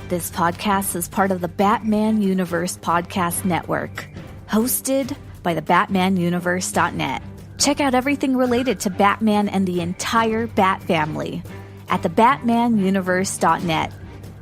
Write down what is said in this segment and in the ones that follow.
This podcast is part of the Batman Universe Podcast Network, hosted by the BatmanUniverse.net. Check out everything related to Batman and the entire Bat family at the BatmanUniverse.net,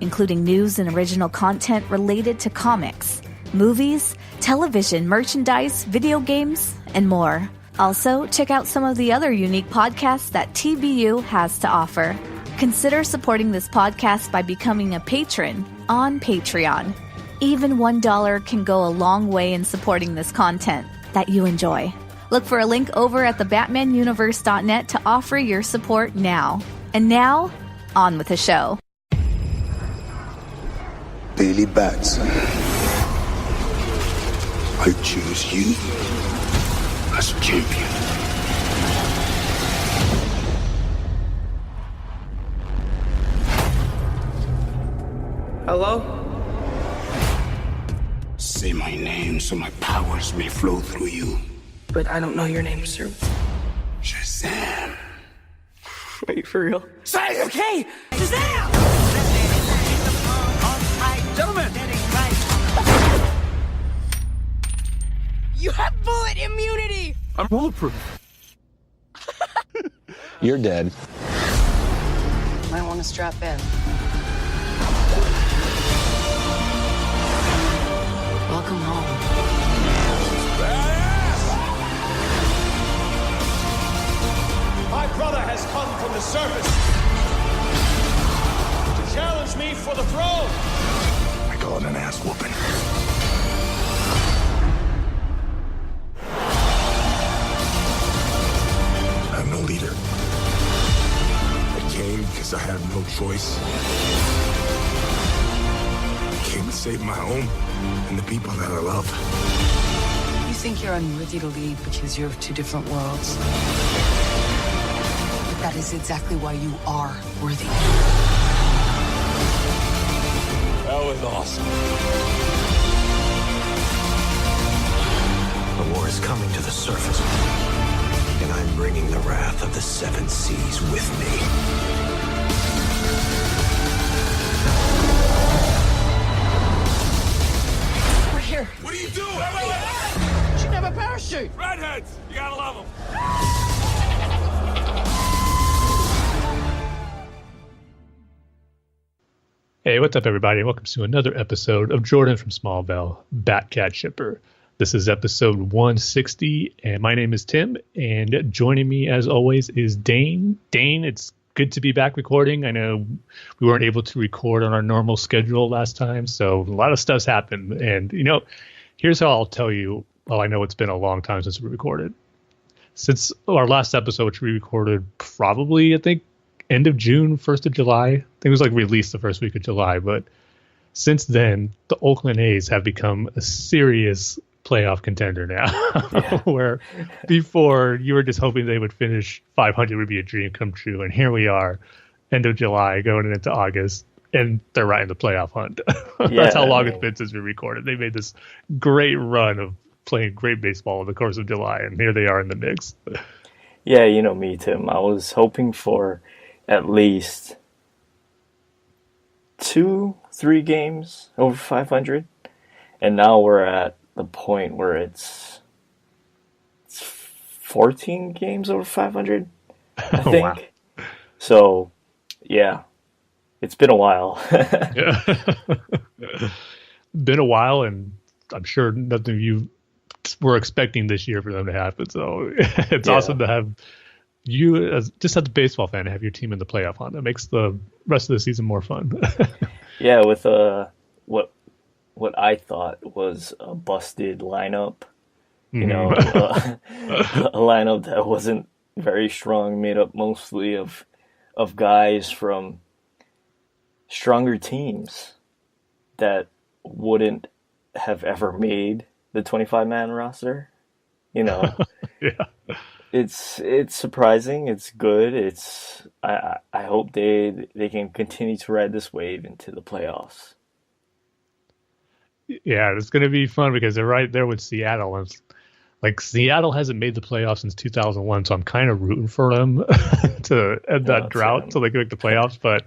including news and original content related to comics, movies, television, merchandise, video games, and more. Also, check out some of the other unique podcasts that TBU has to offer. Consider supporting this podcast by becoming a patron on Patreon. Even $1 can go a long way in supporting this content that you enjoy. Look for a link over at the BatmanUniverse.net to offer your support now. And now, on with the show. Daily Bats. I choose you as champion. Hello? Say my name so my powers may flow through you. But I don't know your name, sir. Shazam. Wait, for real? Say it! Okay! Shazam! Gentlemen! You have bullet immunity! I'm bulletproof. You're dead. Might want to strap in. Welcome home. My brother has come from the surface to challenge me for the throne. I call it an ass whooping. I'm no leader. I came because I had no choice. I came to save my home and the people that I love. You think you're unworthy to lead because you're of two different worlds. But that is exactly why you are worthy. That was awesome. The war is coming to the surface, and I'm bringing the wrath of the seven seas with me. Here. What are you doing? You should have a parachute! Redheads! You gotta love them. Hey, what's up, everybody? Welcome to another episode of Jordan from Smallville, Batcat Shipper. This is episode 160, and my name is Tim, and joining me, as always, is Dane. Dane, it's good to be back recording. I know we weren't able to record on our normal schedule last time, so a lot of stuff's happened. And, here's how I'll tell you. Well, I know it's been a long time since we recorded. Since our last episode, which we recorded probably, I think, end of June, 1st of July. I think it was released the first week of July. But since then, the Oakland A's have become a serious playoff contender now. Yeah. Where before you were just hoping they would finish 500 would be a dream come true. And here we are, end of July, going into August, and they're right in the playoff hunt. That's how long it's been since we recorded. They made this great run of playing great baseball in the course of July, and here they are in the mix. Yeah, you know me, Tim. I was hoping for at least 2-3 games over 500, and now we're at the point where it's 14 games over 500, I think. Wow. So, yeah, it's been a while. Yeah. Been a while, and I'm sure nothing of you were expecting this year for them to happen. So it's awesome to have you, as just as a baseball fan, to have your team in the playoff hunt. That makes the rest of the season more fun. Yeah, with what I thought was a busted lineup, a lineup that wasn't very strong, made up mostly of guys from stronger teams that wouldn't have ever made the 25-man roster. Yeah. It's surprising. It's good. I hope they can continue to ride this wave into the playoffs. Yeah, it's going to be fun because they're right there with Seattle. And Seattle hasn't made the playoffs since 2001, so I'm kind of rooting for them to end that drought so they can make the playoffs. But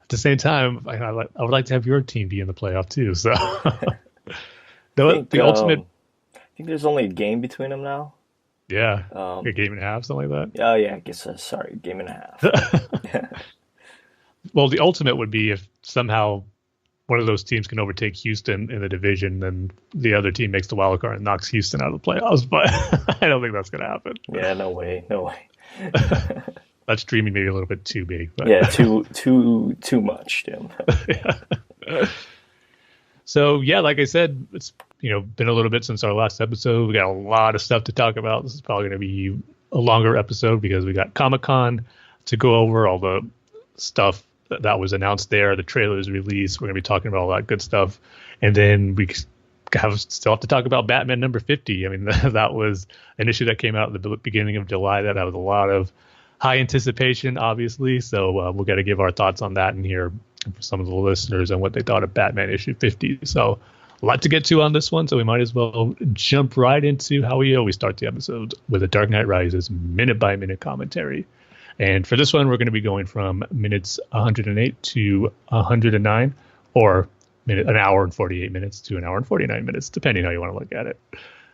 At the same time, I would like to have your team be in the playoff too. So the ultimate. I think there's only a game between them now. Yeah, a game and a half, something like that. Oh yeah, I guess sorry, game and a half. Well, the ultimate would be if somehow one of those teams can overtake Houston in the division, then the other team makes the wild card and knocks Houston out of the playoffs. But I don't think that's going to happen. Yeah, no way. That's dreaming maybe a little bit too big. But. Yeah, too much, Tim. Yeah. So yeah, like I said, it's been a little bit since our last episode. We got a lot of stuff to talk about. This is probably going to be a longer episode because we got Comic-Con to go over, all the stuff that was announced there, the trailers released. We're going to be talking about all that good stuff, and then we still have to talk about Batman number 50. I mean, that was an issue that came out at the beginning of July that had a lot of high anticipation, obviously. So we've got to give our thoughts on that and hear from some of the listeners and what they thought of Batman issue 50. So a lot to get to on this one, so we might as well jump right into how we always start the episode with a Dark Knight Rises minute-by-minute commentary. And for this one, we're going to be going from minutes 108 to 109, or an hour and 48 minutes to an hour and 49 minutes, depending how you want to look at it.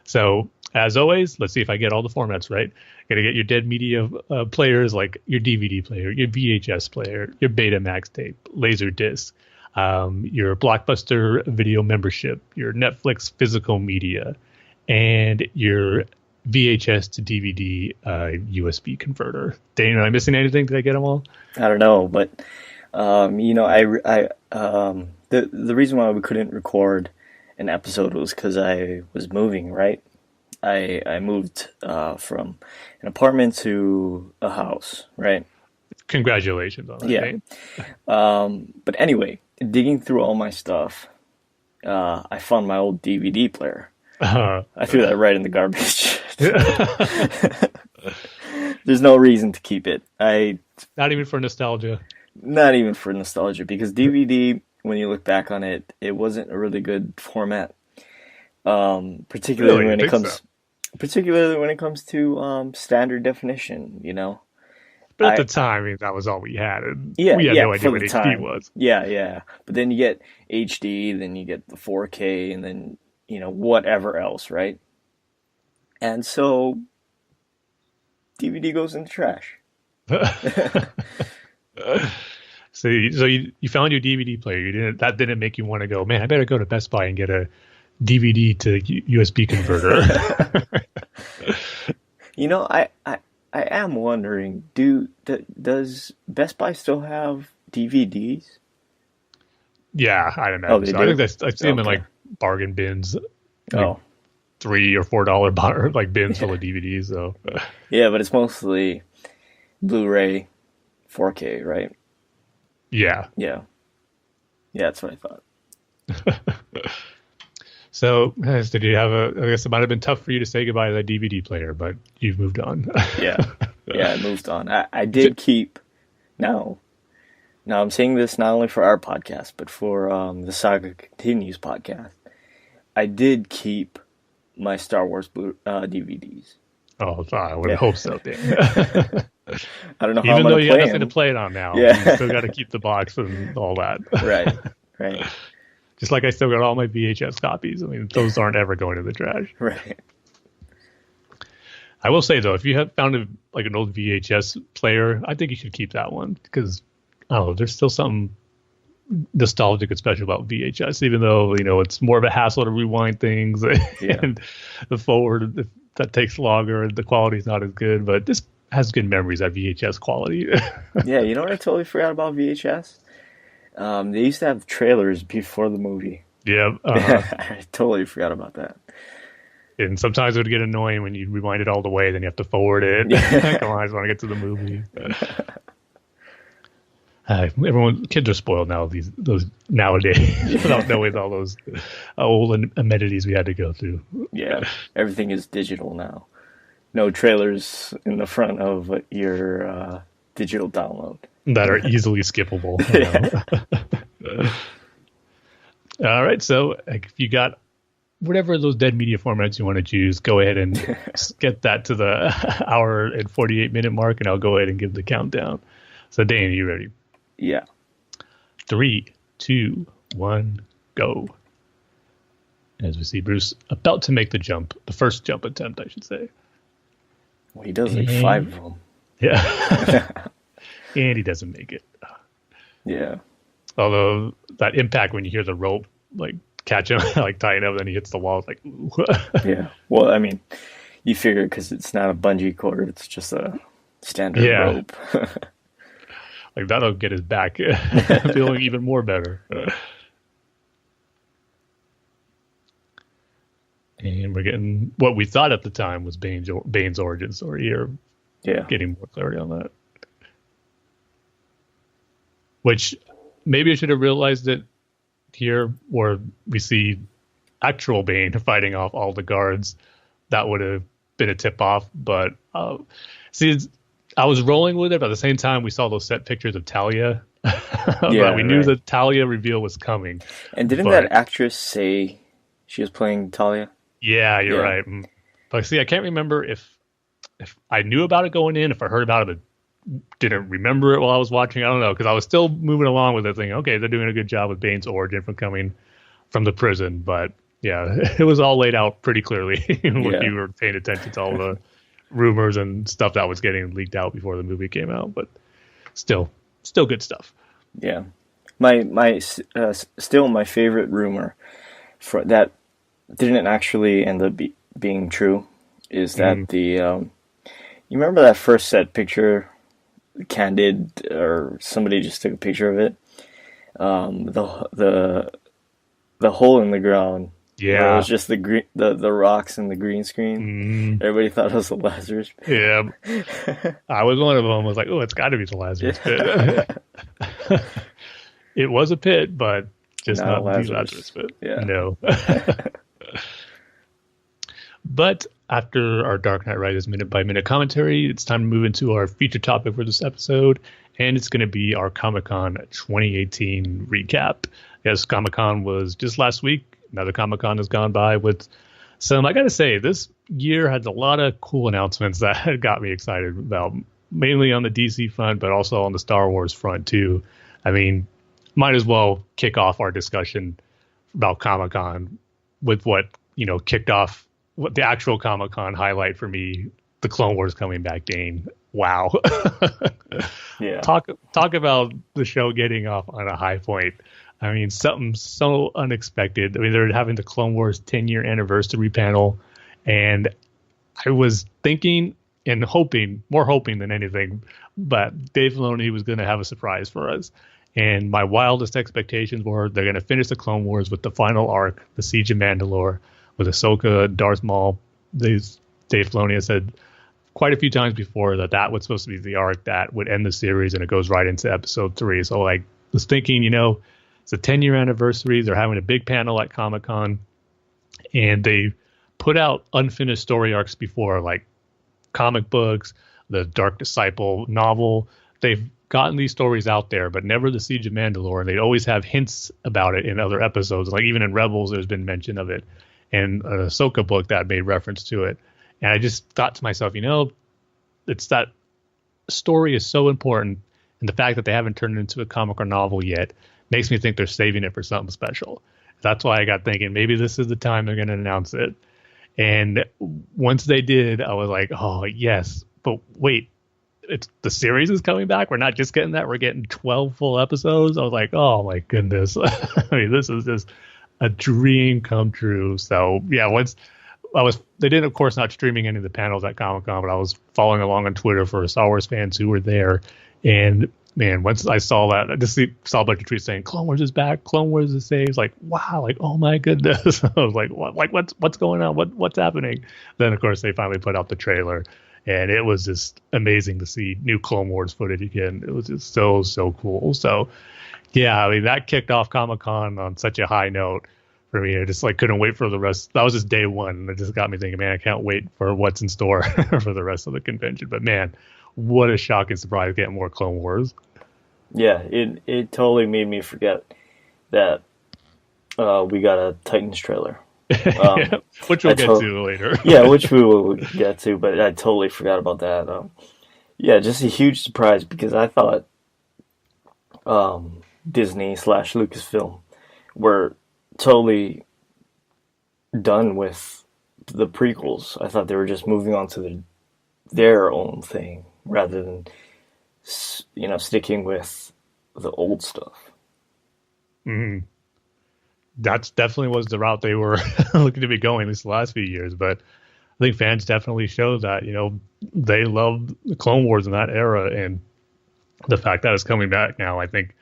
So, as always, let's see if I get all the formats right. Got to get your dead media players, like your DVD player, your VHS player, your Betamax tape, Laserdisc, your Blockbuster video membership, your Netflix physical media, and your VHS to DVD USB converter. Dane, am I missing anything? Did I get them all? I don't know, but the reason why we couldn't record an episode was because I was moving, right? I moved from an apartment to a house, right? Congratulations on that, yeah. Dane. But anyway, digging through all my stuff, I found my old DVD player. I threw that right in the garbage. There's no reason to keep it. Not even for nostalgia. Not even for nostalgia, because DVD, when you look back on it, it wasn't a really good format. Particularly when it comes to standard definition, But at the time, I mean, that was all we had. And we had no idea what HD was. Yeah. But then you get HD, then you get the 4K, and then, whatever else, right? And so DVD goes in the trash. So you found your DVD player. That didn't make you want to go, man, I better go to Best Buy and get a DVD to USB converter. I am wondering, does Best Buy still have DVDs? Yeah, I don't know. Oh, they do? I think I see them in like bargain bins. Like $3 or $4 like bins full of DVDs. So yeah, but it's mostly Blu-ray, 4K, right? Yeah. That's what I thought. So, did you have I guess it might have been tough for you to say goodbye to that DVD player, but you've moved on. Yeah, I moved on. I did keep. Now I'm saying this not only for our podcast, but for the Saga Continues podcast. I did keep my Star Wars DVDs. Oh, I would hope so, Dan. I don't know how Even though you have have nothing to play it on now, yeah. You still got to keep the box and all that. Right. Just like I still got all my VHS copies. I mean, those aren't ever going to the trash. Right. I will say, though, if you have found an old VHS player, I think you should keep that one because, I don't know, there's still something nostalgic and special about VHS, even though, it's more of a hassle to rewind things and the forward that takes longer and the quality's not as good, but this has good memories at VHS quality. Yeah, you know what I totally forgot about VHS? They used to have trailers before the movie. Yeah. I totally forgot about that. And sometimes it would get annoying when you rewind it all the way, then you have to forward it. Come on, I just want to get to the movie. Kids are spoiled now. Those nowadays, without knowing all those old amenities we had to go through. Yeah, everything is digital now. No trailers in the front of your digital download that are easily skippable. All right, so if you got whatever those dead media formats you want to choose, go ahead and get that to the hour and 48-minute mark, and I'll go ahead and give the countdown. So, Dane, are you ready? Yeah. 3, 2, 1, go. As we see Bruce about to make the jump, the first jump attempt, I should say. Well, he does like 5 of them. Yeah. And he doesn't make it. Yeah. Although that impact when you hear the rope like catch him, like tying up, then he hits the wall. It's like, yeah. Well, I mean, you figure because it's not a bungee cord, it's just a standard rope. Like that'll get his back feeling even more better. And we're getting what we thought at the time was Bane's origin story here. Yeah. Getting more clarity on that. Which maybe I should have realized it here, where we see actual Bane fighting off all the guards. That would have been a tip off. But see, I was rolling with it, but at the same time, we saw those set pictures of Talia. But we knew the Talia reveal was coming. And didn't that actress say she was playing Talia? Yeah, you're right. But see, I can't remember if I knew about it going in, if I heard about it, but didn't remember it while I was watching. I don't know, because I was still moving along with it, thinking, okay, they're doing a good job with Bane's origin from coming from the prison. But yeah, it was all laid out pretty clearly when you were paying attention to all the rumors and stuff that was getting leaked out before the movie came out. But still good stuff. Yeah, still my favorite rumor for that didn't actually end up being true is that you remember that first set picture, candid, or somebody just took a picture of it, the hole in the ground. Yeah, it was just the rocks and the green screen. Everybody thought it was the Lazarus pit. Yeah, I was one of them. I was like, oh, it's got to be the Lazarus pit. It was a pit, but just not the Lazarus pit. Yeah. No. But after our Dark Knight Rises minute-by-minute commentary, it's time to move into our feature topic for this episode, and it's going to be our Comic-Con 2018 recap. Yes, Comic-Con was just last week. Another Comic-Con has gone by with some, I got to say, this year had a lot of cool announcements that got me excited about, mainly on the DC front, but also on the Star Wars front, too. I mean, might as well kick off our discussion about Comic-Con with what, kicked off what the actual Comic-Con highlight for me, the Clone Wars coming back, Dane. Wow. Yeah. Talk about the show getting off on a high point. I mean, something so unexpected. I mean, they're having the Clone Wars 10-year anniversary panel, and I was thinking and hoping than anything, but Dave Filoni was going to have a surprise for us. And my wildest expectations were they're going to finish the Clone Wars with the final arc, the Siege of Mandalore, with Ahsoka, Darth Maul. Dave Filoni has said quite a few times before that was supposed to be the arc that would end the series, and it goes right into episode 3. So I was thinking, it's a 10-year anniversary. They're having a big panel at Comic-Con, and they put out unfinished story arcs before, like comic books, the Dark Disciple novel. They've gotten these stories out there, but never the Siege of Mandalore, and they'd always have hints about it in other episodes. Like even in Rebels, there's been mention of it, and an Ahsoka book that made reference to it. And I just thought to myself, it's that story is so important, and the fact that they haven't turned it into a comic or novel yet makes me think they're saving it for something special. That's why I got thinking maybe this is the time they're going to announce it. And once they did, I was like, oh, yes. But wait, the series is coming back? We're not just getting that. We're getting 12 full episodes? I was like, oh, my goodness. I mean, this is just a dream come true. So, yeah, they didn't, of course, not streaming any of the panels at Comic-Con, but I was following along on Twitter for Star Wars fans who were there. And man, once I saw that, I just saw a bunch of tweets saying Clone Wars is back, Clone Wars is saved. Like, wow, like, oh my goodness. I was like, what? Like, what's going on? What's happening? Then of course they finally put out the trailer, and it was just amazing to see new Clone Wars footage again. It was just so cool. So yeah, I mean, that kicked off Comic-Con on such a high note for me. I just couldn't wait for the rest. That was just day one, and it just got me thinking, man, I can't wait for what's in store for the rest of the convention. But man, what a shocking surprise getting more Clone Wars. Yeah, it totally made me forget that we got a Titans trailer. Yeah, which we'll get to later. Yeah, which we will get to, but I totally forgot about that. Yeah, just a huge surprise because I thought Disney / Lucasfilm were totally done with the prequels. I thought they were just moving on to their own thing rather than, sticking with the old stuff. Mm-hmm. That's definitely was the route they were looking to be going, at least the last few years. But I think fans definitely show that, they loved the Clone Wars in that era. And the fact that it's coming back now, I think,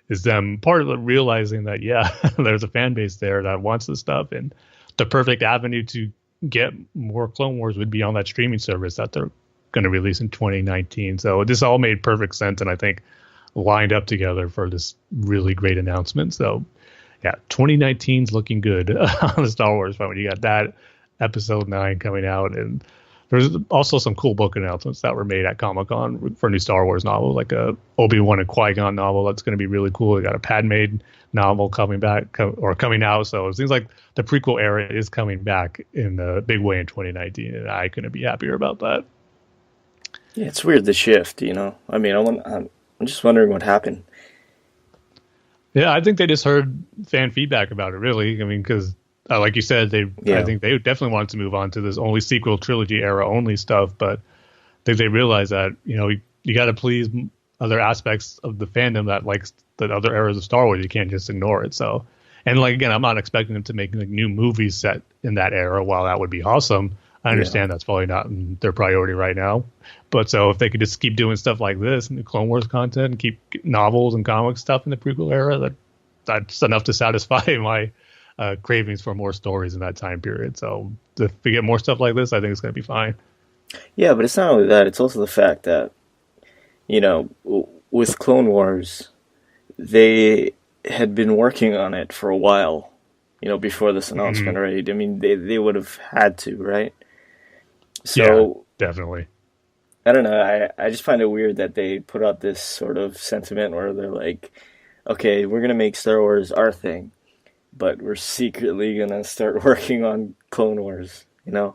is them part of realizing that, yeah, there's a fan base there that wants this stuff. And the perfect avenue to get more Clone Wars would be on that streaming service that they're going to release in 2019. So this all made perfect sense, and I think lined up together for this really great announcement. So yeah, 2019's looking good on the Star Wars front when you got that episode 9 coming out. And there's also some cool book announcements that were made at Comic-Con for new Star Wars novels, like a Obi-Wan and Qui-Gon novel that's going to be really cool. We got a Padme novel coming out. So it seems like the prequel era is coming back in a big way in 2019, and I couldn't be happier about that. Yeah, it's weird, the shift, I mean, I'm just wondering what happened. Yeah, I think they just heard fan feedback about it, really. I mean, because like you said, I think they definitely wanted to move on to this only sequel trilogy era only stuff, but I think they realized that, you got to please other aspects of the fandom that likes the other eras of Star Wars. You can't just ignore it. So, and again, I'm not expecting them to make new movies set in that era. While that would be awesome, I understand that's probably not their priority right now. But so if they could just keep doing stuff like this, and the Clone Wars content, and keep novels and comic stuff in the prequel era, that's enough to satisfy my cravings for more stories in that time period. So if we get more stuff like this, I think it's going to be fine. Yeah, but it's not only that. It's also the fact that, with Clone Wars, they had been working on it for a while, before this announcement, right? I mean, they would have had to, right? So yeah, definitely. I don't know. I just find it weird that they put out this sort of sentiment where they're like, okay, we're going to make Star Wars our thing, but we're secretly going to start working on Clone Wars, I mean,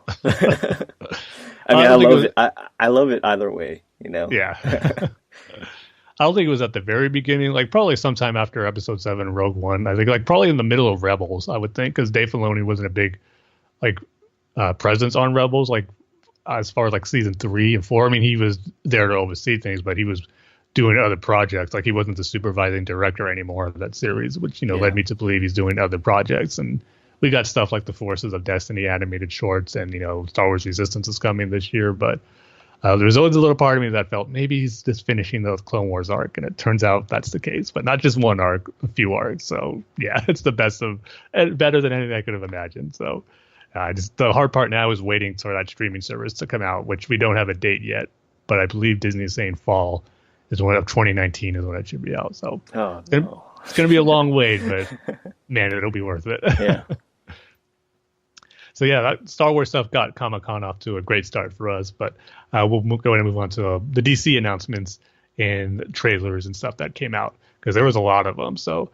I love it. I love it either way, Yeah. I don't think it was at the very beginning, probably sometime after Episode 7, Rogue One. I think probably in the middle of Rebels, I would think, because Dave Filoni wasn't a big presence on Rebels, as far as season 3 and 4. I mean, he was there to oversee things, but he was doing other projects. He wasn't the supervising director anymore of that series, which, led me to believe he's doing other projects. And we got stuff like the Forces of Destiny animated shorts, and, Star Wars Resistance is coming this year. But there's always a little part of me that felt maybe he's just finishing the Clone Wars arc, and it turns out that's the case. But not just one arc, a few arcs. So, yeah, it's the best better than anything I could have imagined. So the hard part now is waiting for that streaming service to come out, which we don't have a date yet. But I believe Disney is saying fall is when of 2019 is when it should be out. So it's going to be a long wait, but man, it'll be worth it. Yeah. So yeah, that Star Wars stuff got Comic-Con off to a great start for us, but we'll go ahead and move on to the DC announcements and trailers and stuff that came out, because there was a lot of them. So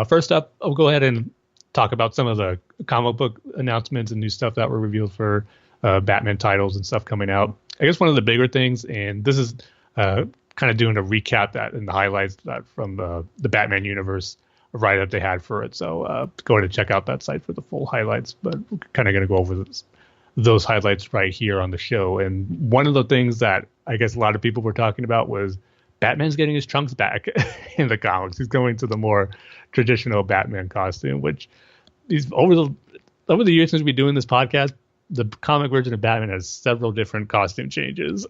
first up, I'll go ahead and talk about some of the comic book announcements and new stuff that were revealed for Batman titles and stuff coming out. I guess one of the bigger things, and this is kind of doing a recap that and the highlights that from the Batman universe write-up they had for it. So go ahead and check out that site for the full highlights. But we're kind of going to go over those highlights right here on the show. And one of the things that I guess a lot of people were talking about was Batman's getting his trunks back in the comics. He's going to the more traditional Batman costume, which he's over the years since we've been doing this podcast, the comic version of Batman has several different costume changes,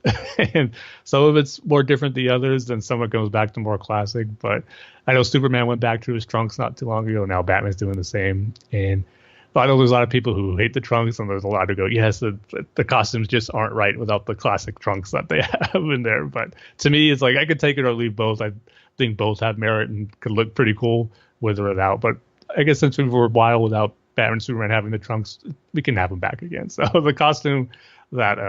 and some of it's more different than others, and some of it goes back to more classic. But I know Superman went back to his trunks not too long ago. Now Batman's doing the same. But I know there's a lot of people who hate the trunks, and there's a lot who go, yes, the costumes just aren't right without the classic trunks that they have in there. But to me, it's I could take it or leave both. I think both have merit and could look pretty cool with or without. But I guess since we were a while without Batman and Superman having the trunks, we can have them back again. So the costume that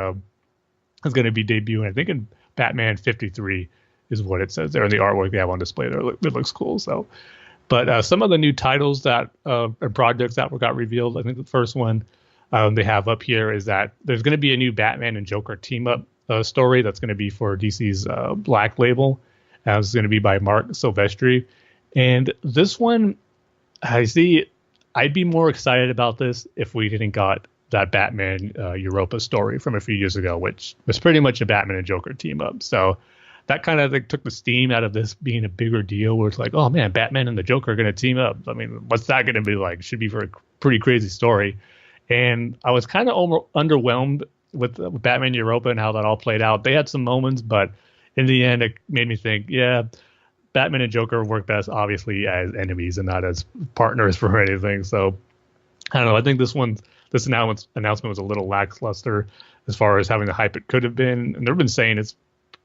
is going to be debuting, I think in Batman 53 is what it says there in the artwork they have on display there. It looks cool. So, but some of the new titles that and projects that got revealed, I think the first one they have up here is that there's going to be a new Batman and Joker team up story that's going to be for DC's Black label. It's going to be by Mark Silvestri. And this one, I'd be more excited about this if we didn't got that Batman Europa story from a few years ago, which was pretty much a Batman and Joker team up. So that kind of took the steam out of this being a bigger deal where it's like, oh man, Batman and the Joker are going to team up. I mean, what's that going to be like? Should be for a pretty crazy story. And I was kind of underwhelmed with Batman Europa and how that all played out. They had some moments, but in the end, it made me think, yeah, Batman and Joker work best, obviously, as enemies and not as partners for anything. So I don't know. I think this announcement was a little lackluster as far as having the hype it could have been. And they've been saying it's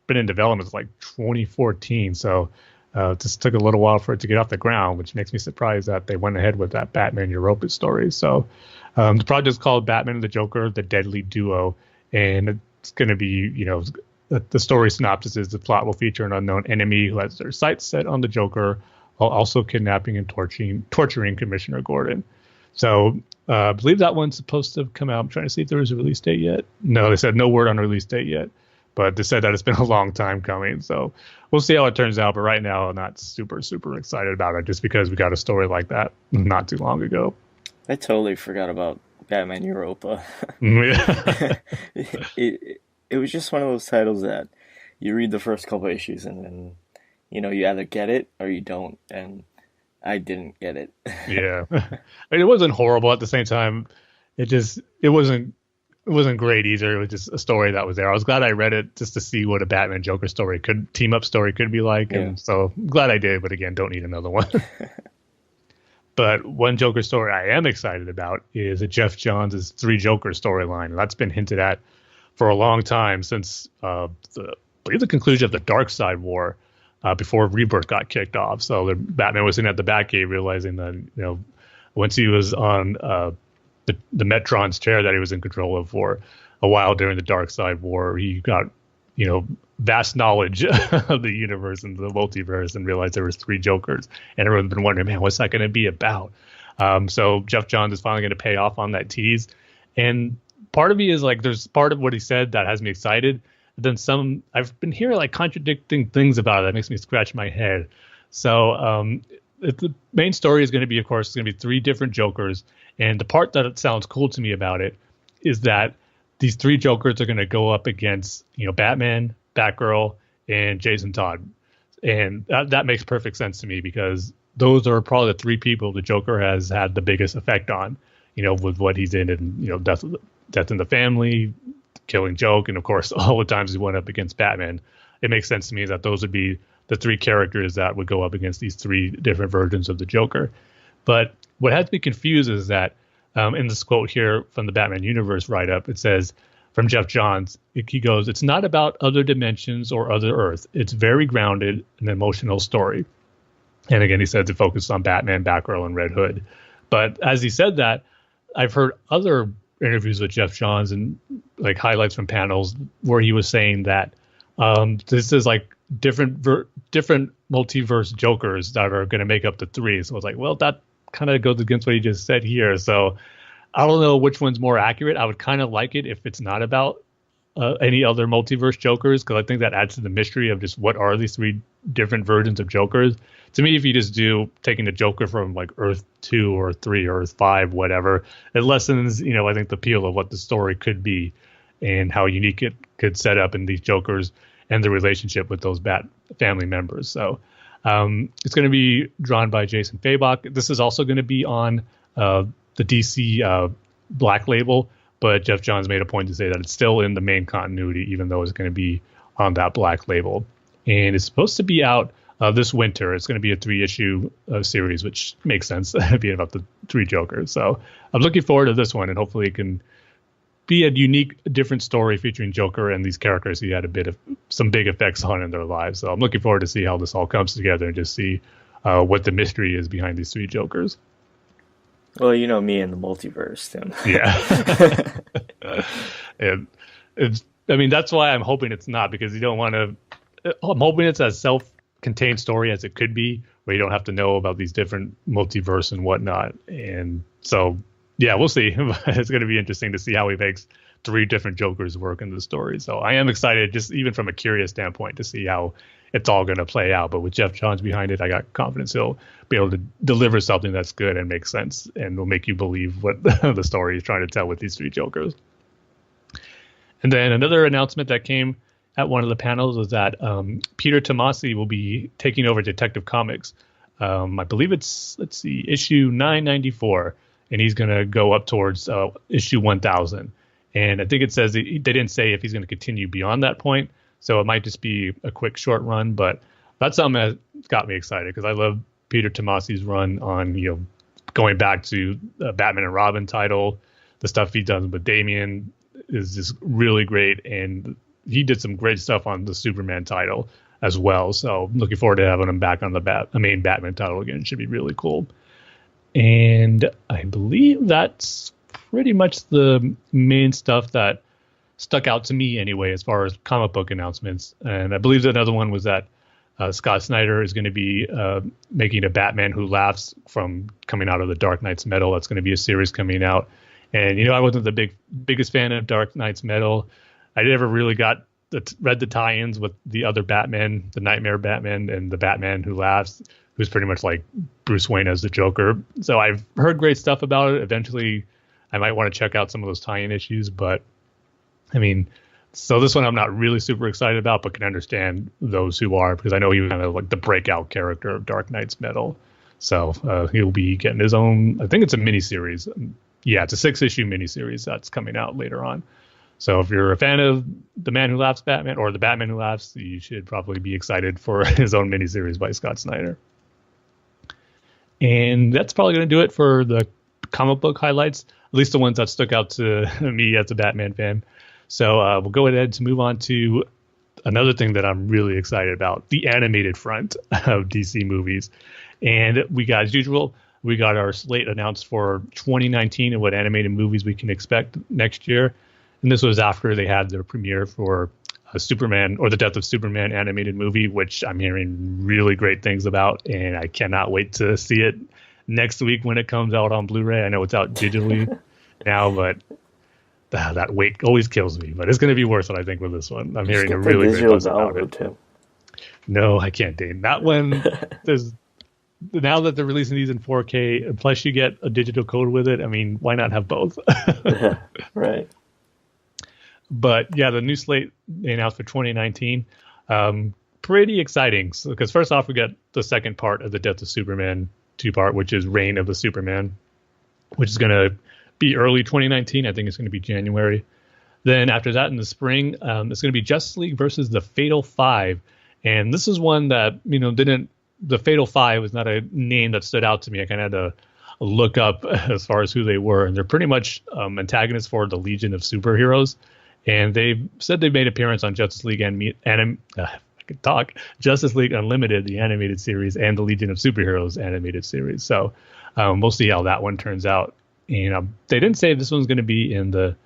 been in development since like 2014. So it just took a little while for it to get off the ground, which makes me surprised that they went ahead with that Batman Europa story. So the project's called Batman and the Joker, the Deadly Duo. And it's going to be, the story synopsis is the plot will feature an unknown enemy who has their sights set on the Joker while also kidnapping and torturing Commissioner Gordon. So I believe that one's supposed to come out. I'm trying to see if there was a release date yet. No, they said no word on a release date yet. But they said that it's been a long time coming. So we'll see how it turns out. But right now, I'm not super, super excited about it just because we got a story like that not too long ago. I totally forgot about Batman Europa. Yeah. It was just one of those titles that you read the first couple issues and then, you either get it or you don't. And I didn't get it. Yeah. It wasn't horrible at the same time. It wasn't great either. It was just a story that was there. I was glad I read it just to see what a Batman Joker team up story could be like. Yeah. And so I'm glad I did, but again, don't need another one. But one Joker story I am excited about is Jeff Johns' Three Joker storyline. And that's been hinted at for a long time since I believe the conclusion of the Darkseid War before Rebirth got kicked off. So Batman was in at the Batcave realizing that, once he was on the Metron's chair that he was in control of for a while during the Darkseid War, he got, vast knowledge of the universe and the multiverse and realized there was three Jokers. And everyone's been wondering, man, what's that going to be about? So Jeff Johns is finally going to pay off on that tease. And part of me is like, there's part of what he said that has me excited. But then I've been hearing like contradicting things about it that makes me scratch my head. So the main story is going to be, of course, it's going to be three different Jokers. And the part that sounds cool to me about it is that these three Jokers are going to go up against, Batman, Batgirl, and Jason Todd. And that makes perfect sense to me because those are probably the three people the Joker has had the biggest effect on, with what he's in and, Death in the Family, Killing Joke, and of course, all the times he went up against Batman. It makes sense to me that those would be the three characters that would go up against these three different versions of the Joker. But what has me confused is that in this quote here from the Batman Universe write-up, it says, from Jeff Johns, he goes, "It's not about other dimensions or other Earth. It's very grounded, an emotional story." And again, he said to focus on Batman, Batgirl, and Red Hood. But as he said that, I've heard other interviews with Jeff Johns and like highlights from panels where he was saying that this is like different multiverse Jokers that are going to make up the three. So I was like, well, that kind of goes against what he just said here. So I don't know which one's more accurate. I would kind of like it if it's not about any other multiverse Jokers, because I think that adds to the mystery of just what are these three different versions of Jokers. To me, if you just do taking the Joker from like Earth 2 or 3 or Earth 5, whatever, it lessens, I think the appeal of what the story could be and how unique it could set up in these Jokers and the relationship with those Bat family members. So it's going to be drawn by Jason Fabok. This is also going to be on the DC Black Label, but Jeff Johns made a point to say that it's still in the main continuity, even though it's going to be on that Black Label. And it's supposed to be out this winter. It's going to be a 3-issue series, which makes sense, being about the three Jokers. So I'm looking forward to this one, and hopefully it can be a unique, different story featuring Joker and these characters he had some big effects on in their lives. So I'm looking forward to see how this all comes together and just see what the mystery is behind these three Jokers. Well, me and the multiverse, Tim. Yeah. And that's why I'm hoping it's not, because you don't want to. I'm hoping it's as self-contained story as it could be, where you don't have to know about these different multiverse and whatnot. And so, yeah, we'll see. It's going to be interesting to see how he makes three different Jokers work in the story. So I am excited, just even from a curious standpoint, to see how it's all going to play out. But with Jeff Johns behind it, I got confidence he'll be able to deliver something that's good and makes sense and will make you believe what the story is trying to tell with these three Jokers. And then another announcement that came at one of the panels was that Peter Tomasi will be taking over Detective Comics. I believe it's, issue 994, and he's going to go up towards issue 1000. And I think it says they didn't say if he's going to continue beyond that point, so it might just be a quick short run. But that's something that got me excited because I love Peter Tomasi's run on going back to the Batman and Robin title. The stuff he does with Damian is just really great, and he did some great stuff on the Superman title as well. So looking forward to having him back on the main Batman title again. It should be really cool. And I believe that's pretty much the main stuff that stuck out to me anyway, as far as comic book announcements. And I believe another one was that Scott Snyder is going to be making a Batman Who Laughs from coming out of the Dark Knight's Metal. That's going to be a series coming out. And, I wasn't the biggest fan of Dark Knight's Metal. I never really read the tie-ins with the other Batman, the Nightmare Batman and the Batman Who Laughs, who's pretty much like Bruce Wayne as the Joker. So I've heard great stuff about it. Eventually, I might want to check out some of those tie-in issues. But, so this one I'm not really super excited about, but can understand those who are, because I know he was kind of like the breakout character of Dark Knight's Metal. So he'll be getting his own, I think it's a miniseries. Yeah, it's a 6-issue miniseries that's coming out later on. So if you're a fan of The Man Who Laughs Batman or The Batman Who Laughs, you should probably be excited for his own miniseries by Scott Snyder. And that's probably going to do it for the comic book highlights, at least the ones that stuck out to me as a Batman fan. So we'll go ahead to move on to another thing that I'm really excited about, the animated front of DC movies. And we got, as usual, we got our slate announced for 2019 and what animated movies we can expect next year. And this was after they had their premiere for Superman or the Death of Superman animated movie, which I'm hearing really great things about. And I cannot wait to see it next week when it comes out on Blu-ray. I know it's out digitally now, but that wait always kills me. But it's going to be worth it, I think, with this one. I'm hearing a really great buzz about it. Tim. No, I can't, Dane. That one, now that they're releasing these in 4K, and plus you get a digital code with it, why not have both? Right. But yeah, the new slate they announced for 2019, pretty exciting. Because first off, we got the second part of the Death of Superman 2-part, which is Reign of the Superman, which is going to be early 2019. I think it's going to be January. Then after that, in the spring, it's going to be Justice League versus the Fatal Five. And this is one that, the Fatal Five was not a name that stood out to me. I kind of had to look up as far as who they were. And they're pretty much antagonists for the Legion of Superheroes. And they've said they've made appearance on Justice League Justice League Unlimited, the animated series, and the Legion of Superheroes animated series. So we'll see how that one turns out. And they didn't say if this one's going to be in the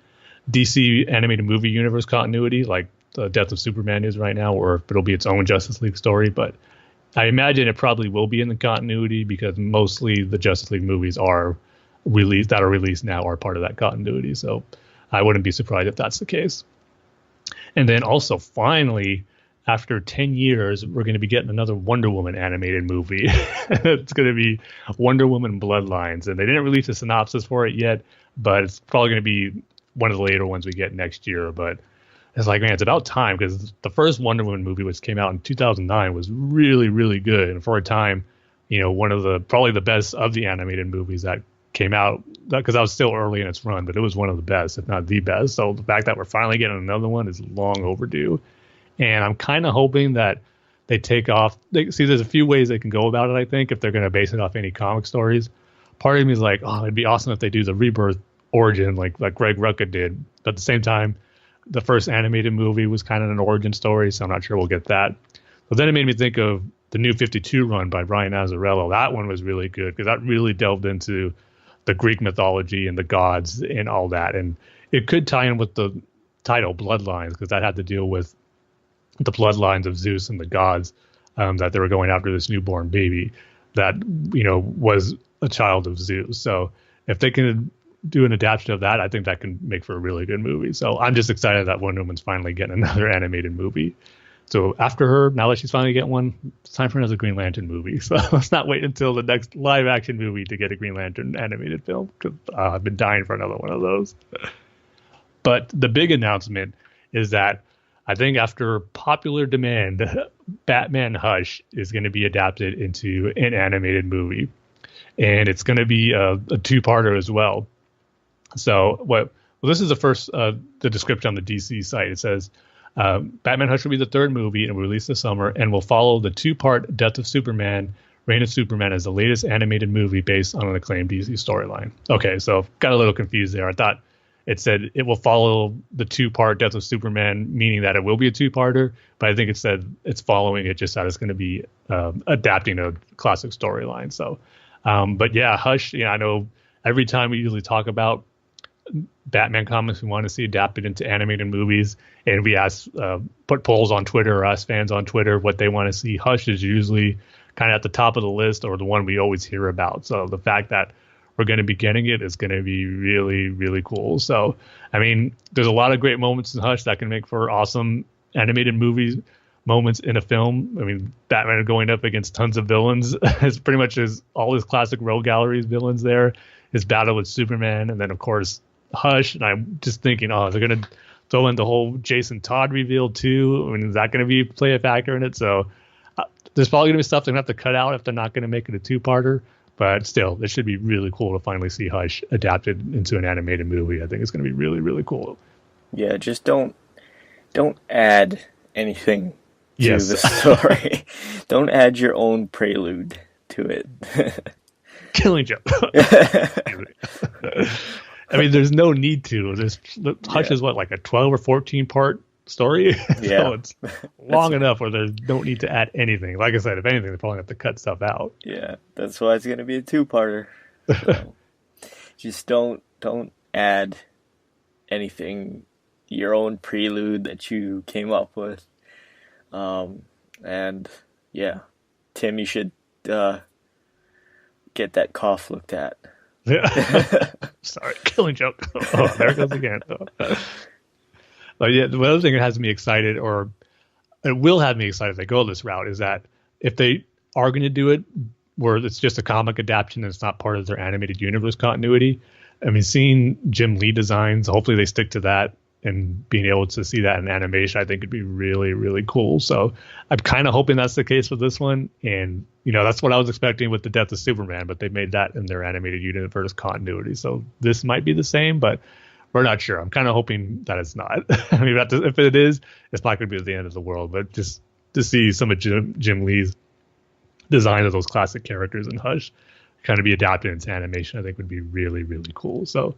DC animated movie universe continuity, like the Death of Superman is right now, or if it'll be its own Justice League story. But I imagine it probably will be in the continuity because mostly the Justice League movies are released now are part of that continuity. So I wouldn't be surprised if that's the case. And then also, finally, after 10 years, we're going to be getting another Wonder Woman animated movie. It's going to be Wonder Woman Bloodlines. And they didn't release a synopsis for it yet, but it's probably going to be one of the later ones we get next year. But it's like, man, it's about time, because the first Wonder Woman movie, which came out in 2009, was really, really good. And for a time, one of probably the best of the animated movies that came out, because I was still early in its run, but it was one of the best, if not the best. So the fact that we're finally getting another one is long overdue. And I'm kind of hoping that they take off. There's a few ways they can go about it, I think, if they're going to base it off any comic stories. Part of me is like, oh, it'd be awesome if they do the Rebirth origin like Greg Rucka did. But at the same time, the first animated movie was kind of an origin story, so I'm not sure we'll get that. But then it made me think of the New 52 run by Brian Azzarello. That one was really good because that really delved into the Greek mythology and the gods and all that. And it could tie in with the title Bloodlines, because that had to deal with the bloodlines of Zeus and the gods, that they were going after this newborn baby that, was a child of Zeus. So if they can do an adaptation of that, I think that can make for a really good movie. So I'm just excited that Wonder Woman's finally getting another animated movie. So after her, now that she's finally getting one, it's time for another Green Lantern movie. So let's not wait until the next live action movie to get a Green Lantern animated film, because I've been dying for another one of those. But the big announcement is that I think after popular demand, Batman Hush is going to be adapted into an animated movie. And it's going to be a two-parter as well. So this is the first, the description on the DC site. It says, Batman Hush will be the third movie and will release this summer and will follow the two-part Death of Superman, Reign of Superman as the latest animated movie based on an acclaimed DC storyline. Okay, so got a little confused there. I thought it said it will follow the two-part Death of Superman, meaning that it will be a two-parter, but I think it said it's following it, just that it's going to be adapting a classic storyline. So, but yeah, Hush, I know every time we usually talk about Batman comics we want to see adapted into animated movies, and we put polls on Twitter or ask fans on Twitter what they want to see. Hush is usually kind of at the top of the list, or the one we always hear about. So the fact that we're going to be getting it is going to be really, really cool. So, I mean, there's a lot of great moments in Hush that can make for awesome animated movies moments in a film. I mean, Batman going up against tons of villains is pretty much all his classic rogue galleries villains there. His battle with Superman, and then of course Hush. And I'm just thinking, they're going to throw in the whole Jason Todd reveal too. I mean, is that going to play a factor in it? So there's probably going to be stuff they're going to have to cut out if they're not going to make it a two-parter. But still, it should be really cool to finally see Hush adapted into an animated movie. I think it's going to be really, really cool. Yeah, just don't add anything to the story. Don't add your own prelude to it. Killing joke. I mean, there's no need to. Hush is like a 12 or 14 part story. Yeah. So it's long enough where they don't need to add anything. Like I said, if anything, they probably have to cut stuff out. Yeah, that's why it's going to be a two-parter. So just don't add anything, your own prelude that you came up with. And yeah, Tim, you should get that cough looked at. Yeah. Sorry, killing joke. Oh, there it goes again. But yeah, the other thing that has me excited, or it will have me excited if they go this route, is that if they are going to do it where it's just a comic adaptation and it's not part of their animated universe continuity, I mean, seeing Jim Lee designs, hopefully they stick to that, and being able to see that in animation, I think would be really, really cool. So I'm kind of hoping that's the case with this one. And, that's what I was expecting with the Death of Superman, but they made that in their animated universe continuity. So this might be the same, but we're not sure. I'm kind of hoping that it's not. I mean, if it is, it's not going to be the end of the world, but just to see some of Jim Lee's design of those classic characters in Hush kind of be adapted into animation, I think would be really, really cool. So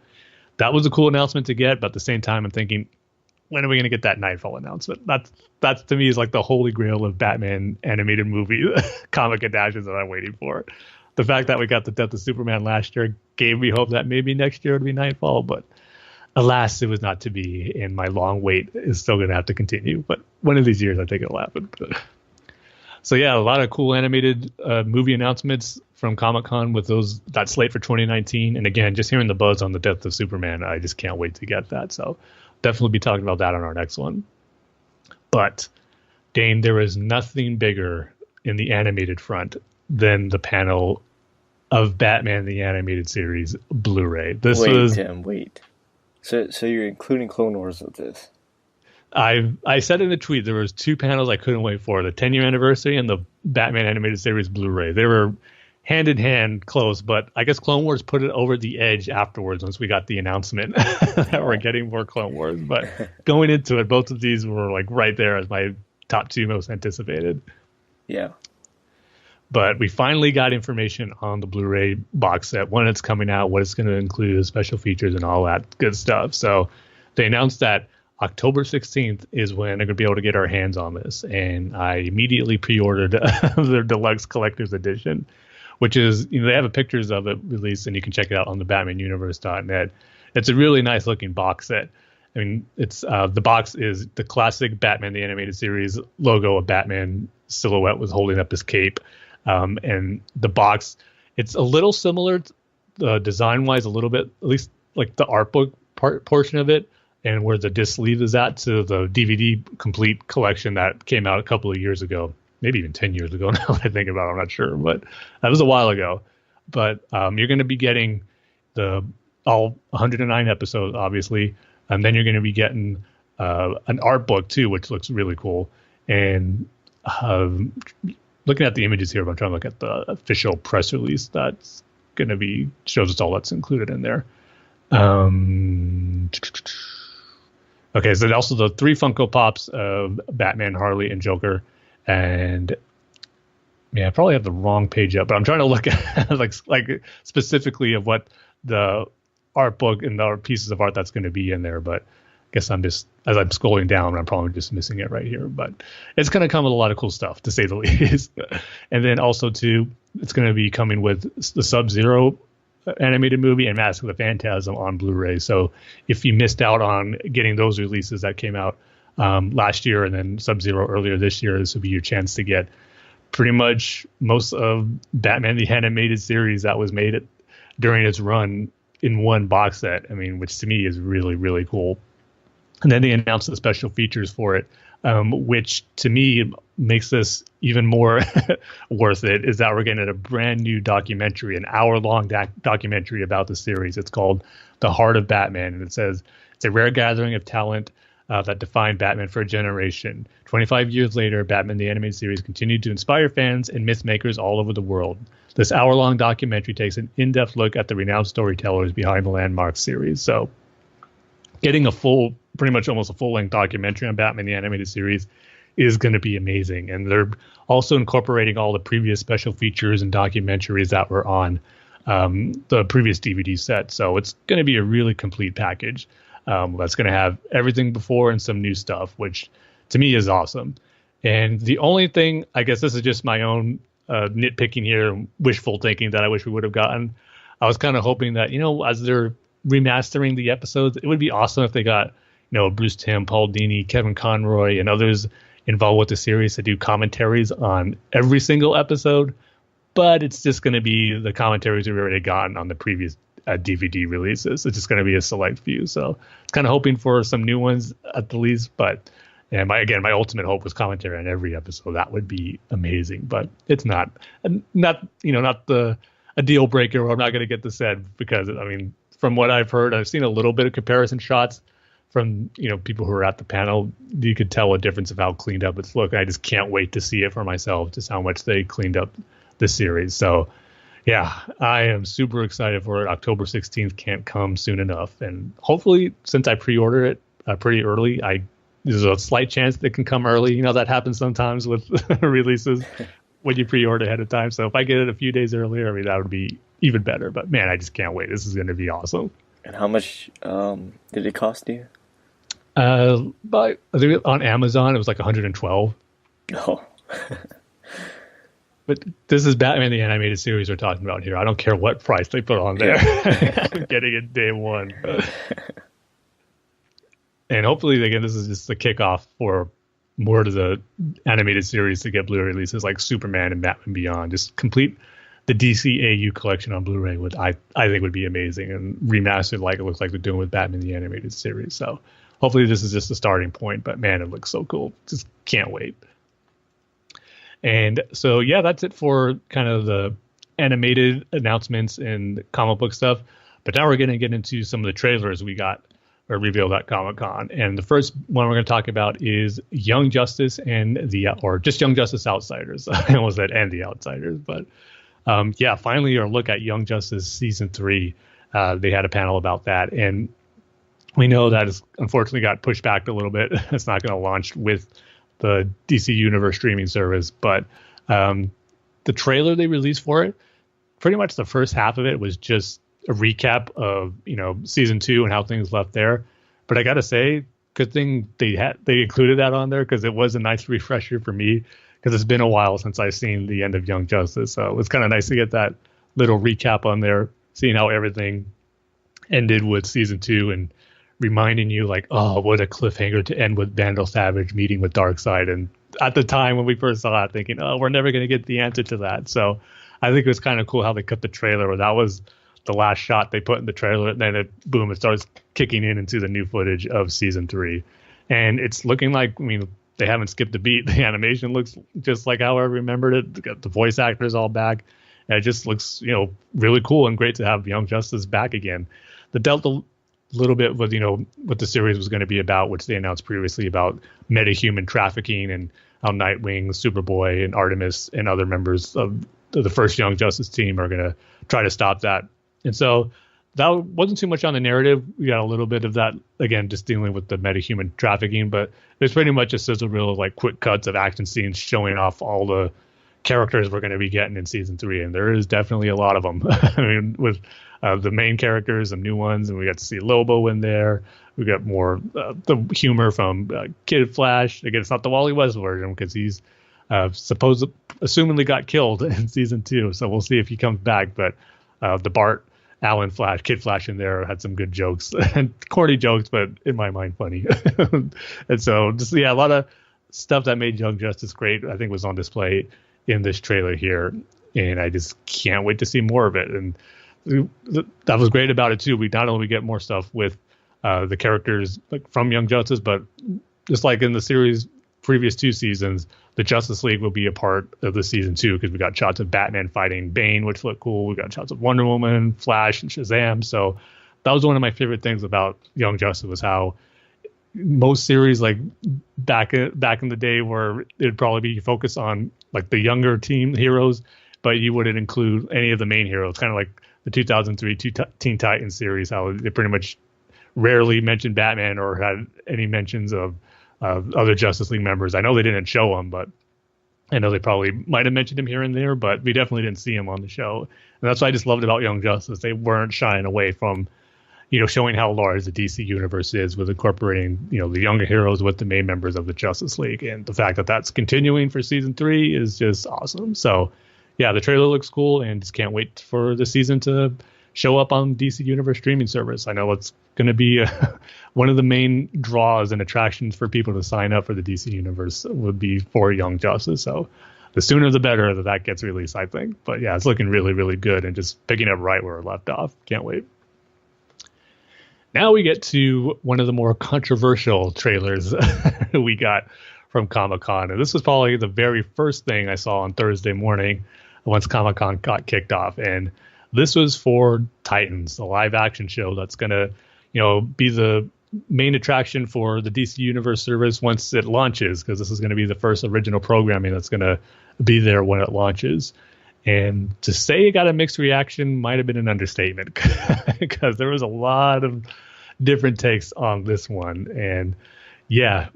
that was a cool announcement to get, but at the same time, I'm thinking, when are we going to get that Nightfall announcement? That's to me is like the holy grail of Batman animated movie comic adaptations that I'm waiting for. The fact that we got the Death of Superman last year gave me hope that maybe next year would be Nightfall, but alas, it was not to be, and my long wait is still going to have to continue. But one of these years, I think it'll happen. So yeah, a lot of cool animated movie announcements from Comic-Con with that slate for 2019. And again, just hearing the buzz on the Death of Superman, I just can't wait to get that. So definitely be talking about that on our next one. But Dane, there is nothing bigger in the animated front than the panel of Batman the Animated Series Blu-ray. Wait. So you're including Clone Wars with this? I said in a tweet there was two panels I couldn't wait for: the 10-year anniversary and the Batman Animated Series Blu-ray. They were hand in hand close, but I guess Clone Wars put it over the edge afterwards once we got the announcement that we're getting more Clone Wars. But going into it, both of these were like right there as my top two most anticipated. Yeah. But we finally got information on the Blu-ray box set, when it's coming out, what it's going to include, special features, and all that good stuff. So they announced that October 16th is when they're going to be able to get our hands on this. And I immediately pre-ordered their deluxe collector's edition, which is, they have pictures of it released, and you can check it out on the BatmanUniverse.net. It's a really nice looking box set. I mean, it's the box is the classic Batman the Animated Series logo of Batman silhouette was holding up his cape. And the box, it's a little similar design-wise, a little bit, at least like the art book portion of it. and where the disc sleeve is at to the DVD complete collection that came out a couple of years ago, maybe even 10 years ago now that I think about it, I'm not sure, but that was a while ago. But you're going to be getting all 109 episodes, obviously, and then you're going to be getting an art book too, which looks really cool. And looking at the images here, I'm trying to look at the official press release that's going to be shows us all that's included in there. Okay, so also the 3 Funko Pops of Batman, Harley, and Joker. And yeah, I probably have the wrong page up, but I'm trying to look at like specifically of what the art book and the pieces of art that's going to be in there. But I guess I'm just, as I'm scrolling down, I'm probably just missing it right here. But it's going to come with a lot of cool stuff, to say the least. And then also, too, it's going to be coming with the Sub-Zero animated movie and Mask of the Phantasm on Blu-ray. So if you missed out on getting those releases that came out last year and then Sub-Zero earlier this year, this will be your chance to get pretty much most of Batman the Animated Series that was made during its run in one box set. I mean, which to me is really, really cool. And then they announced the special features for it, which to me makes this even more worth it, is that we're getting a brand new documentary, an hour-long documentary about the series. It's called The Heart of Batman, and it says it's a rare gathering of talent that defined Batman for a generation. 25 years later, Batman the Animated Series continued to inspire fans and myth makers all over the world. This hour-long documentary takes an in-depth look at the renowned storytellers behind the landmark series. So getting pretty much almost a full-length documentary on Batman the Animated Series is going to be amazing. And they're also incorporating all the previous special features and documentaries that were on the previous DVD set. So it's going to be a really complete package that's going to have everything before and some new stuff, which to me is awesome. And the only thing, I guess this is just my own nitpicking here, wishful thinking that I wish we would have gotten. I was kind of hoping that, as they're remastering the episodes, it would be awesome if they got, Bruce Timm, Paul Dini, Kevin Conroy, and others involved with the series to do commentaries on every single episode. But it's just going to be the commentaries we've already gotten on the previous DVD releases. It's just going to be a select few. So it's kind of hoping for some new ones at the least. But my ultimate hope was commentary on every episode. That would be amazing. But it's not a deal breaker where I'm not going to get the set, because from what I've heard, I've seen a little bit of comparison shots from people who are at the panel. You could tell a difference of how cleaned up it's looking. I just can't wait to see it for myself, just how much they cleaned up the series. So yeah, I am super excited for it. October 16th can't come soon enough, and hopefully, since I pre-ordered it pretty early, there's a slight chance that it can come early. That happens sometimes with releases when you pre-order ahead of time. So if I get it a few days earlier, that would be even better. But man, I just can't wait. This is going to be awesome. And how much did it cost you? But I think on Amazon it was like $112. Oh. But this is Batman the Animated Series we're talking about here. I don't care what price they put on there. I'm getting it day one. And hopefully, again, this is just the kickoff for more to the animated series to get Blu-ray releases like Superman and Batman Beyond. Just complete the DCAU collection on Blu-ray, which I think would be amazing, and remastered like it looks like they're doing with Batman the Animated Series. So hopefully this is just the starting point, but man, it looks so cool. Just can't wait. And so, yeah, that's it for kind of the animated announcements and comic book stuff. But now we're going to get into some of the trailers we got or revealed at Comic-Con. And the first one we're going to talk about is Young Justice or just Young Justice Outsiders. I almost said and the Outsiders, but finally our look at Young Justice Season 3. They had a panel about that. And we know that it's unfortunately got pushed back a little bit. It's not going to launch with the DC Universe streaming service, but the trailer they released for it, pretty much the first half of it was just a recap of season 2 and how things left there. But I gotta say, good thing they included that on there, because it was a nice refresher for me, because it's been a while since I've seen the end of Young Justice. So it was kind of nice to get that little recap on there, seeing how everything ended with season 2 and reminding you like, oh, what a cliffhanger to end with Vandal Savage meeting with Darkseid. And at the time when we first saw it, thinking, oh, we're never going to get the answer to that. So I think it was kind of cool how they cut the trailer. That was the last shot they put in the trailer, and then it starts kicking into the new footage of season 3. And it's looking like, I mean, they haven't skipped a beat. The animation looks just like how I remembered it. The voice actors all back. And it just looks, really cool and great to have Young Justice back again. The dealt a little bit with, what the series was going to be about, which they announced previously about metahuman trafficking and how Nightwing, Superboy, and Artemis and other members of the first Young Justice team are going to try to stop that. And so that wasn't too much on the narrative. We got a little bit of that, again, just dealing with the metahuman trafficking, but there's pretty much a sizzle reel of like quick cuts of action scenes showing off all the characters we're going to be getting in season 3. And there is definitely a lot of them. I mean, with the main characters, some new ones, and we got to see Lobo in there. We got more the humor from Kid Flash. Again, it's not the Wally West version because he's assumedly got killed in season 2. So we'll see if he comes back. But the Bart Allen Flash, Kid Flash in there had some good jokes and corny jokes, but in my mind funny. And so just, a lot of stuff that made Young Justice great, I think, was on display in this trailer here. And I just can't wait to see more of it. And that was great about it too. We not only get more stuff with the characters like from Young Justice, but just like in the series previous 2 seasons, the Justice League will be a part of the season 2 because we got shots of Batman fighting Bane, which looked cool. We got shots of Wonder Woman, Flash, and Shazam. So that was one of my favorite things about Young Justice, was how most series like back in the day where it'd probably be focused on like the younger team heroes, but you wouldn't include any of the main heroes. Kind of like the 2003 Teen Titans series, how they pretty much rarely mentioned Batman or had any mentions of other Justice League members. I know they didn't show him, but I know they probably might have mentioned him here and there, but we definitely didn't see him on the show. And that's what I just loved about Young Justice. They weren't shying away from, showing how large the DC universe is with incorporating, the younger heroes with the main members of the Justice League. And the fact that that's continuing for season 3 is just awesome. So yeah, the trailer looks cool and just can't wait for the season to show up on DC Universe streaming service. I know it's going to be one of the main draws and attractions for people to sign up for the DC Universe would be for Young Justice. So the sooner the better that gets released, I think. But yeah, it's looking really, really good and just picking up right where it left off. Can't wait. Now we get to one of the more controversial trailers we got from Comic-Con. And this was probably the very first thing I saw on Thursday morning once Comic-Con got kicked off. And this was for Titans, the live action show that's going to, be the main attraction for the DC Universe service once it launches, because this is going to be the first original programming that's going to be there when it launches. And to say it got a mixed reaction might have been an understatement because there was a lot of different takes on this one. And yeah,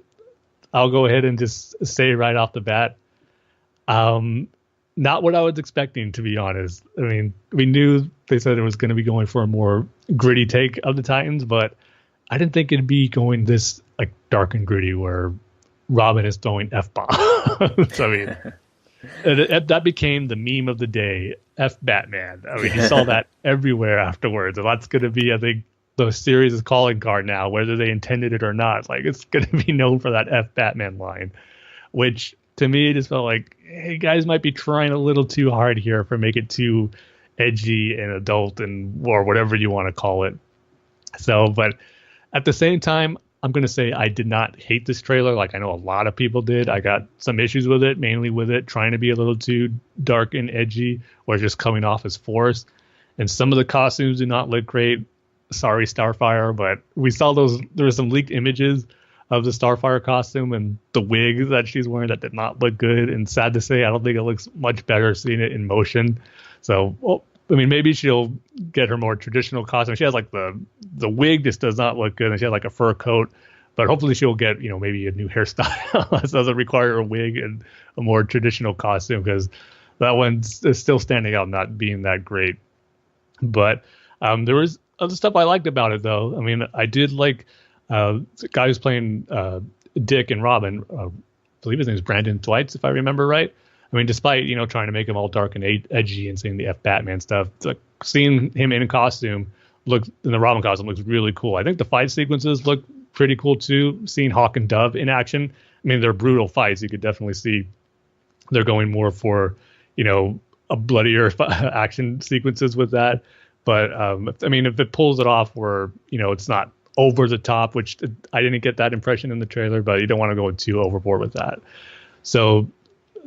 I'll go ahead and just say right off the bat, not what I was expecting, to be honest. I mean, we knew they said it was going to be going for a more gritty take of the Titans, but I didn't think it'd be going this like dark and gritty where Robin is throwing F-bombs. I mean, that became the meme of the day, F Batman. I mean, you saw that everywhere afterwards. And that's going to be, I think, the series' calling card now, whether they intended it or not. Like, it's going to be known for that F Batman line, which to me just felt like, hey, guys might be trying a little too hard here for make it too edgy and adult and or whatever you want to call it. So, but at the same time, I'm going to say I did not hate this trailer like I know a lot of people did. I got some issues with it, mainly with it trying to be a little too dark and edgy or just coming off as forced. And some of the costumes do not look great. Sorry, Starfire, but we saw there were some leaked images of the Starfire costume and the wig that she's wearing that did not look good. And sad to say, I don't think it looks much better seeing it in motion. So, well, I mean, maybe she'll get her more traditional costume. She has like the wig just does not look good, and she has like a fur coat. But hopefully she'll get, maybe a new hairstyle that doesn't require a wig and a more traditional costume, because that one's is still standing out, not being that great. But there was other stuff I liked about it, though. I mean, I did like the guy who's playing Dick and Robin. I believe his name is Brandon Thwaites, if I remember right. I mean, despite, trying to make him all dark and edgy and saying the F Batman stuff, like seeing him in costume, in the Robin costume looks really cool. I think the fight sequences look pretty cool too. Seeing Hawk and Dove in action, I mean, they're brutal fights. You could definitely see they're going more for, a bloodier action sequences with that. But I mean, if it pulls it off where, you know, it's not over the top, which I didn't get that impression in the trailer, but you don't want to go too overboard with that. So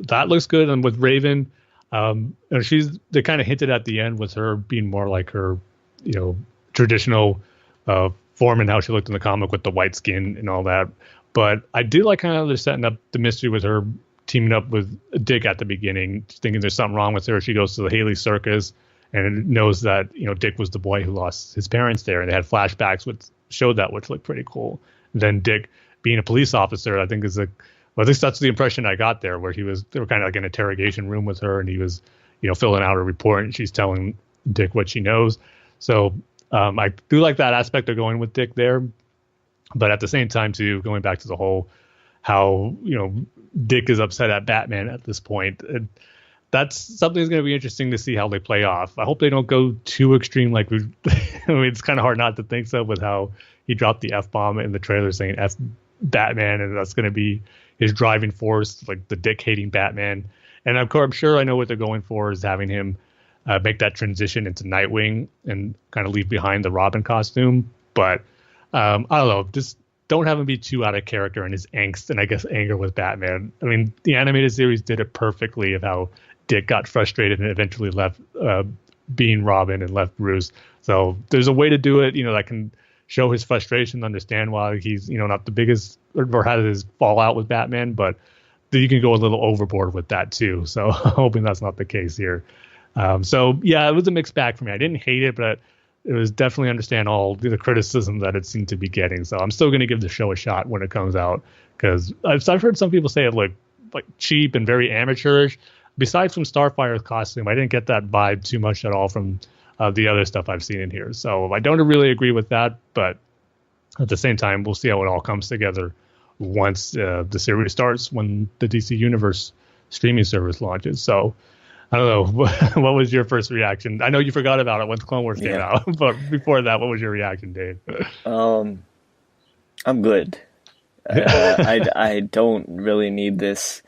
that looks good. And with Raven, they kind of hinted at the end with her being more like her, you know, traditional form and how she looked in the comic with the white skin and all that. But I do like kind of they're setting up the mystery with her teaming up with Dick at the beginning, thinking there's something wrong with her. She goes to the Haley Circus and knows that, you know, Dick was the boy who lost his parents there, and they had flashbacks which showed that, which looked pretty cool. And then Dick being a police officer, I think at least that's the impression I got there, where they were kind of like an interrogation room with her, and he was, you know, filling out a report, and she's telling Dick what she knows. So I do like that aspect of going with Dick there, but at the same time too, going back to the whole how, you know, Dick is upset at Batman at this point. And that's something that's going to be interesting to see how they play off. I hope they don't go too extreme. Like I mean, it's kind of hard not to think so with how he dropped the F-bomb in the trailer saying F Batman, and that's going to be his driving force, like the Dick hating Batman. And of course, I'm sure I know what they're going for is having him make that transition into Nightwing and kind of leave behind the Robin costume. But I don't know, just don't have him be too out of character in his angst and I guess anger with Batman. I mean, the animated series did it perfectly of how Dick got frustrated and eventually left being Robin and left Bruce. So there's a way to do it, you know, that can show his frustration, understand why he's, you know, not the biggest or had his fallout with Batman, but you can go a little overboard with that too. So hoping that's not the case here. So yeah, it was a mixed bag for me. I didn't hate it, but it was definitely understand all the criticism that it seemed to be getting. So I'm still going to give the show a shot when it comes out, because I've heard some people say it looked like cheap and very amateurish. Besides from Starfire's costume, I didn't get that vibe too much at all from the other stuff I've seen in here. So I don't really agree with that, but at the same time, we'll see how it all comes together once the series starts, when the DC Universe streaming service launches. So I don't know. What was your first reaction? I know you forgot about it once Clone Wars came out, but before that, what was your reaction, Dave? I'm good. I don't really need this.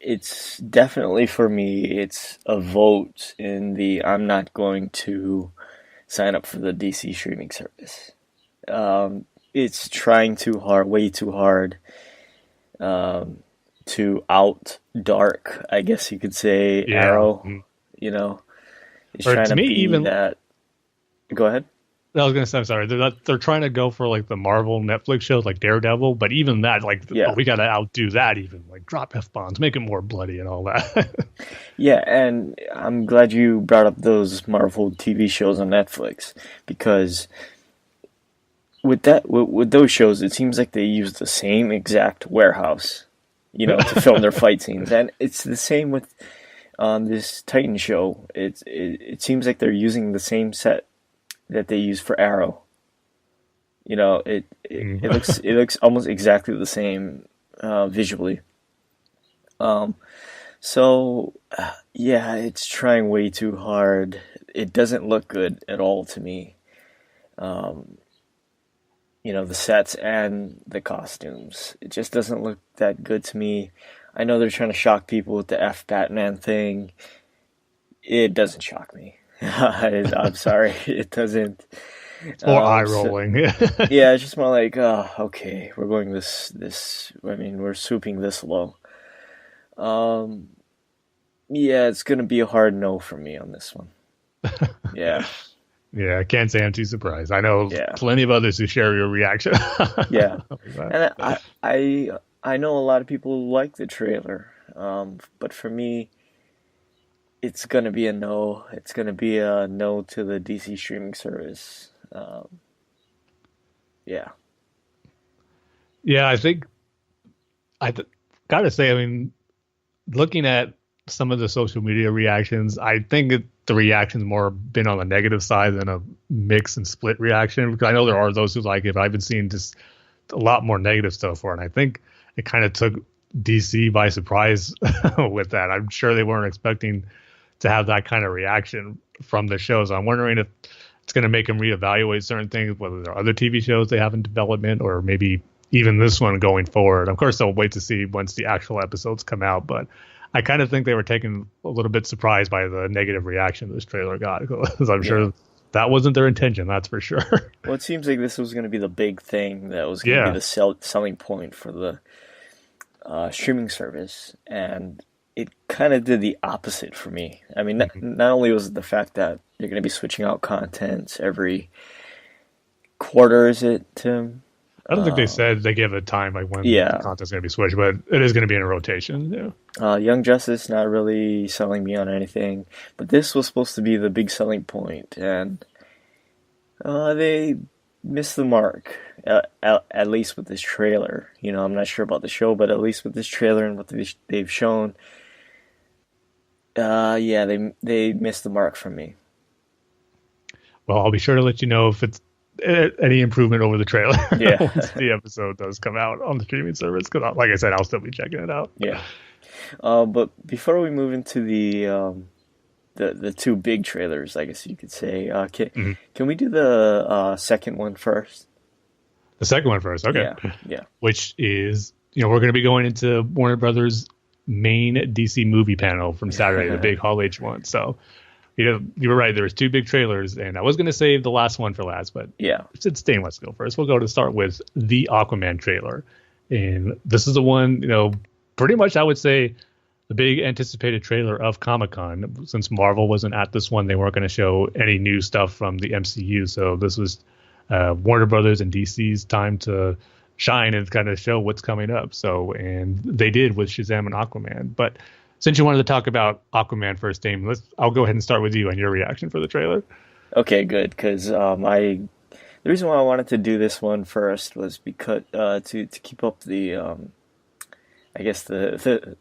It's definitely, for me, it's a vote in the I'm not going to sign up for the DC streaming service. It's trying too hard, way too hard, to out dark, I guess you could say, Arrow. You know, it's or trying to me, be even that. Go ahead. I was gonna say, I'm sorry. They're trying to go for like the Marvel Netflix shows like Daredevil, but even that, like, we gotta outdo that. Even like drop F-bombs, make it more bloody and all that. Yeah, and I'm glad you brought up those Marvel TV shows on Netflix, because with those shows, it seems like they use the same exact warehouse, you know, to film their fight scenes, and it's the same with this Titan show. It seems like they're using the same set that they use for Arrow. You know, it looks almost exactly the same visually. So yeah, it's trying way too hard. It doesn't look good at all to me. You know, the sets and the costumes. It just doesn't look that good to me. I know they're trying to shock people with the F Batman thing. It doesn't shock me. I'm sorry, it doesn't. Or eye rolling. Yeah, it's just more like, oh, okay, we're going this. I mean, we're swooping this low. Yeah, it's gonna be a hard no for me on this one. Yeah. Yeah, I can't say I'm too surprised. I know plenty of others who share your reaction. Yeah, and I know a lot of people like the trailer, but for me, it's gonna be a no. It's gonna be a no to the DC streaming service. Yeah. Yeah, I think gotta say, I mean, looking at some of the social media reactions, I think the reactions more been on the negative side than a mix and split reaction, because I know there are those who like it, but I've been seeing just a lot more negative stuff for it. And I think it kind of took DC by surprise with that. I'm sure they weren't expecting to have that kind of reaction from the shows. I'm wondering if it's going to make them reevaluate certain things, whether there are other TV shows they have in development, or maybe even this one going forward. Of course, they'll wait to see once the actual episodes come out, but I kind of think they were taken a little bit surprised by the negative reaction this trailer got, because I'm sure that wasn't their intention, that's for sure. Well, it seems like this was going to be the big thing that was going to be the selling point for the streaming service, and it kind of did the opposite for me. I mean, not only was it the fact that you're going to be switching out content every quarter, is it, Tim? I don't think they said they gave a time like when the content's going to be switched, but it is going to be in a rotation. Yeah. Young Justice not really selling me on anything, but this was supposed to be the big selling point, and they missed the mark. At least with this trailer. You know, I'm not sure about the show, but at least with this trailer and what they've shown, they missed the mark for me. Well, I'll be sure to let you know if it's any improvement over the trailer. Yeah. Once the episode does come out on the streaming service, because like I said, I'll still be checking it out. Yeah. But before we move into the two big trailers, I guess you could say, can we do the second one first? The second one first, okay. Yeah. Which is, we're going to be going into Warner Brothers' main DC movie panel from Saturday, the big Hall H one. So, you were right. There was two big trailers, and I was going to save the last one for last, but since Dane wants to go first, we'll go to start with the Aquaman trailer. And this is the one, pretty much I would say the big anticipated trailer of Comic-Con. Since Marvel wasn't at this one, they weren't going to show any new stuff from the MCU. So this was Warner Brothers and DC's time to shine and kind of show what's coming up. So, and they did with Shazam and Aquaman. But since you wanted to talk about Aquaman first, Dame, I'll go ahead and start with you and your reaction for the trailer. Okay, good. Because the reason why I wanted to do this one first was because to keep up the I guess the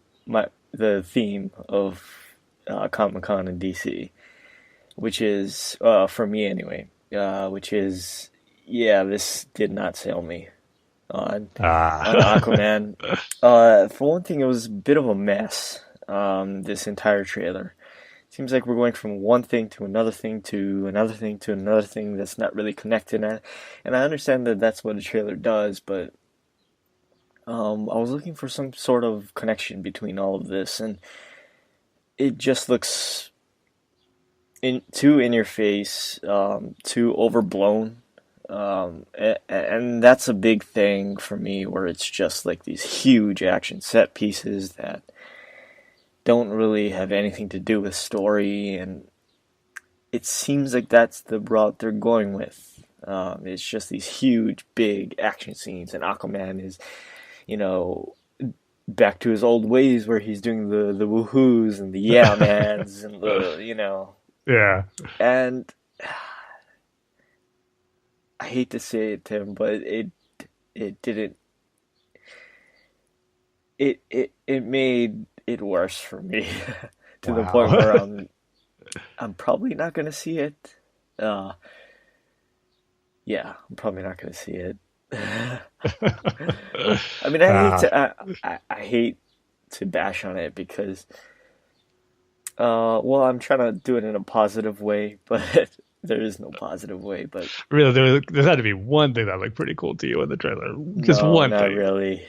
theme of Comic-Con and DC, which is for me anyway, which is this did not sell me on Aquaman. For one thing, it was a bit of a mess. This entire trailer. Seems like we're going from one thing to another thing to another thing to another thing that's not really connected. And I understand that that's what a trailer does, but I was looking for some sort of connection between all of this, and it just looks too in your face, too overblown. And that's a big thing for me, where it's just like these huge action set pieces that don't really have anything to do with story, and it seems like that's the route they're going with. It's just these huge, big action scenes, and Aquaman is, back to his old ways where he's doing the woohoos and the yeah-mans and the, Yeah. And I hate to say it, Tim, but it didn't. It made it worse for me to the point where I'm probably not going to see it. I'm probably not going to see it. I mean, I hate to bash on it because, I'm trying to do it in a positive way, but there is no positive way. But really, there had to be one thing that looked pretty cool to you in the trailer. Just one thing. Not really.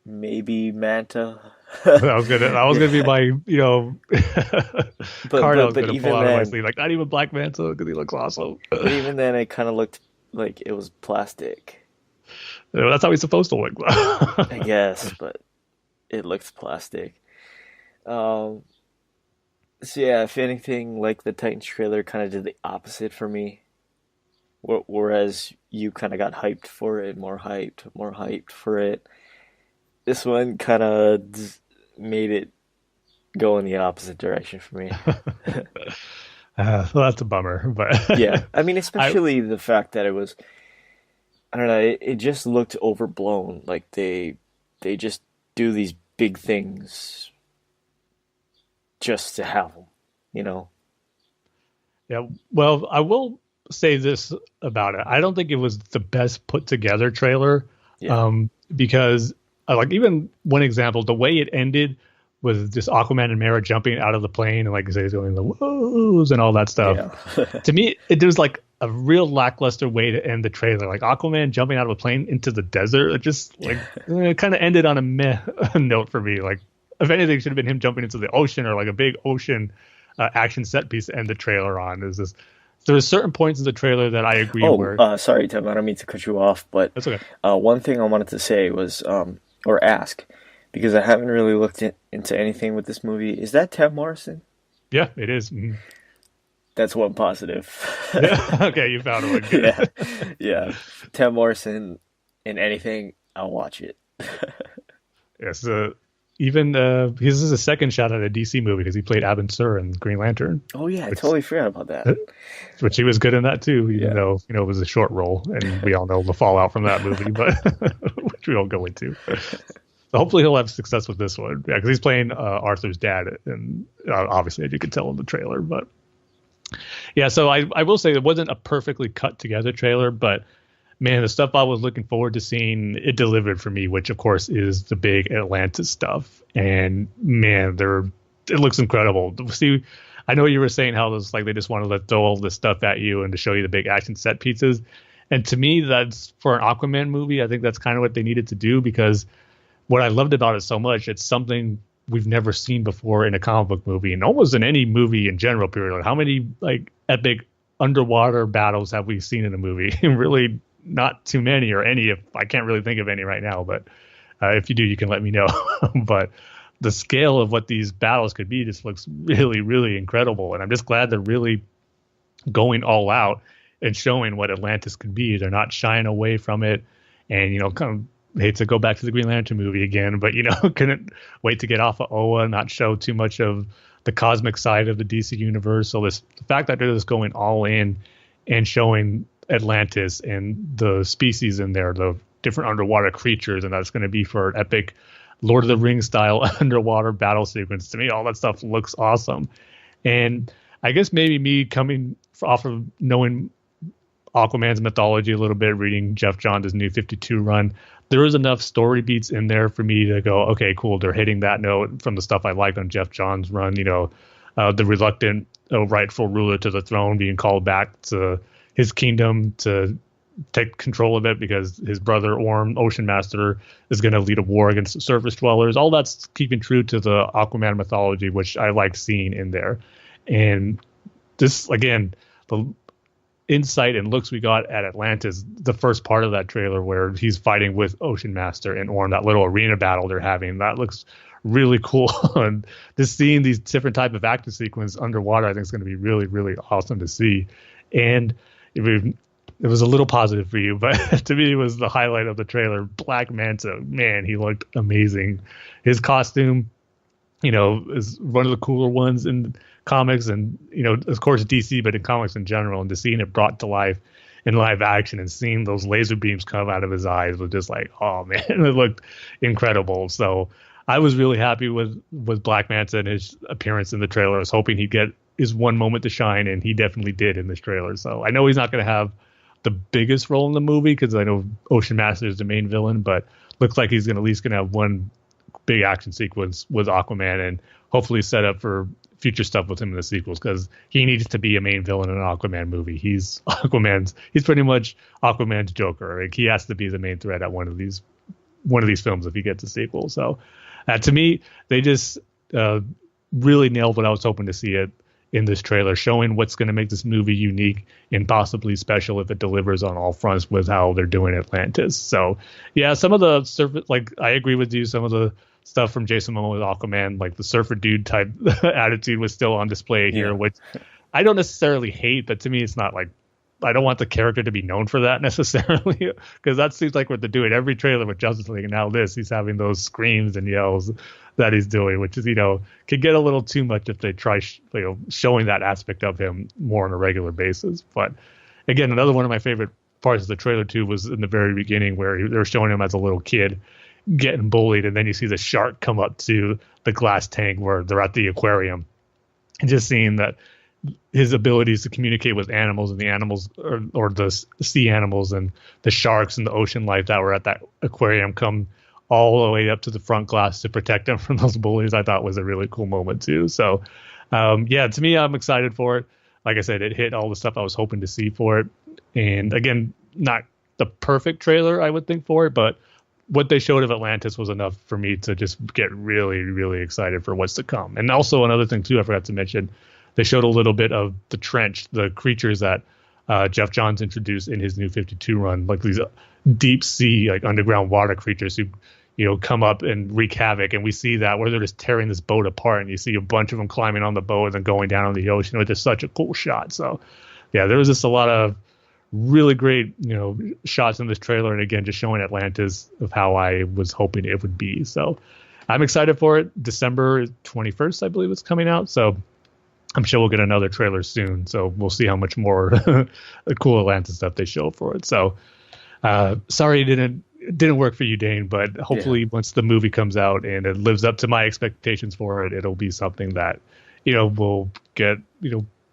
Maybe Manta. that was gonna be my card I was gonna pull out of my sleeve. Like, not even Black Manta, because he looks awesome. But even then, it kind of looked like it was plastic. That's how he's supposed to look. I guess, but it looks plastic. So yeah, if anything, like the Titans trailer kind of did the opposite for me. Whereas you kind of got hyped for it, more hyped for it. This one kind of made it go in the opposite direction for me. Well, that's a bummer, but yeah, I mean, especially the fact that it was, I don't know, it just looked overblown. Like they just do these big things just to have them, Yeah, well, I will say this about it. I don't think it was the best put together trailer, because like, even one example, the way it ended with just Aquaman and Mera jumping out of the plane and, like I say, going the whoos and all that stuff. Yeah. To me, it was like a real lackluster way to end the trailer. Like Aquaman jumping out of a plane into the desert. It just like it kind of ended on a meh note for me. Like if anything, it should have been him jumping into the ocean or like a big ocean action set piece to end the trailer on. Is this? There are certain points in the trailer that I agree were. Sorry, Tim. I don't mean to cut you off, but that's okay. One thing I wanted to say was, or ask, because I haven't really looked into anything with this movie. Is that Tim Morrison? Yeah, it is. Mm-hmm. That's one positive. Yeah. Okay, you found one. Yeah. Tim Morrison in anything, I'll watch it. Yes. Even this is a second shot at a DC movie because he played Abin Sur in Green Lantern. Oh yeah, I totally forgot about that. Which he was good in that too, even though it was a short role, and we all know the fallout from that movie, but which we won't go into. So hopefully he'll have success with this one, because he's playing Arthur's dad, and obviously as you could tell in the trailer. But yeah, so I will say it wasn't a perfectly cut together trailer, but man, the stuff I was looking forward to seeing, it delivered for me, which of course is the big Atlantis stuff. And man, it looks incredible. See, I know you were saying how this like they just want to throw all this stuff at you and to show you the big action set pieces. And to me, that's for an Aquaman movie. I think that's kind of what they needed to do, because what I loved about it so much, it's something we've never seen before in a comic book movie, and almost in any movie in general. Period. Like how many like epic underwater battles have we seen in a movie? Really. Not too many, or any. If I can't really think of any right now, but if you do, you can let me know. But the scale of what these battles could be just looks really, really incredible, and I'm just glad they're really going all out and showing what Atlantis could be. They're not shying away from it, and kind of hate to go back to the Green Lantern movie again, but couldn't wait to get off of Oa, not show too much of the cosmic side of the DC universe. So the fact that they're just going all in and showing Atlantis and the species in there, the different underwater creatures, and that's going to be for an epic Lord of the Rings style underwater battle sequence. To me, all that stuff looks awesome. And I guess maybe me coming off of knowing Aquaman's mythology a little bit, reading Jeff Johns' New 52 run, there was enough story beats in there for me to go, okay, cool, they're hitting that note from the stuff I liked on Jeff Johns' run, the reluctant rightful ruler to the throne being called back to his kingdom to take control of it because his brother Orm, Ocean Master, is going to lead a war against the surface dwellers. All that's keeping true to the Aquaman mythology, which I like seeing in there. And this, again, the insight and looks we got at Atlantis, the first part of that trailer where he's fighting with Ocean Master and Orm, that little arena battle they're having, that looks really cool. And just seeing these different type of action sequence underwater, I think is going to be really, really awesome to see. And it was a little positive for you, but to me, it was the highlight of the trailer. Black Manta, man, he looked amazing. His costume, is one of the cooler ones in comics, and of course DC, but in comics in general. And to seeing it brought to life in live action and seeing those laser beams come out of his eyes was just like, oh man, it looked incredible. So I was really happy with Black Manta and his appearance in the trailer. I was hoping he'd get his one moment to shine, and he definitely did in this trailer. So I know he's not going to have the biggest role in the movie because I know Ocean Master is the main villain, but looks like he's at least going to have one big action sequence with Aquaman, and hopefully set up for future stuff with him in the sequels, because he needs to be a main villain in an Aquaman movie. He's pretty much Aquaman's Joker. Like, he has to be the main threat at one of these films if he gets a sequel. So to me, they just really nailed what I was hoping to see it in this trailer, showing what's going to make this movie unique and possibly special if it delivers on all fronts with how they're doing Atlantis. So yeah, some of the surface, like I agree with you, some of the stuff from Jason Momoa with Aquaman, like the surfer dude type attitude was still on display here, which I don't necessarily hate, but to me it's not like, I don't want the character to be known for that necessarily, because that seems like what they're doing every trailer with Justice League, and now he's having those screams and yells that he's doing, which is could get a little too much if they try showing that aspect of him more on a regular basis. But again, another one of my favorite parts of the trailer too was in the very beginning where they're showing him as a little kid getting bullied, and then you see the shark come up to the glass tank where they're at the aquarium, and just seeing that his abilities to communicate with animals, and the animals or the sea animals and the sharks and the ocean life that were at that aquarium come all the way up to the front glass to protect them from those bullies, I thought was a really cool moment too. So to me, I'm excited for it. like I said, it hit all the stuff I was hoping to see for it. And again, not the perfect trailer, I would think, for it, but what they showed of Atlantis was enough for me to just get really, really excited for what's to come. And also another thing too, I forgot to mention, they showed a little bit of the Trench, the creatures that Jeff Johns introduced in his New 52 run, like these deep sea, like underground water creatures who, come up and wreak havoc. And we see that where they're just tearing this boat apart, and you see a bunch of them climbing on the boat and then going down on the ocean. It was just such a cool shot. So yeah, there was just a lot of really great, shots in this trailer. And again, just showing Atlantis of how I was hoping it would be. So I'm excited for it. December 21st, I believe it's coming out. So I'm sure we'll get another trailer soon. So we'll see how much more cool Atlantis stuff they show for it. So sorry it didn't work for you, Dane, but hopefully once the movie comes out and it lives up to my expectations for it, it'll be something that, will get,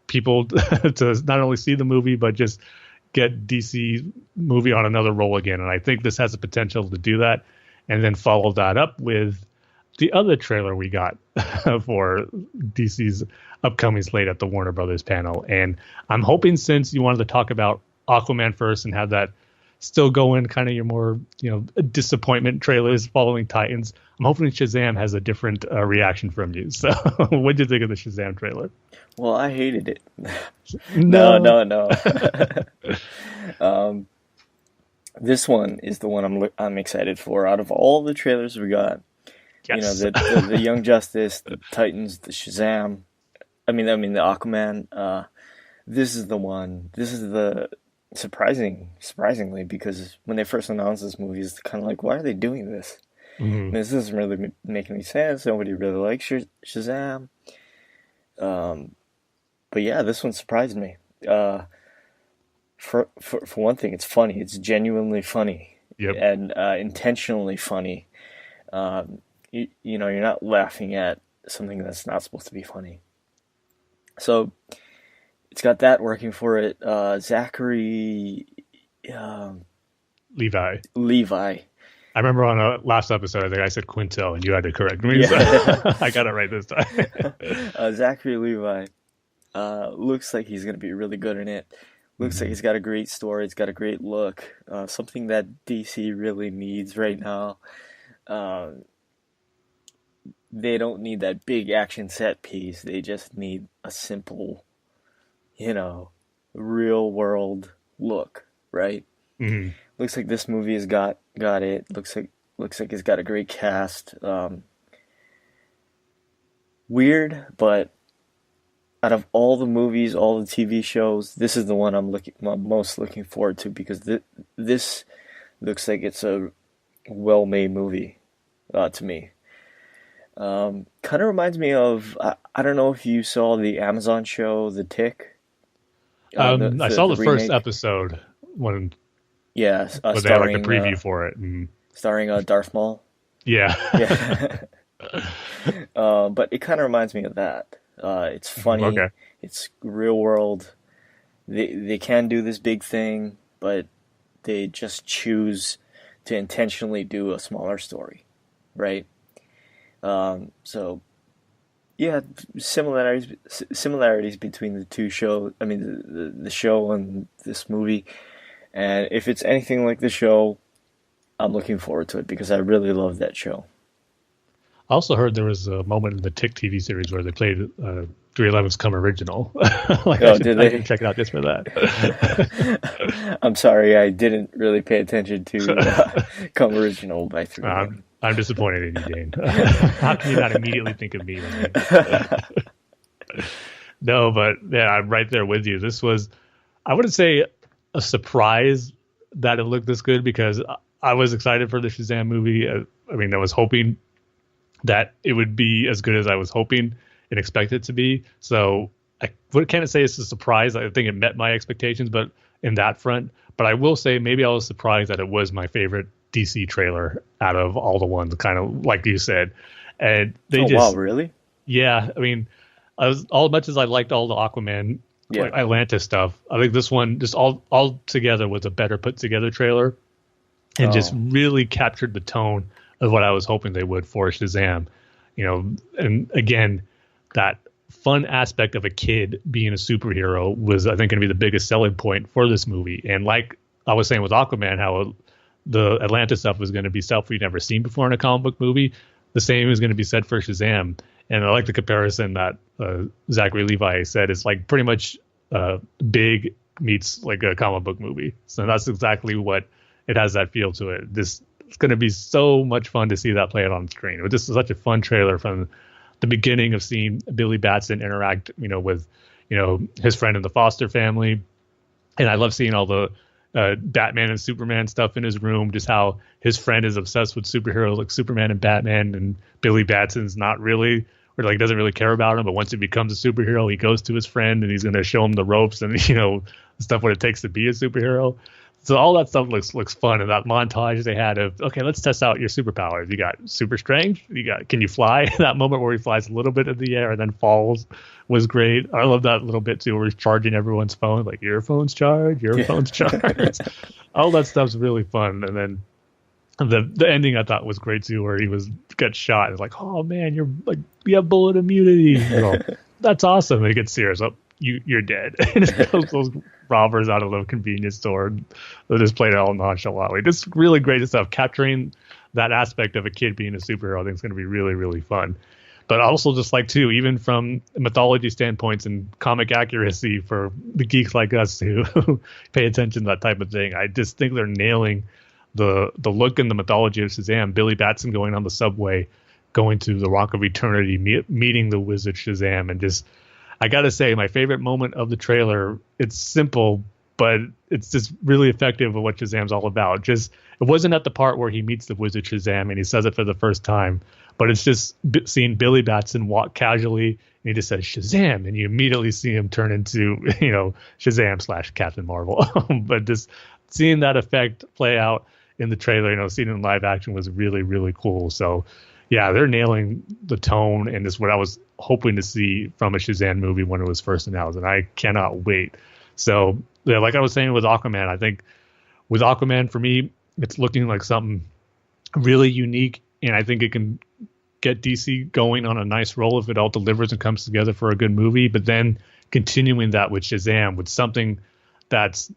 people to not only see the movie, but just get DC movie on another roll again. And I think this has the potential to do that, and then follow that up with the other trailer we got for DC's upcoming slate at the Warner Brothers panel. And I'm hoping, since you wanted to talk about Aquaman first and have that still going, kind of your more, disappointment trailers following Titans, I'm hoping Shazam has a different reaction from you. So what did you think of the Shazam trailer? Well, I hated it. No. This one is the one I'm excited for. Out of all the trailers we got, Yes. the Young Justice, the Titans, the Shazam, the Aquaman. This is the one. This is the surprisingly, because when they first announced this movie, it's kind of like, why are they doing this? Mm-hmm. This doesn't really make any sense. Nobody really likes Shazam. But yeah, this one surprised me. For one thing, it's funny. It's genuinely funny. Yep. And intentionally funny. You're not laughing at something that's not supposed to be funny. So it's got that working for it. Zachary Levi. I remember on a last episode, I think I said Quintel, and you had to correct me. Yeah. So I got it right this time. Zachary Levi looks like he's going to be really good in it. Looks like he's got a great story. It's got a great look. Something that DC really needs right now. They don't need that big action set piece. They just need a simple, real world look, right? Mm-hmm. Looks like this movie has got it. Looks like it's got a great cast. Weird, but out of all the movies, all the TV shows, this is the one I'm most looking forward to, because this looks like it's a well-made movie to me. Kind of reminds me of, I don't know if you saw the Amazon show, The Tick. I saw the first episode when they had like a preview for it. Starring Darth Maul. Yeah. But it kind of reminds me of that. It's funny. Okay. It's real world. They can do this big thing, but they just choose to intentionally do a smaller story, right? So yeah, similarities between the two shows. I mean, the show and this movie. And if it's anything like the show, I'm looking forward to it, because I really love that show. I also heard there was a moment in the Tick TV series where they played 311's Come Original. Did they? Check it out just for that. I'm sorry, I didn't really pay attention to Come Original by 311. I'm disappointed in you, Dane. How can you not immediately think of me? No, but yeah, I'm right there with you. This was, I wouldn't say a surprise that it looked this good, because I was excited for the Shazam movie. I was hoping that it would be as good as I was hoping and expected it to be. So I can't say it's a surprise. I think it met my expectations, but in that front. But I will say maybe I was surprised that it was my favorite DC trailer out of all the ones, kind of like you said. And they wow, really? Yeah. As much as I liked all the Aquaman, Atlantis stuff, I think this one just all together was a better put together trailer, and just really captured the tone of what I was hoping they would for Shazam. And again, that fun aspect of a kid being a superhero was, I think, going to be the biggest selling point for this movie. And like I was saying with Aquaman, how the Atlantis stuff was going to be stuff we'd never seen before in a comic book movie. The same is going to be said for Shazam. And I like the comparison that Zachary Levi said. It's like pretty much Big meets like a comic book movie. So that's exactly what it has, that feel to it. It's going to be so much fun to see that play out on screen. This is such a fun trailer from the beginning of seeing Billy Batson interact, with, his friend in the Foster family. And I love seeing all the Batman and Superman stuff in his room, just how his friend is obsessed with superheroes like Superman and Batman, and Billy Batson's not really, or like doesn't really care about him, but once he becomes a superhero, he goes to his friend and he's going to show him the ropes and stuff what it takes to be a superhero. So all that stuff looks fun. And that montage they had of, okay, let's test out your superpowers. You got super strength. Can you fly? That moment where he flies a little bit in the air and then falls was great. I love that little bit too, where he's charging everyone's phone, like your phone's charged, your phone's charged. All that stuff's really fun. And then the ending I thought was great too, where he got shot. It's like, oh man, you have bullet immunity. That's awesome. And he gets serious. Oh, you're dead. And those robbers out of the convenience store, they just played it all nonchalantly. Just really great stuff. Capturing that aspect of a kid being a superhero, I think is going to be really, really fun. But I also just like too, even from mythology standpoints and comic accuracy for the geeks like us who pay attention to that type of thing, I just think they're nailing the look and the mythology of Shazam. Billy Batson going on the subway, going to the Rock of Eternity, meeting the wizard Shazam, and just, I got to say, my favorite moment of the trailer, it's simple, but it's just really effective of what Shazam's all about. It wasn't at the part where he meets the wizard Shazam and he says it for the first time, but it's just seeing Billy Batson walk casually and he just says Shazam, and you immediately see him turn into, Shazam / Captain Marvel. But just seeing that effect play out in the trailer, seeing it in live action was really, really cool. So yeah, they're nailing the tone, and it's what I was hoping to see from a Shazam movie when it was first announced, and I cannot wait. So, yeah, like I was saying with Aquaman, I think with Aquaman, for me, it's looking like something really unique, and I think it can get DC going on a nice roll if it all delivers and comes together for a good movie, but then continuing that with Shazam, with something that's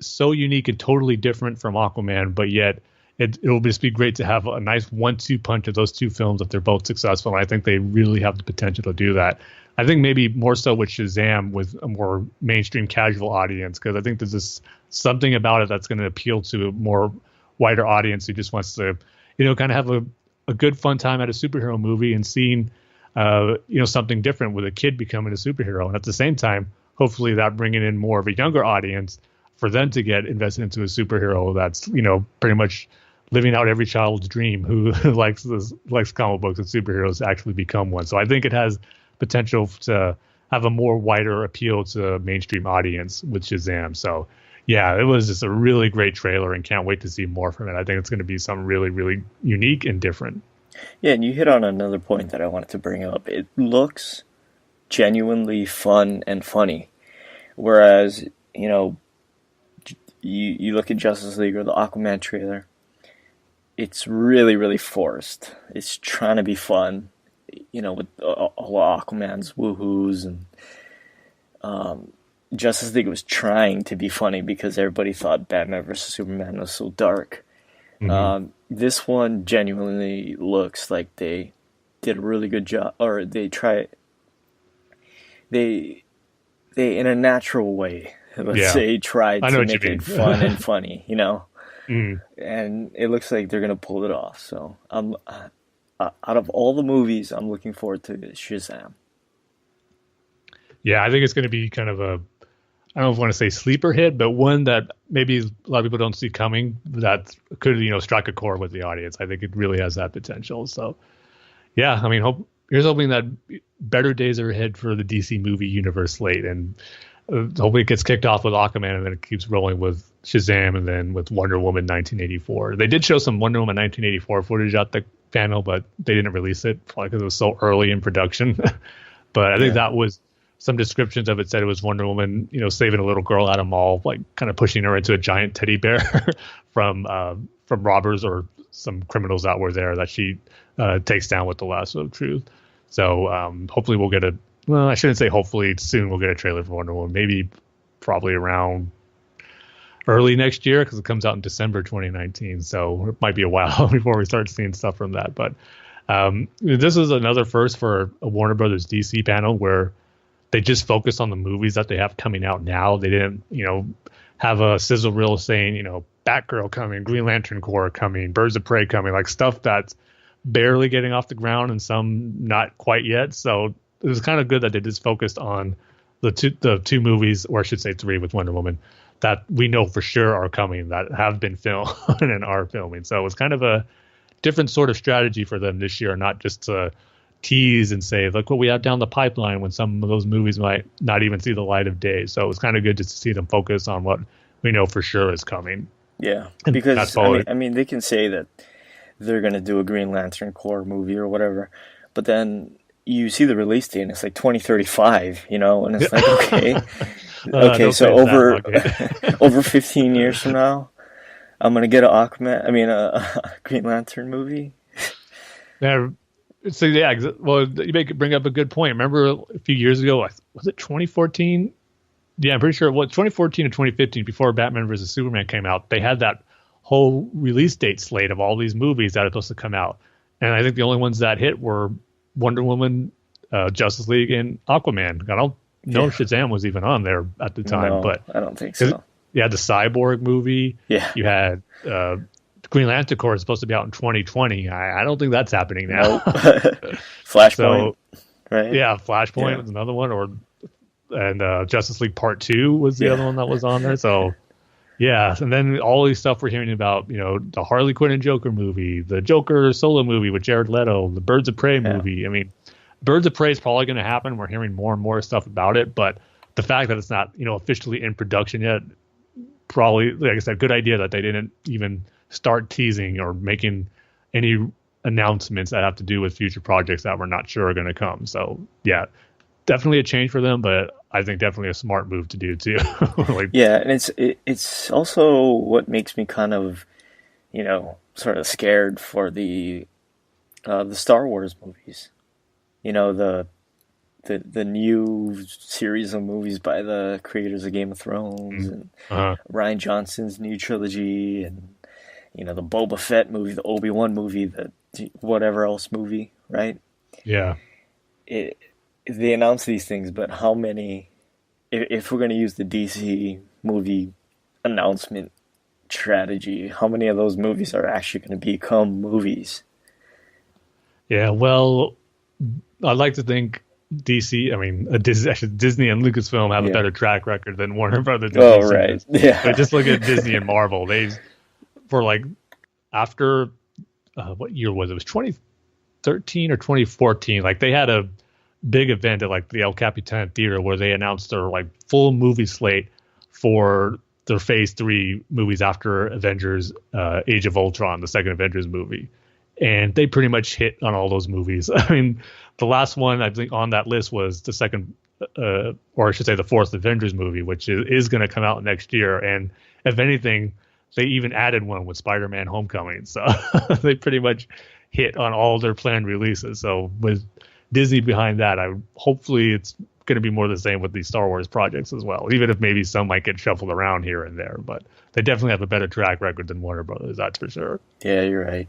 so unique and totally different from Aquaman, but yet it'll just be great to have a nice 1-2 punch of those two films if they're both successful. And I think they really have the potential to do that. I think maybe more so with Shazam with a more mainstream casual audience, because I think there's just something about it that's going to appeal to a more wider audience who just wants to, kind of have a good fun time at a superhero movie and seeing, something different with a kid becoming a superhero. And at the same time, hopefully that bringing in more of a younger audience for them to get invested into a superhero that's, pretty much living out every child's dream who likes comic books and superheroes to actually become one. So I think it has potential to have a more wider appeal to a mainstream audience with Shazam. So yeah, it was just a really great trailer and can't wait to see more from it. I think it's going to be something really, really unique and different. Yeah, and you hit on another point that I wanted to bring up. It looks genuinely fun and funny. Whereas, you look at Justice League or the Aquaman trailer, it's really, really forced. It's trying to be fun, with all Aquaman's woohoos, and Justice League was trying to be funny because everybody thought Batman vs. Superman was so dark. Mm-hmm. This one genuinely looks like they did a really good job, or they in a natural way, let's say, tried to make it fun and funny, Mm. And it looks like they're gonna pull it off. So out of all the movies, I'm looking forward to Shazam. Yeah, I think it's going to be kind of I don't know if I want to say sleeper hit, but one that maybe a lot of people don't see coming that could, strike a chord with the audience. I think it really has that potential. So yeah, I mean, here's hoping that better days are ahead for the DC movie universe slate, and hopefully it gets kicked off with Aquaman and then it keeps rolling with Shazam and then with Wonder Woman 1984. They did show some Wonder Woman 1984 footage at the panel, but they didn't release it probably because it was so early in production. But I think that was some descriptions of it said it was Wonder Woman, saving a little girl at a mall, like kind of pushing her into a giant teddy bear from robbers or some criminals that were there that she takes down with the lasso of truth. So hopefully we'll get a well, I shouldn't say hopefully soon we'll get a trailer for Wonder Woman. Maybe probably around early next year because it comes out in December 2019. So it might be a while before we start seeing stuff from that. But this is another first for a Warner Brothers DC panel where they just focus on the movies that they have coming out now. They didn't, have a sizzle reel saying, Batgirl coming, Green Lantern Corps coming, Birds of Prey coming, like stuff that's barely getting off the ground and some not quite yet. So it was kind of good that they just focused on the two movies, or I should say three with Wonder Woman, that we know for sure are coming, that have been filmed and are filming. So it was kind of a different sort of strategy for them this year, not just to tease and say, look what we have down the pipeline when some of those movies might not even see the light of day. So it was kind of good just to see them focus on what we know for sure is coming. Yeah, because I mean, they can say that they're going to do a Green Lantern Corps movie or whatever, but then you see the release date and it's like 2035, and it's like, okay, so over 15 years from now, I'm going to get a Green Lantern movie. Yeah. So yeah, well, you bring up a good point. Remember a few years ago, was it 2014? Yeah, I'm pretty sure it was 2014 or 2015, before Batman vs. Superman came out. They had that whole release date slate of all these movies that are supposed to come out. And I think the only ones that hit were Wonder Woman, Justice League, and Aquaman. I don't know if Shazam was even on there at the time. But I don't think so. You had the Cyborg movie. Yeah. You had Green Lantern Corps is supposed to be out in 2020. I don't think that's happening now. Nope. Flashpoint, right? Yeah, Flashpoint was another one, and Justice League Part 2 was the other one that was on there. So, yeah, and then all these stuff we're hearing about, the Harley Quinn and Joker movie, the Joker solo movie with Jared Leto, the Birds of Prey movie. I mean, Birds of Prey is probably going to happen. We're hearing more and more stuff about it, but the fact that it's not, officially in production yet, probably, like I said, good idea that they didn't even start teasing or making any announcements that have to do with future projects that we're not sure are going to come. So yeah, definitely a change for them, but I think definitely a smart move to do too. Yeah, and it's also what makes me kind of, sort of scared for the Star Wars movies. The new series of movies by the creators of Game of Thrones and Rian Johnson's new trilogy, and the Boba Fett movie, the Obi-Wan movie, the whatever else movie, right? Yeah. They announce these things, but how many, if we're going to use the DC movie announcement strategy, how many of those movies are actually going to become movies? Yeah, well, I'd like to think Disney and Lucasfilm have a better track record than Warner Brothers. Right. Yeah. But just look at Disney and Marvel. After what year was it? It was 2013 or 2014. They had a big event at the El Capitan Theater where they announced their full movie slate for their Phase 3 movies after Avengers: Age of Ultron, the second Avengers movie. And they pretty much hit on all those movies. I mean, the last one I think on that list was the second, or I should say the fourth Avengers movie, which is going to come out next year. And if anything, they even added one with Spider-Man Homecoming. So they pretty much hit on all their planned releases. So with Disney behind that, hopefully it's going to be more the same with these Star Wars projects as well, even if maybe some might get shuffled around here and there. But they definitely have a better track record than Warner Brothers, that's for sure. Yeah, you're right.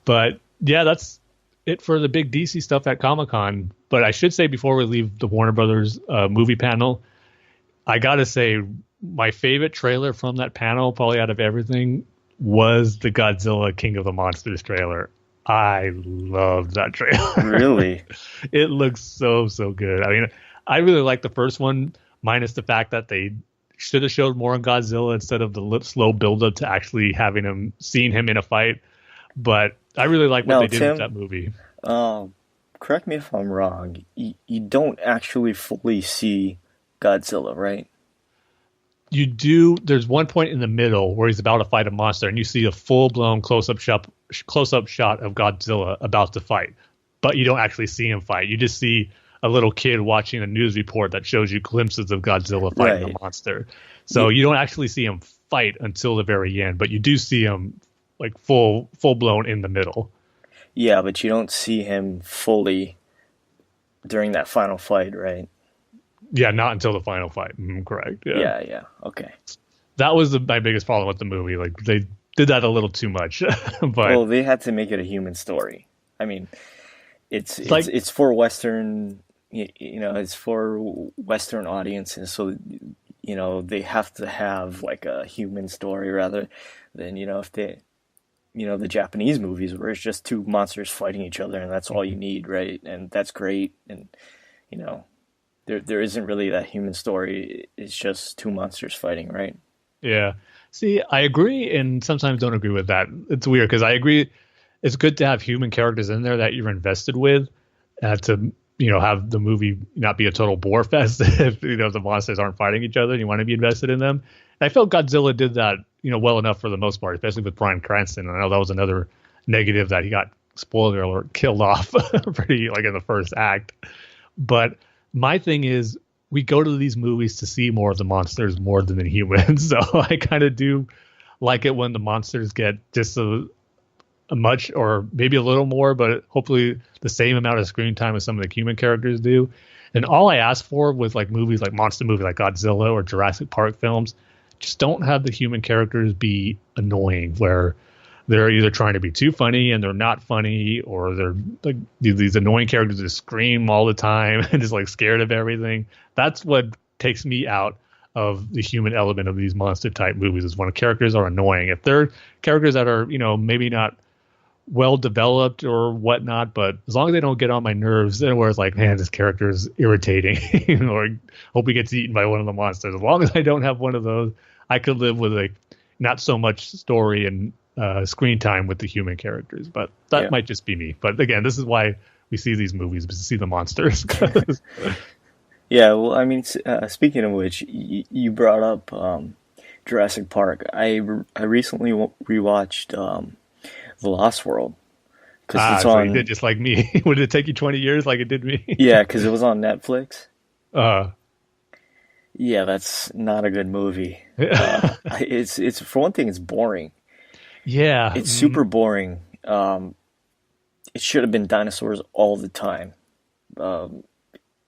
But yeah, that's it for the big DC stuff at Comic-Con. But I should say before we leave the Warner Brothers movie panel, I gotta say my favorite trailer from that panel, probably out of everything, was the Godzilla King of the Monsters trailer. I loved that trailer. Really? It looks so good. I mean, I really like the first one, minus the fact that they should have showed more on Godzilla instead of the slow build-up to actually seeing him in a fight. But I really like what they did with that movie. Correct me if I'm wrong. You don't actually fully see Godzilla, right? You do. There's one point in the middle where he's about to fight a monster, and you see a full-blown close-up shot of Godzilla about to fight. But you don't actually see him fight. You just see a little kid watching a news report that shows you glimpses of Godzilla fighting a monster. So you don't actually see him fight until the very end, but you do see him full blown in the middle. Yeah, but you don't see him fully during that final fight, right? Yeah, not until the final fight. Correct. Yeah. Okay. That was my biggest problem with the movie. Like they did that a little too much. But Well, they had to make it a human story. I mean, it's for Western, it's for Western audiences, so they have to have like a human story rather than if they, the Japanese movies where it's just two monsters fighting each other and that's all you need, right? And that's great, and there isn't really that human story. It's just two monsters fighting, right? Yeah. See, I agree and sometimes don't agree with that. It's weird because I agree it's good to have human characters in there that you're invested with to, have the movie not be a total bore fest if, the monsters aren't fighting each other and you want to be invested in them. And I felt Godzilla did that, well enough for the most part, especially with Bryan Cranston. And I know that was another negative that he got, spoiler alert, killed off pretty like in the first act. But my thing is, we go to these movies to see more of the monsters more than the humans. So I kind of do like it when the monsters get just a much or maybe a little more, but hopefully the same amount of screen time as some of the human characters do. And all I ask for with like movies like monster movie like Godzilla or Jurassic Park films, just don't have the human characters be annoying where they're either trying to be too funny and they're not funny, or they're like these annoying characters that scream all the time and just like scared of everything. That's what takes me out of the human element of these monster type movies, is when characters are annoying. If they're characters that are, maybe not well developed or whatnot, but as long as they don't get on my nerves, then where it's like, man, this character is irritating, or hope he gets eaten by one of the monsters. As long as I don't have one of those, I could live with like not so much story and screen time with the human characters. But that might just be me. But again, this is why we see these movies, to see the monsters. Yeah, well, I mean, speaking of which, you brought up Jurassic Park. I recently rewatched The Lost World. It's so you did just like me. Would it take you 20 years like it did me? Yeah, because it was on Netflix. Yeah, that's not a good movie. It's for one thing, it's boring. Yeah. It's super boring. It should have been dinosaurs all the time.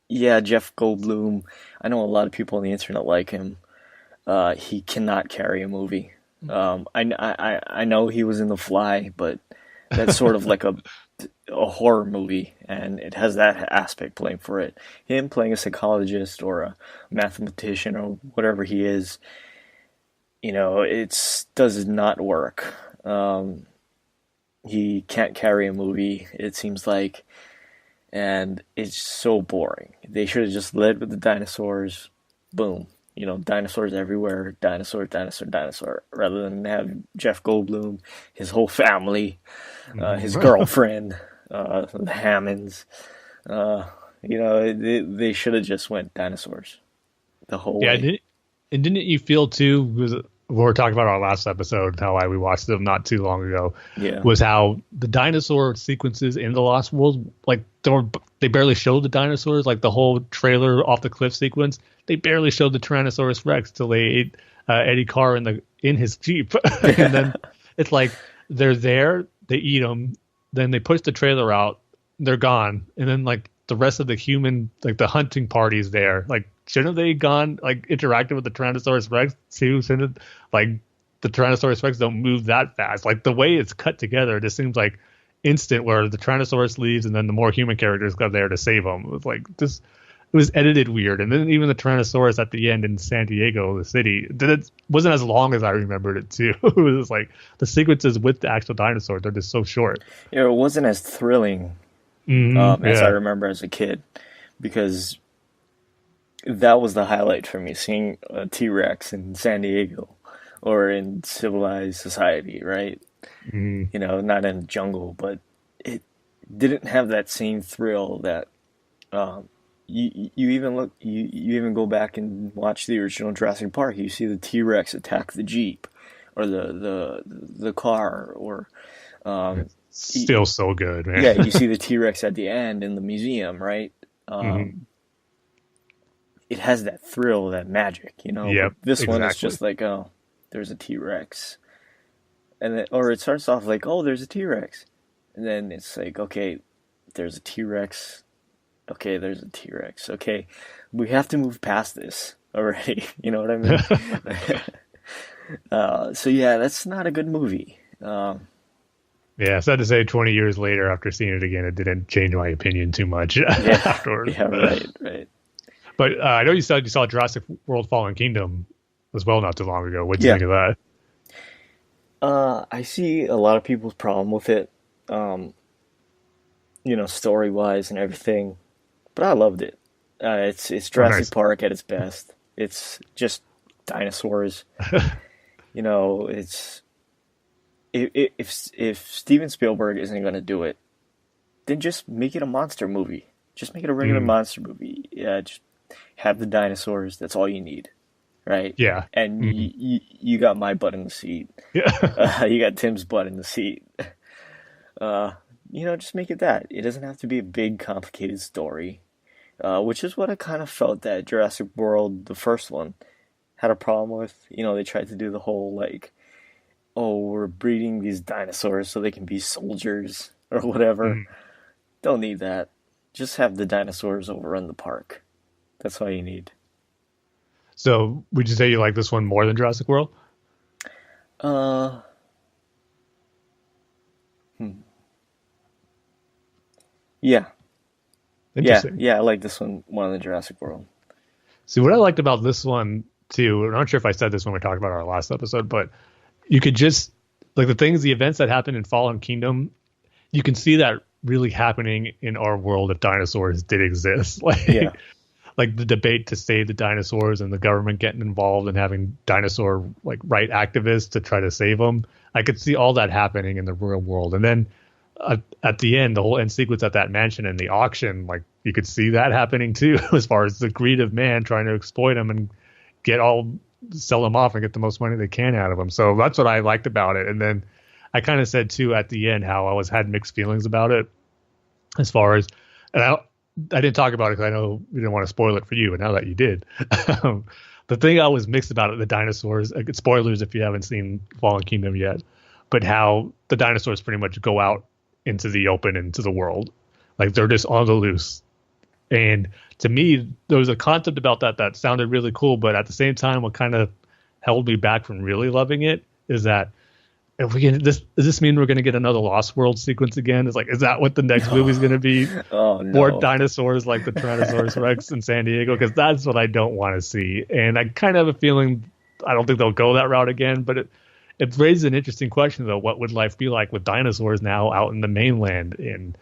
Yeah, Jeff Goldblum. I know a lot of people on the internet like him. He cannot carry a movie. I know he was in The Fly, but that's sort of like a horror movie, and it has that aspect playing for it. Him playing a psychologist or a mathematician or whatever he is, it does not work. He can't carry a movie, it seems like, and it's so boring. They should have just led with the dinosaurs. Boom. Dinosaurs everywhere, dinosaur, rather than have Jeff Goldblum, his whole family, his girlfriend, the Hammonds. They should have just went dinosaurs the whole way. And didn't you feel too, because we were talking about our last episode, how we watched them not too long ago, was how the dinosaur sequences in The Lost World, like they barely showed the dinosaurs, like the whole trailer off the cliff sequence, they barely showed the Tyrannosaurus Rex till they ate Eddie Carr in his Jeep. And then it's like they're there, they eat them, then they push the trailer out, they're gone, and then like the rest of the human, like the hunting party's there. Like, shouldn't they gone like interacted with the Tyrannosaurus Rex too? Shouldn't like the Tyrannosaurus Rex don't move that fast? Like the way it's cut together, it just seems like instant where the Tyrannosaurus leaves and then the more human characters got there to save them. It was like this. It was edited weird, and then even the Tyrannosaurus at the end in San Diego, the city, it wasn't as long as I remembered it too. It was like the sequences with the actual dinosaurs, they're just so short. Yeah, it wasn't as thrilling as I remember as a kid, because that was the highlight for me, seeing a T-Rex in San Diego or in civilized society, right? Not in the jungle, but it didn't have that same thrill that you even go back and watch the original Jurassic Park. You see the T-Rex attack the Jeep or the car, or still so good, man. Yeah, you see the T-Rex at the end in the museum, right? It has that thrill, that magic, Yep, this one is just like, oh, there's a T-Rex, or it starts off like, oh, there's a T-Rex, and then it's like, okay, there's a T-Rex okay, there's a T-Rex. Okay, we have to move past this already. You know what I mean? So yeah, that's not a good movie. Yeah, sad to say 20 years later after seeing it again, it didn't change my opinion too much afterwards. Yeah, right. But I know you said you saw Jurassic World Fallen Kingdom as well not too long ago. What do you think of that? I see a lot of people's problem with it, story-wise and everything, but I loved it. It's Jurassic Park at its best. It's just dinosaurs. It's if Steven Spielberg isn't going to do it, then just make it a monster movie. Just make it a regular monster movie. Yeah, just have the dinosaurs. That's all you need, right? Yeah. And you got my butt in the seat. Yeah. You got Tim's butt in the seat. Just make it that. It doesn't have to be a big, complicated story, which is what I kind of felt that Jurassic World, the first one, had a problem with. They tried to do the whole, we're breeding these dinosaurs so they can be soldiers or whatever. Don't need that. Just have the dinosaurs overrun the park. That's all you need. So, would you say you like this one more than Jurassic World? Yeah. Interesting. Yeah, I like this one more than Jurassic World. See, what I liked about this one, too, I'm not sure if I said this when we talked about our last episode, but you could just, the events that happened in Fallen Kingdom, you can see that really happening in our world if dinosaurs did exist. Like the debate to save the dinosaurs and the government getting involved and having dinosaur right activists to try to save them. I could see all that happening in the real world. And then at the end, the whole end sequence at that mansion and the auction, you could see that happening too, as far as the greed of man trying to exploit them and sell them off and get the most money they can out of them. So that's what I liked about it. And then I kind of said too at the end how I had mixed feelings about it, as far as, and I didn't talk about it because I know you didn't want to spoil it for you, but now that you did, the thing I was mixed about it, the dinosaurs, spoilers if you haven't seen Fallen Kingdom yet, but how the dinosaurs pretty much go out into the open, into the world, they're just on the loose. And to me, there was a concept about that sounded really cool, but at the same time, what kind of held me back from really loving it is that if does this mean we're going to get another Lost World sequence again? It's is that what the next movie's going to be? Oh, no. More dinosaurs like the Tyrannosaurus Rex in San Diego? Because that's what I don't want to see. And I kind of have a feeling, I don't think they'll go that route again, but it raises an interesting question, though. What would life be like with dinosaurs now out in the mainland? And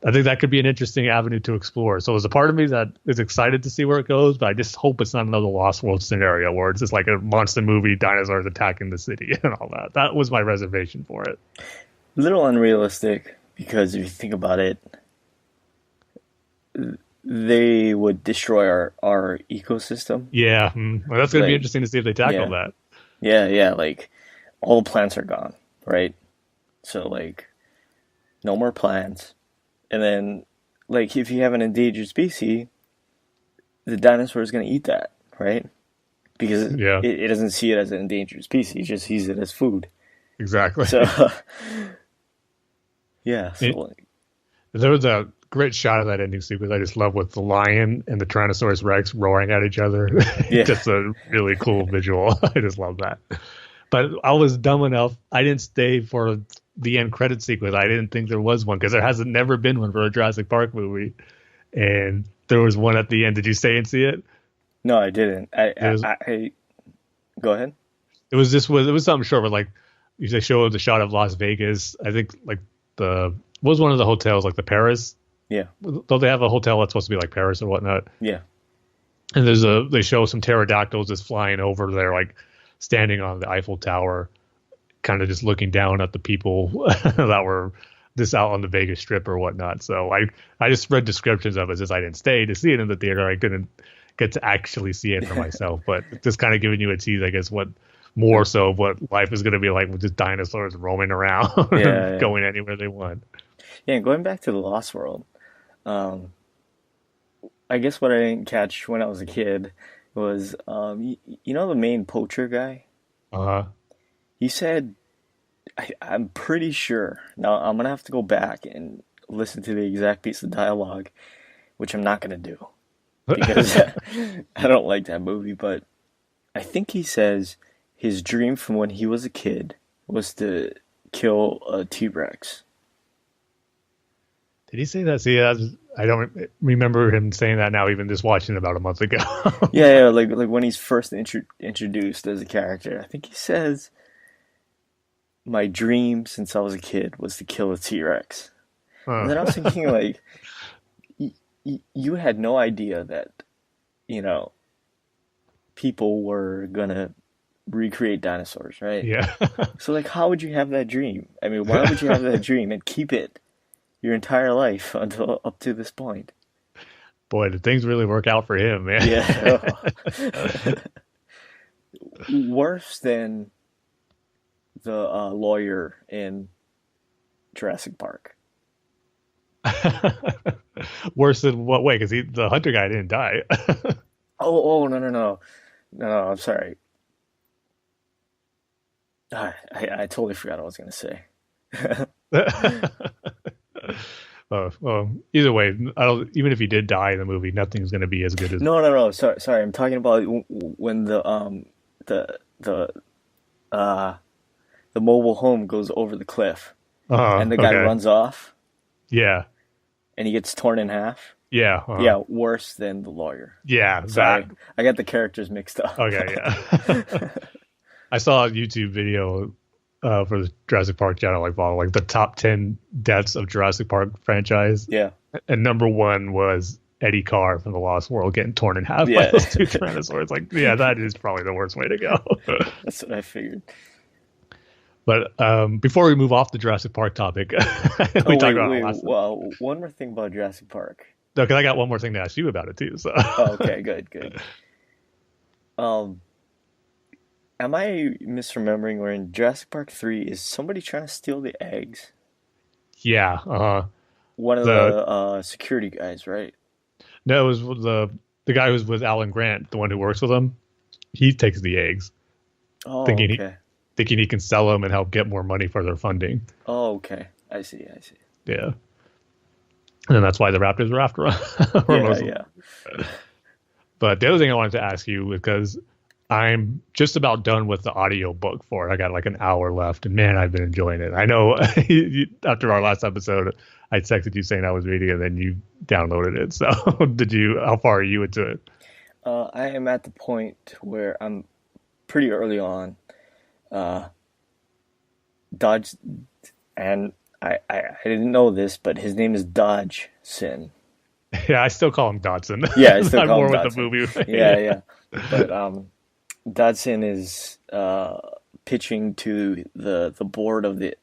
I think that could be an interesting avenue to explore. So there's a part of me that is excited to see where it goes, but I just hope it's not another Lost World scenario where it's just like a monster movie, dinosaurs attacking the city and all that. That was my reservation for it. A little unrealistic, because if you think about it, they would destroy our ecosystem. Yeah, well, that's going to be interesting to see if they tackle that. Yeah, all the plants are gone, right? So, no more plants. And then, if you have an endangered species, the dinosaur is going to eat that, right? Because it doesn't see it as an endangered species, it just sees it as food. Exactly. So, yeah. There was a great shot of that ending sequence I just love, with the lion and the Tyrannosaurus Rex roaring at each other. Yeah. Just a really cool visual. I just love that. But I was dumb enough, I didn't stay for the end credit sequence. I didn't think there was one, because there hasn't never been one for a Jurassic Park movie. And there was one at the end. Did you stay and see it? No, I didn't. I go ahead. It was something short, but they show the shot of Las Vegas. I think was one of the hotels, the Paris. Yeah. Don't they have a hotel that's supposed to be like Paris or whatnot? Yeah. And they show some pterodactyls just flying over there, standing on the Eiffel Tower, kind of just looking down at the people that were just out on the Vegas Strip or whatnot. So I just read descriptions of it, since I didn't stay to see it in the theater. I couldn't get to actually see it for myself, but just kind of giving you a tease, I guess, what life is going to be like with just dinosaurs roaming around, going anywhere they want. Yeah, going back to the Lost World, I guess what I didn't catch when I was a kid was, the main poacher guy? Uh-huh. He said, I'm pretty sure, now I'm going to have to go back and listen to the exact piece of dialogue, which I'm not going to do because I don't like that movie, but I think he says his dream from when he was a kid was to kill a T-Rex. Did he say that? See, I don't remember him saying that now, even just watching it about a month ago. yeah, like when he's first introduced as a character. I think he says, my dream since I was a kid was to kill a T-Rex. And then I was thinking, like, you had no idea that, people were going to recreate dinosaurs, right? Yeah. So, like, how would you have that dream? I mean, why would you have that dream and keep it your entire life until up to this point? Boy, did things really work out for him, man. Yeah. Worse than the lawyer in Jurassic Park. Worse than what way? Because the hunter guy didn't die. No, I'm sorry. I totally forgot what I was going to say. Well, either way, even if he did die in the movie, nothing's going to be as good as. No. Sorry. I'm talking about when the mobile home goes over the cliff, and the guy runs off. Yeah. And he gets torn in half. Yeah. Yeah, worse than the lawyer. Yeah. Sorry, I got the characters mixed up. Okay, yeah. I saw a YouTube video for the Jurassic Park channel, like the top 10 deaths of Jurassic Park franchise. Yeah. And number 1 was Eddie Carr from The Lost World getting torn in half by those 2 Tyrannosaurs. Like, yeah, that is probably the worst way to go. That's what I figured. But before we move off the Jurassic Park topic, we talk about last. Well, one more thing about Jurassic Park. No, because I got one more thing to ask you about it too. So. Okay, good. Am I misremembering where in Jurassic Park 3 is somebody trying to steal the eggs? Yeah. One of the security guys, right? No, it was the guy who was with Alan Grant, the one who works with him. He takes the eggs, thinking he can sell them and help get more money for their funding. Oh, okay. I see. Yeah. And then that's why the Raptors were after him. Yeah. But the other thing I wanted to ask you, because I'm just about done with the audio book for it. I got like an hour left, and man, I've been enjoying it. I know after our last episode, I texted you saying I was reading it, and then you downloaded it. So how far are you into it? I am at the point where I'm pretty early on. Dodge, and I didn't know this, but his name is Dodgson. Yeah, I still call him Dodson. Yeah, I still call him Dodson. With the movie. Yeah. But Dodson is pitching to the board of the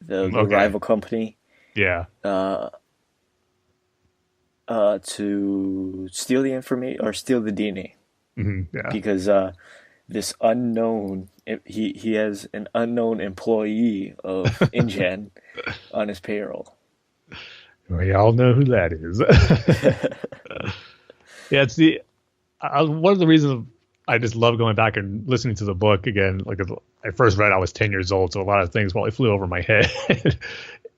rival company. Yeah. To steal the information or steal the DNA. Mm-hmm, yeah. Because this unknown, he has an unknown employee of InGen on his payroll. We all know who that is. Yeah, it's one of the reasons I just love going back and listening to the book again. Like I first read, I was 10 years old, so a lot of things probably flew over my head.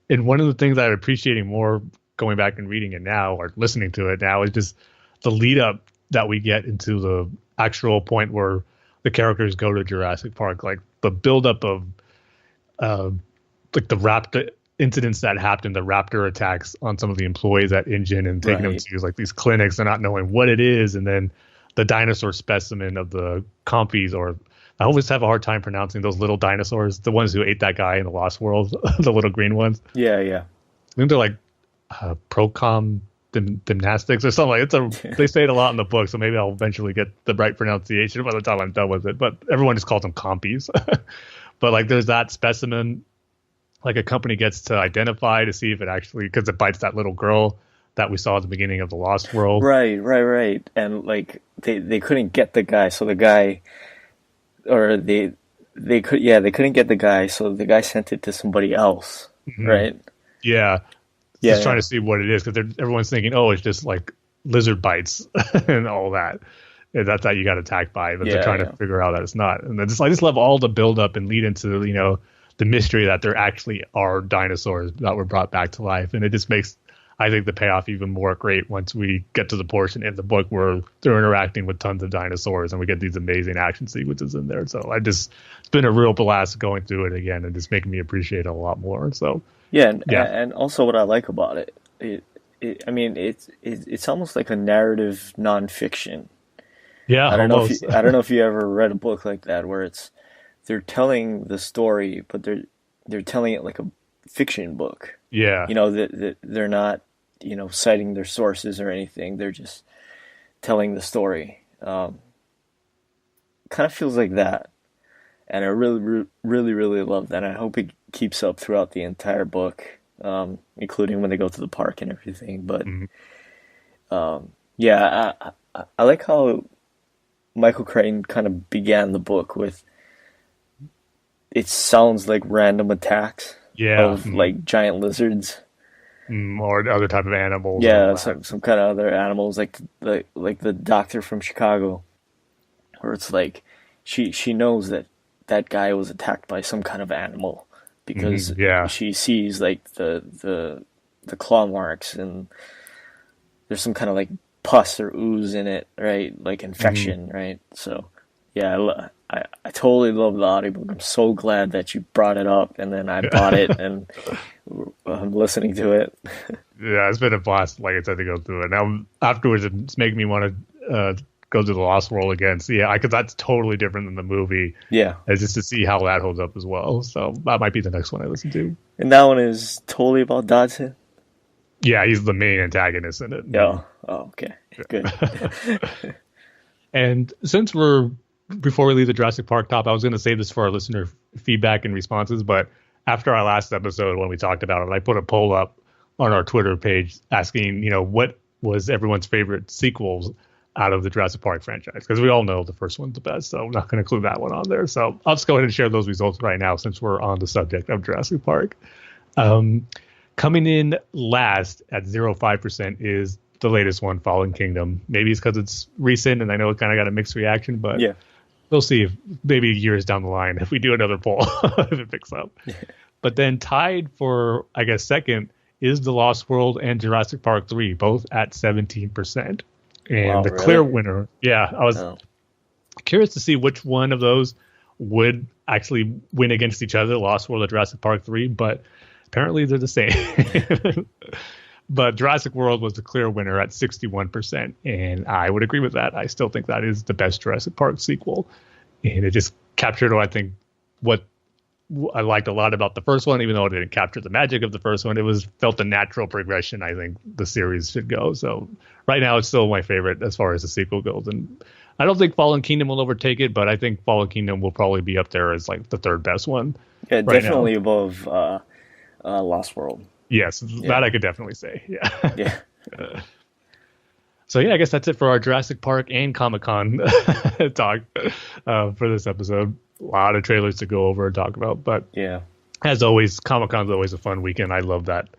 And one of the things I'm appreciating more going back and reading it now or listening to it now is just the lead up that we get into the actual point where the characters go to Jurassic Park. Like the buildup of like the raptor incidents that happened, the raptor attacks on some of the employees at InGen and taking them to like these clinics and not knowing what it is, and then the dinosaur specimen of the compies, or I always have a hard time pronouncing those little dinosaurs, the ones who ate that guy in the Lost World, the little green ones. Yeah. I think they're like Procom gymnastics or something. They say it a lot in the book, so maybe I'll eventually get the right pronunciation by the time I'm done with it. But everyone just calls them compies. But like there's that specimen like a company gets to identify to see if it actually, because it bites that little girl that we saw at the beginning of the Lost World. Right. And like they couldn't get the guy, so the guy, or they couldn't get the guy, so the guy sent it to somebody else, right? Yeah. Just trying to see what it is, because everyone's thinking, oh, it's just like lizard bites and all that. And that's how you got attacked by, but they're trying to figure out that it's not. And I just love all the build up and lead into, the mystery that there actually are dinosaurs that were brought back to life. And it just makes I think the payoff even more great once we get to the portion in the book where they're interacting with tons of dinosaurs and we get these amazing action sequences in there. So it's been a real blast going through it again and just making me appreciate it a lot more. So and also what I like about it, it's almost like a narrative nonfiction. Yeah, I don't know if you ever read a book like that where they're telling the story, but they're telling it like a fiction book. Yeah. They're not, citing their sources or anything. They're just telling the story. Kind of feels like that. And I really, really, really love that. I hope it keeps up throughout the entire book, including when they go to the park and everything. But, I like how Michael Crichton kind of began the book with, it sounds like random attacks of like giant lizards. Or other type of animals. Yeah, some kind of other animals, like the doctor from Chicago, where it's like she knows that guy was attacked by some kind of animal because she sees like the claw marks and there's some kind of like pus or ooze in it, right? Like infection, right? So yeah, I totally love the audiobook. I'm so glad that you brought it up, and then I bought it, and I'm listening to it. Yeah, it's been a blast, like I said, to go through it. Now, afterwards, it's making me want to go to the Lost World again. So, because that's totally different than the movie. Yeah. And just to see how that holds up as well. So, that might be the next one I listen to. And that one is totally about Dodson? Yeah, he's the main antagonist in it. Yeah. Oh, okay. Good. And since before we leave the Jurassic Park top, I was going to save this for our listener feedback and responses, but after our last episode when we talked about it, I put a poll up on our Twitter page asking, what was everyone's favorite sequels out of the Jurassic Park franchise? Because we all know the first one's the best, so I'm not going to include that one on there. So I'll just go ahead and share those results right now since we're on the subject of Jurassic Park. Coming in last at 0.5% is the latest one, Fallen Kingdom. Maybe it's because it's recent and I know it kind of got a mixed reaction, but we'll see if maybe years down the line if we do another poll if it picks up. But then tied for, I guess, second is The Lost World and Jurassic Park 3, both at 17%. And clear winner, I was curious to see which one of those would actually win against each other, Lost World or Jurassic Park 3, but apparently they're the same. But Jurassic World was the clear winner at 61%, and I would agree with that. I still think that is the best Jurassic Park sequel, and it just captured, I think, what I liked a lot about the first one, even though it didn't capture the magic of the first one. It felt a natural progression I think the series should go. So right now it's still my favorite as far as the sequel goes, and I don't think Fallen Kingdom will overtake it, but I think Fallen Kingdom will probably be up there as like the third best one. Yeah, definitely above Lost World. Yes, that I could definitely say. Yeah. Yeah. So I guess that's it for our Jurassic Park and Comic-Con talk for this episode. A lot of trailers to go over and talk about, but as always, Comic-Con's always a fun weekend. I love that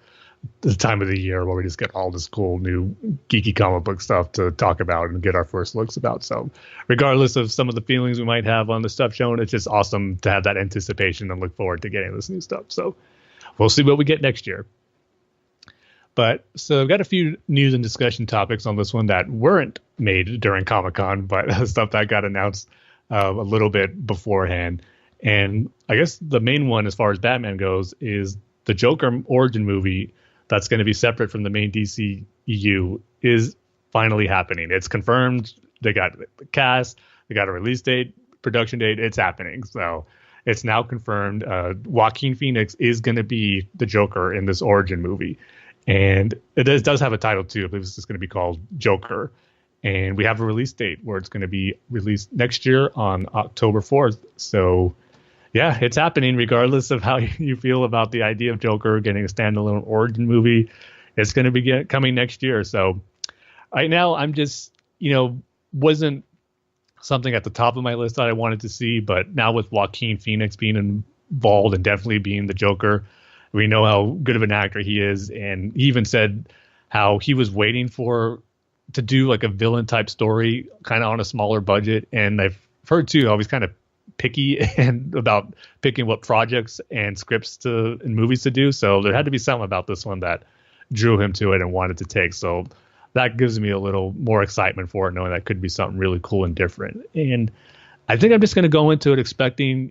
the time of the year where we just get all this cool new geeky comic book stuff to talk about and get our first looks about. So regardless of some of the feelings we might have on the stuff shown, it's just awesome to have that anticipation and look forward to getting this new stuff. So we'll see what we get next year. But so I've got a few news and discussion topics on this one that weren't made during Comic-Con, but stuff that got announced a little bit beforehand. And I guess the main one as far as Batman goes is the Joker origin movie that's going to be separate from the main DCEU is finally happening. It's confirmed. They got the cast. They got a release date, production date. It's happening. So it's now confirmed. Joaquin Phoenix is going to be the Joker in this origin movie. And it does have a title, too. I believe it's just going to be called Joker. And we have a release date where it's going to be released next year on October 4th. So, yeah, it's happening regardless of how you feel about the idea of Joker getting a standalone origin movie. It's going to be coming next year. So right now I'm just, wasn't something at the top of my list that I wanted to see. But now with Joaquin Phoenix being involved and definitely being the Joker, we know how good of an actor he is. And he even said how he was waiting to do like a villain type story kind of on a smaller budget. And I've heard too how he's kind of picky and about picking what projects and scripts and movies to do. So there had to be something about this one that drew him to it and wanted to take. So that gives me a little more excitement for it, knowing that could be something really cool and different. And I think I'm just going to go into it expecting,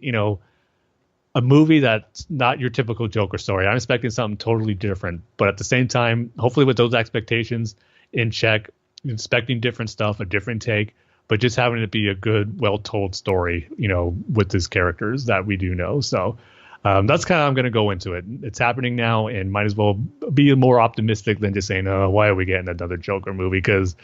a movie that's not your typical Joker story. I'm expecting something totally different, but at the same time, hopefully with those expectations in check, expecting different stuff, a different take, but just having it be a good, well-told story, with these characters that we do know. So that's kind of how I'm going to go into it. It's happening now, and might as well be more optimistic than just saying, oh, why are we getting another Joker movie? Because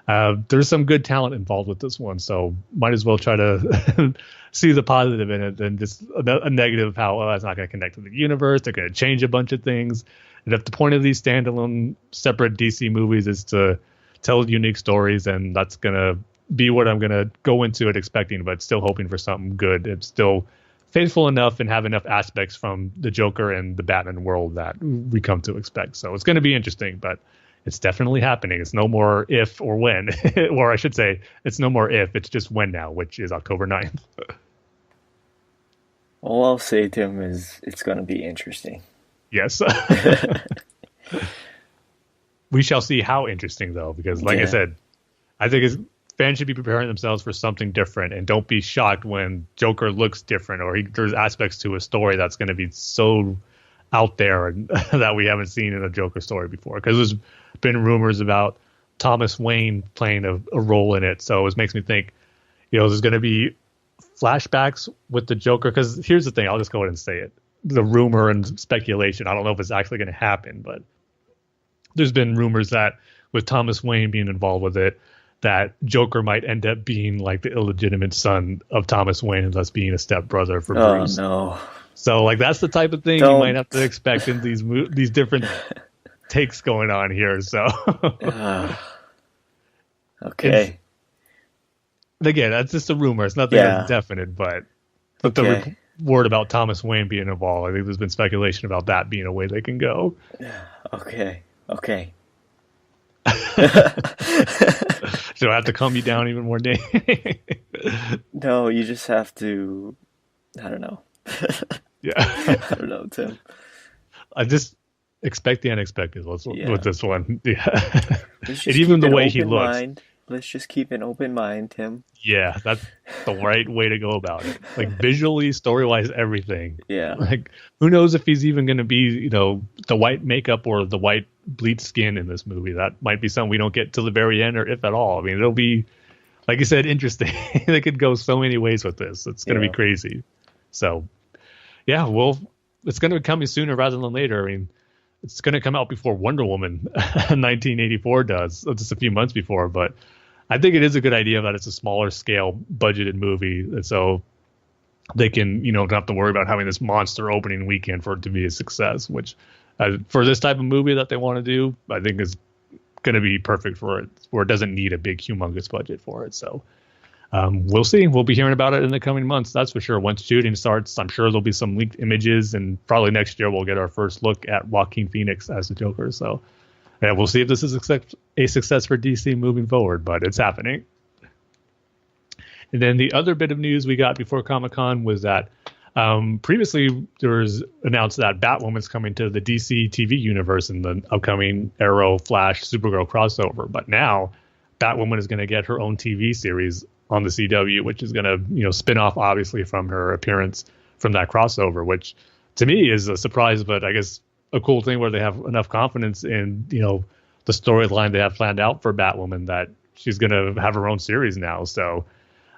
there's some good talent involved with this one, so might as well try to see the positive in it than just a negative of how, it's not going to connect to the universe. They're going to change a bunch of things. And if the point of these standalone, separate DC movies is to tell unique stories, and that's going to be what I'm going to go into it expecting, but still hoping for something good. It's still faithful enough and have enough aspects from the Joker and the Batman world that we come to expect. So it's going to be interesting, but it's definitely happening. It's no more if or when, or I should say it's no more if, it's just when now, which is October 9th. All I'll say to him is it's going to be interesting. Yes. We shall see how interesting, though, because like I said, I think fans should be preparing themselves for something different, and don't be shocked when Joker looks different or there's aspects to a story that's going to be so out there and that we haven't seen in a Joker story before. Because there's been rumors about Thomas Wayne playing a role in it, so it makes me think, there's going to be flashbacks with the Joker. Because here's the thing, I'll just go ahead and say it: the rumor and speculation. I don't know if it's actually going to happen, but there's been rumors that with Thomas Wayne being involved with it, that Joker might end up being like the illegitimate son of Thomas Wayne and thus being a stepbrother for Bruce. Oh, no. So, that's the type of thing you might have to expect in these different takes going on here. So, okay. Again, that's just a rumor. It's nothing that's definite, but the word about Thomas Wayne being involved, I think there's been speculation about that being a way they can go. Okay. So I have to calm you down even more, Dane? No, you just have to, I don't know. Yeah. I don't know, Tim. I just expect the unexpected with this one. Yeah. And even the way he looks. Mind. Let's just keep an open mind, Tim. Yeah, that's the right way to go about it. Visually, story-wise, everything. Yeah. Who knows if he's even going to be, the white makeup or the white bleached skin in this movie. That might be something we don't get till the very end, or if at all. I mean, it'll be, like you said, interesting. They could go so many ways with this. It's going to be crazy. So, yeah, it's going to be coming sooner rather than later. I mean, it's going to come out before Wonder Woman 1984 does, just a few months before. But I think it is a good idea that it's a smaller scale budgeted movie. And so they can, don't have to worry about having this monster opening weekend for it to be a success, which for this type of movie that they want to do, I think is going to be perfect for it, where it doesn't need a big, humongous budget for it. So we'll see. We'll be hearing about it in the coming months. That's for sure. Once shooting starts, I'm sure there'll be some leaked images, and probably next year we'll get our first look at Joaquin Phoenix as the Joker. So yeah, we'll see if this is a success for DC moving forward, but it's happening. And then the other bit of news we got before Comic-Con was that previously there was announced that Batwoman's coming to the DC TV universe in the upcoming Arrow, Flash, Supergirl crossover. But now Batwoman is going to get her own TV series on the CW, which is going to, spin off obviously from her appearance from that crossover, which to me is a surprise, but I guess a cool thing where they have enough confidence in, the storyline they have planned out for Batwoman that she's going to have her own series now. So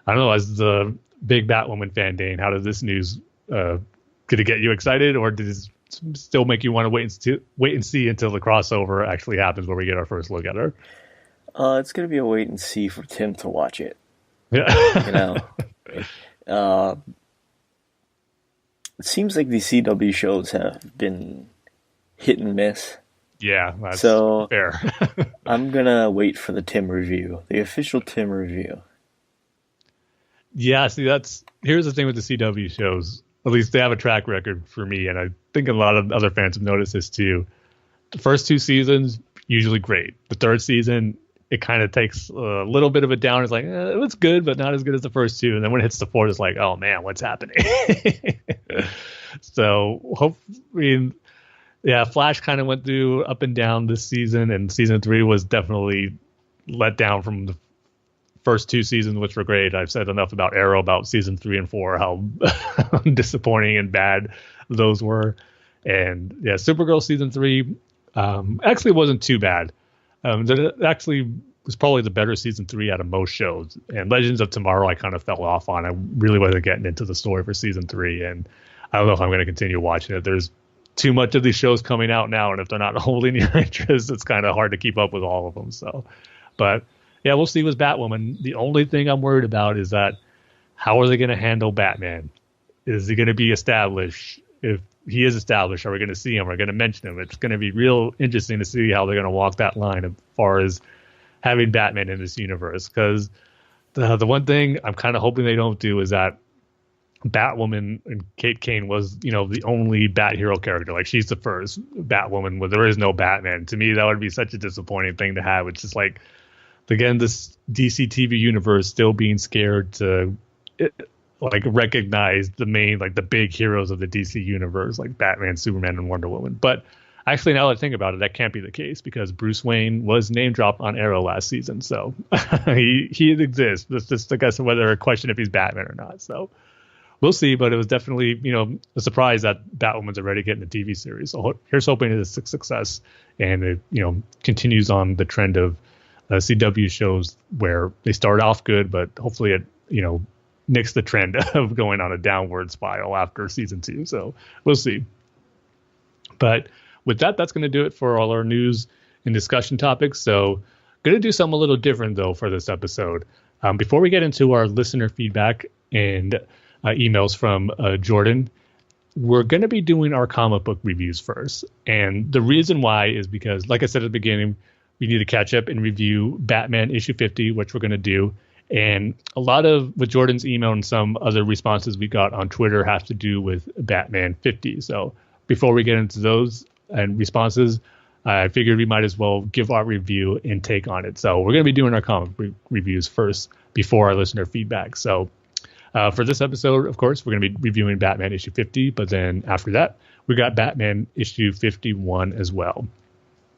I don't know, as the big Batwoman fan, Dane, how does this news did it get you excited, or did it still make you want to wait and see until the crossover actually happens, where we get our first look at her? It's gonna be a wait and see for Tim to watch it. Yeah. It seems like the CW shows have been hit and miss. Yeah, that's so fair. I'm gonna wait for the Tim review, the official Tim review. Yeah, see, here's the thing with the CW shows. At least they have a track record for me, and I think a lot of other fans have noticed this too. The first two seasons, usually great. The third season, it kind of takes a little bit of a down. It's like, it was good, but not as good as the first two. And then when it hits the fourth, it's like, oh man, what's happening? So hopefully Yeah, Flash kind of went through up and down this season, and season 3 was definitely let down from the first 2 seasons, which were great. I've said enough about Arrow, about season 3 and 4, how disappointing and bad those were. And yeah, Supergirl season 3 actually wasn't too bad. It actually was probably the better season 3 out of most shows. And Legends of Tomorrow, I kind of fell off on. I really wasn't getting into the story for season 3, and I don't know if I'm going to continue watching it. There's too much of these shows coming out now, and if they're not holding your interest, it's kind of hard to keep up with all of them. So, but yeah, we'll see with Batwoman. The only thing I'm worried about is that how are they going to handle Batman? Is he going to be established? If he is established, are we going to see him? Are we going to mention him? It's going to be real interesting to see how they're going to walk that line as far as having Batman in this universe. Because the one thing I'm kind of hoping they don't do is that Batwoman and Kate Kane was, the only Bat hero character. Like, she's the first Batwoman where there is no Batman. To me, that would be such a disappointing thing to have. It's just like, again, this DC TV universe still being scared to recognize the main, the big heroes of the DC universe, like Batman, Superman, and Wonder Woman. But actually, now that I think about it, that can't be the case, because Bruce Wayne was name dropped on Arrow last season. So he exists. It's just, I guess, whether a question if he's Batman or not. So we'll see, but it was definitely, a surprise that Batwoman's already getting a TV series. So here's hoping it's a success, and it, continues on the trend of CW shows where they start off good, but hopefully it, nicks the trend of going on a downward spiral after season 2. So we'll see. But with that, that's going to do it for all our news and discussion topics. So going to do something a little different, though, for this episode. Before we get into our listener feedback and emails from Jordan, we're going to be doing our comic book reviews first. And the reason why is because, like I said at the beginning, we need to catch up and review Batman issue 50, which we're going to do. And a lot of, with Jordan's email and some other responses we got on Twitter, have to do with Batman 50. So before we get into those and responses, I figured we might as well give our review and take on it. So we're going to be doing our comic reviews first before our listener feedback. So for this episode, of course, we're going to be reviewing Batman issue 50. But then after that, we got Batman issue 51 as well.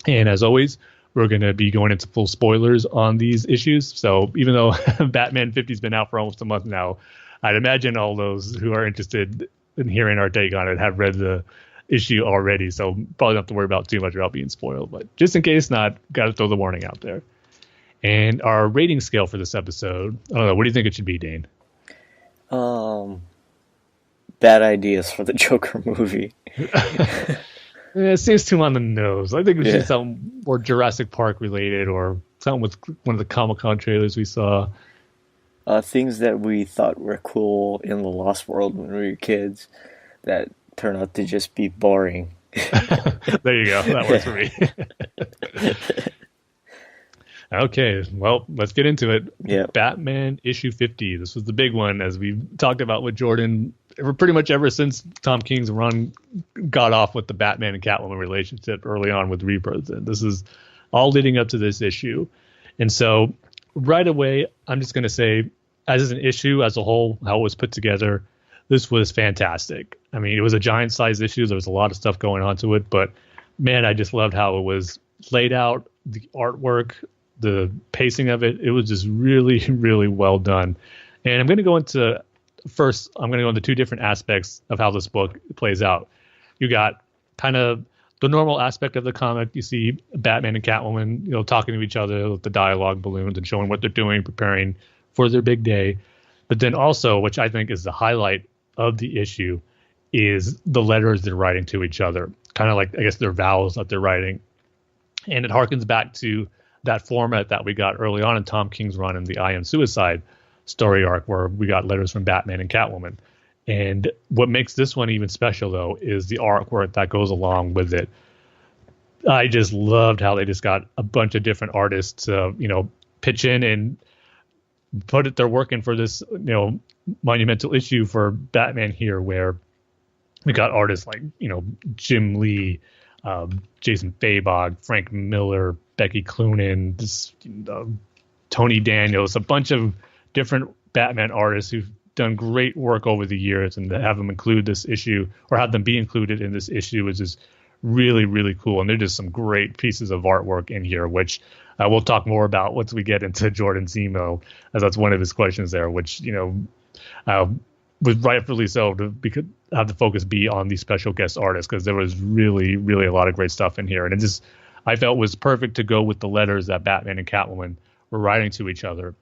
And as always, we're going to be going into full spoilers on these issues. So even though Batman 50 has been out for almost a month now, I'd imagine all those who are interested in hearing our take on it have read the issue already. So probably don't have to worry about too much about being spoiled. But just in case not, got to throw the warning out there. And our rating scale for this episode, I don't know, what do you think it should be, Dane? Bad ideas for the Joker movie. It seems too on the nose. I think it should be something more Jurassic Park related, or something with one of the Comic-Con trailers we saw. Things that we thought were cool in the Lost World when we were kids that turn out to just be boring. There you go. That works for me. Okay, well, let's get into it. Yeah. Batman issue 50. This was the big one, as we talked about with Jordan, pretty much ever since Tom King's run got off with the Batman and Catwoman relationship early on with Rebirth. And this is all leading up to this issue. And so right away, I'm just going to say, as an issue as a whole, how it was put together, this was fantastic. I mean, it was a giant size issue. There was a lot of stuff going on to it, but man, I just loved how it was laid out, the artwork, the pacing of it. It was just really, really well done. And I'm going to go into two different aspects of how this book plays out. You got kind of the normal aspect of the comic. You see Batman and Catwoman, talking to each other with the dialogue balloons and showing what they're doing, preparing for their big day. But then also, which I think is the highlight of the issue, is the letters they're writing to each other. Kind of like, I guess, their vows that they're writing. And it harkens back to that format that we got early on in Tom King's run in the I Am Suicide story arc, where we got letters from Batman and Catwoman. And what makes this one even special, though, is the artwork that goes along with it. I just loved how they just got a bunch of different artists to, pitch in and put their work in for this, monumental issue for Batman here, where we got artists like, Jim Lee, Jason Fabog, Frank Miller, Becky Cloonan, Tony Daniels, a bunch of different Batman artists who've done great work over the years, and to have them include this issue, or have them be included in this issue, is just really, really cool. And there's just some great pieces of artwork in here, which we'll talk more about once we get into Jordan's email, as that's one of his questions there, which, was rightfully so to have the focus be on these special guest artists, because there was really, really a lot of great stuff in here. And it just, I felt, was perfect to go with the letters that Batman and Catwoman were writing to each other.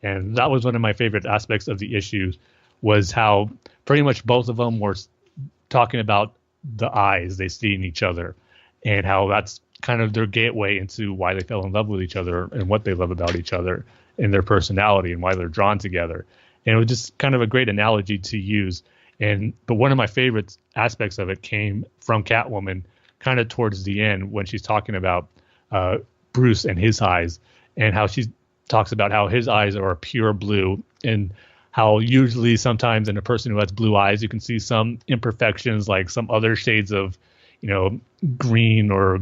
And that was one of my favorite aspects of the issue, was how pretty much both of them were talking about the eyes they see in each other, and how that's kind of their gateway into why they fell in love with each other and what they love about each other and their personality and why they're drawn together. And it was just kind of a great analogy to use. But one of my favorite aspects of it came from Catwoman kind of towards the end, when she's talking about Bruce and his eyes, and how she talks about how his eyes are a pure blue, and how usually sometimes in a person who has blue eyes, you can see some imperfections, like some other shades of, green or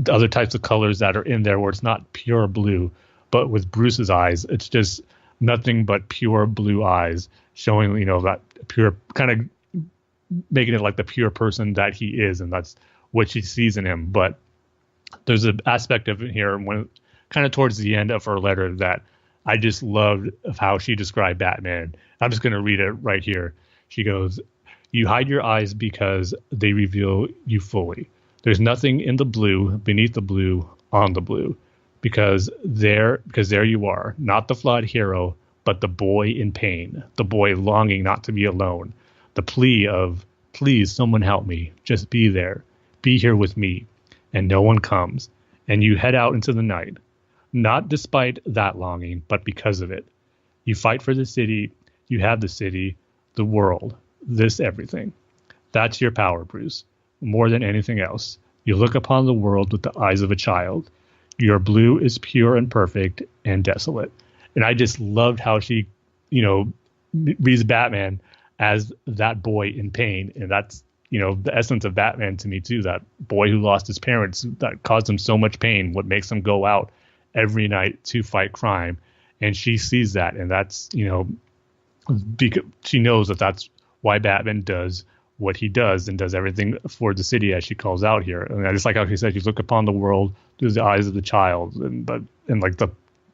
other types of colors that are in there where it's not pure blue. But with Bruce's eyes, it's just nothing but pure blue eyes, showing, that pure, kind of making it like the pure person that he is. And that's what she sees in him. But there's an aspect of it here, when kind of towards the end of her letter, that I just loved of how she described Batman. I'm just going to read it right here. She goes, "You hide your eyes because they reveal you fully. There's nothing in the blue, beneath the blue, on the blue. Because there you are, not the flawed hero, but the boy in pain, the boy longing not to be alone. The plea of, please, someone help me. Just be there. Be here with me." And no one comes. And you head out into the night. Not despite that longing, but because of it. You fight for the city. You have the city, the world, this everything. That's your power, Bruce. More than anything else. You look upon the world with the eyes of a child. Your blue is pure and perfect and desolate. And I just loved how she, reads Batman as that boy in pain. And that's, the essence of Batman to me too, that boy who lost his parents, that caused him so much pain, what makes him go out every night to fight crime. And she sees that. And that's, because she knows that that's why Batman does what he does, and does everything for the city, as she calls out here. And I just like how she said, you look upon the world through the eyes of the child,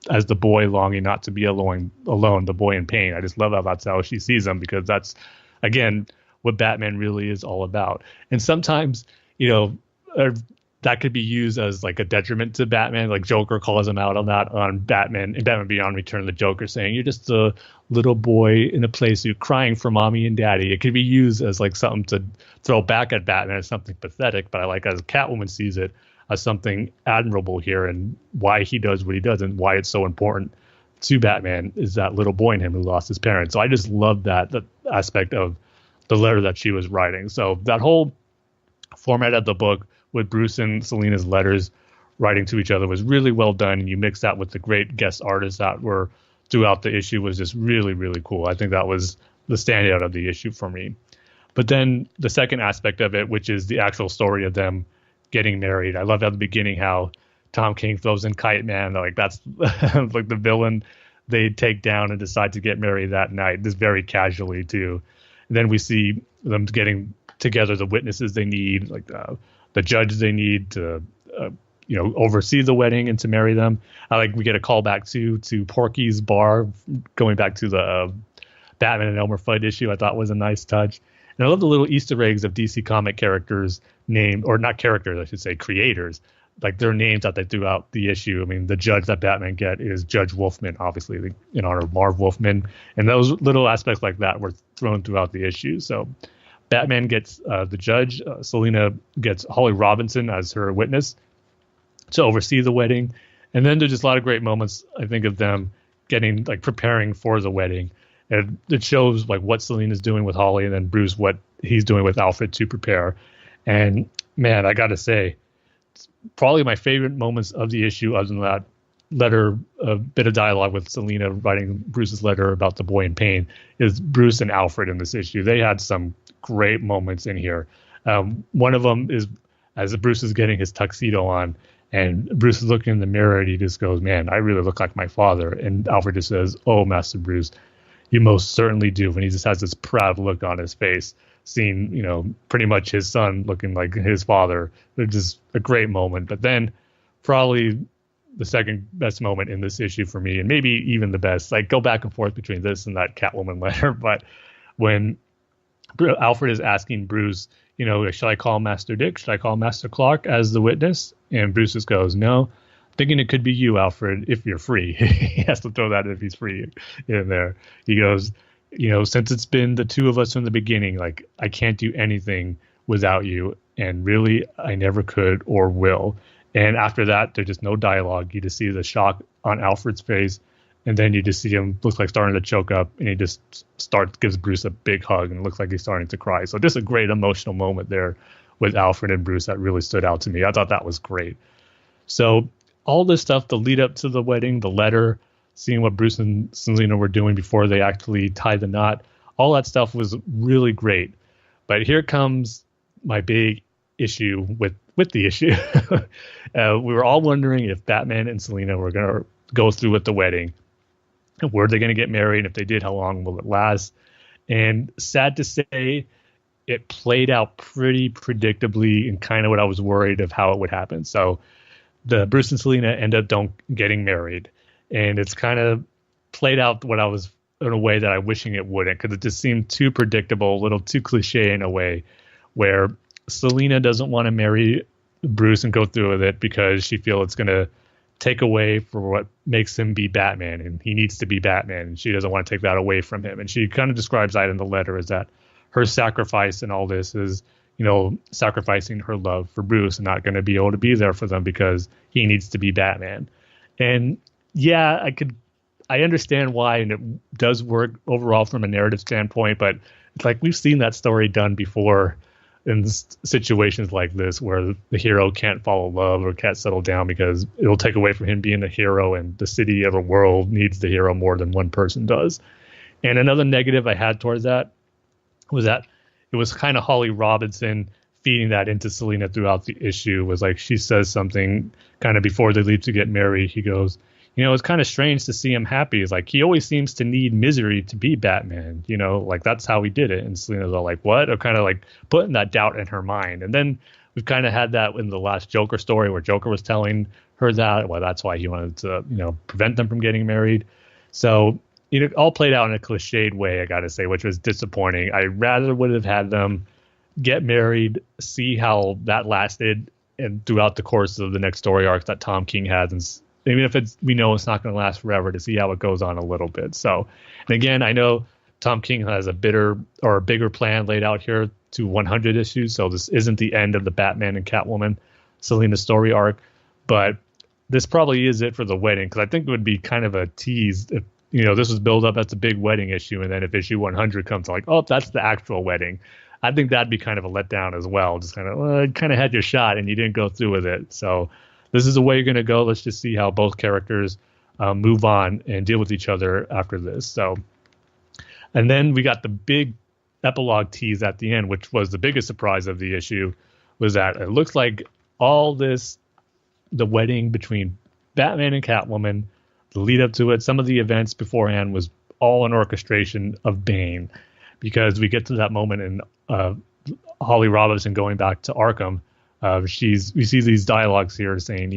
as the boy longing not to be alone, the boy in pain. I just love how that's how she sees him, because that's, again, what Batman really is all about. And sometimes, that could be used as like a detriment to Batman. Like Joker calls him out on that on Batman, and Batman Beyond Return of the Joker, saying, "You're just a little boy in a place you're crying for mommy and daddy." It could be used as like something to throw back at Batman as something pathetic, but I like as Catwoman sees it as something admirable here, and why he does what he does, and why it's so important to Batman is that little boy in him who lost his parents. So I just love that aspect of the letter that she was writing. So that whole format of the book, with Bruce and Selina's letters writing to each other, was really well done. And you mix that with the great guest artists that were throughout the issue, was just really, really cool. I think that was the standout of the issue for me. But then the second aspect of it, which is the actual story of them getting married. I love at the beginning how Tom King throws in Kite Man. Like that's like the villain they take down and decide to get married that night, just very casually too. And then we see them getting together the witnesses they need, like the judge they need to, oversee the wedding and to marry them. We get a call back to Porky's bar, going back to the Batman and Elmer Fudd issue. I thought was a nice touch. And I love the little Easter eggs of DC comic characters named, or not characters, I should say, creators, like their names that they threw out the issue. I mean, the judge that Batman get is Judge Wolfman, obviously in honor of Marv Wolfman. And those little aspects like that were thrown throughout the issue. So Batman gets the judge. Selina gets Holly Robinson as her witness to oversee the wedding. And then there's just a lot of great moments, I think, of them getting preparing for the wedding. And it shows what Selina's doing with Holly, and then Bruce what he's doing with Alfred to prepare. And man, I got to say, it's probably my favorite moments of the issue, other than that letter, a bit of dialogue with Selina writing Bruce's letter about the boy in pain, is Bruce and Alfred in this issue. They had some great moments in here. One of them is as Bruce is getting his tuxedo on, and Bruce is looking in the mirror, and he just goes, "Man, I really look like my father." And Alfred just says, "Oh, Master Bruce, You most certainly do, when he just has this proud look on his face, seeing, pretty much his son looking like his father. It's just a great moment. But then probably the second best moment in this issue for me, and maybe even the best, like go back and forth between this and that Catwoman letter, but when Alfred is asking Bruce, should I call Master Dick? Should I call Master Clark as the witness? And Bruce just goes, no, thinking it could be you, Alfred, if you're free. He has to throw that if he's free in there. He goes, since it's been the two of us from the beginning, like I can't do anything without you. And really, I never could or will. And after that, there's just no dialogue. You just see the shock on Alfred's face. And then you just see him look like starting to choke up, and he just gives Bruce a big hug, and it looks like he's starting to cry. So just a great emotional moment there with Alfred and Bruce that really stood out to me. I thought that was great. So all this stuff, the lead up to the wedding, the letter, seeing what Bruce and Selena were doing before they actually tied the knot, all that stuff was really great. But here comes my big issue with the issue. We were all wondering if Batman and Selena were going to go through with the wedding. Were they going to get married? If they did, how long will it last? And sad to say, it played out pretty predictably and kind of what I was worried of how it would happen. So the Bruce and Selena end up getting married. And it's kind of played out what I was in a way that I'm wishing it wouldn't, because it just seemed too predictable, a little too cliche in a way, where Selena doesn't want to marry Bruce and go through with it because she feels it's going to take away for what makes him be Batman, and he needs to be Batman, and she doesn't want to take that away from him. And she kind of describes that in the letter as that her sacrifice in all this is, sacrificing her love for Bruce and not going to be able to be there for them because he needs to be Batman. And yeah, I understand why, and it does work overall from a narrative standpoint, but it's like we've seen that story done before in situations like this, where the hero can't follow love or can't settle down because it'll take away from him being a hero, and the city of a world needs the hero more than one person does. And another negative I had towards that was that it was kind of Holly Robinson feeding that into Selena throughout the issue. Was like, she says something kind of before they leave to get married. He goes, it's kind of strange to see him happy. It's like, he always seems to need misery to be Batman, like that's how he did it. And Selena's all like, what? Or kind of like putting that doubt in her mind. And then we've kind of had that in the last Joker story where Joker was telling her that, well, that's why he wanted to, prevent them from getting married. So it all played out in a cliched way, I got to say, which was disappointing. I rather would have had them get married, see how that lasted, and throughout the course of the next story arc that Tom King has, and even if we know it's not going to last forever, to see how it goes on a little bit. So, and again, I know Tom King has a bigger plan laid out here to 100 issues. So this isn't the end of the Batman and Catwoman Selena story arc, but this probably is it for the wedding. Cause I think it would be kind of a tease if, this was built up as a big wedding issue. And then if issue 100 comes, like, oh, that's the actual wedding. I think that'd be kind of a letdown as well. Just kind of, well, you kind of had your shot and you didn't go through with it. So this is the way you're going to go. Let's just see how both characters move on and deal with each other after this. So, and then we got the big epilogue tease at the end, which was the biggest surprise of the issue, was that it looks like all this, the wedding between Batman and Catwoman, the lead up to it, some of the events beforehand was all an orchestration of Bane, because we get to that moment in Holly Robinson going back to Arkham. We see these dialogues here saying,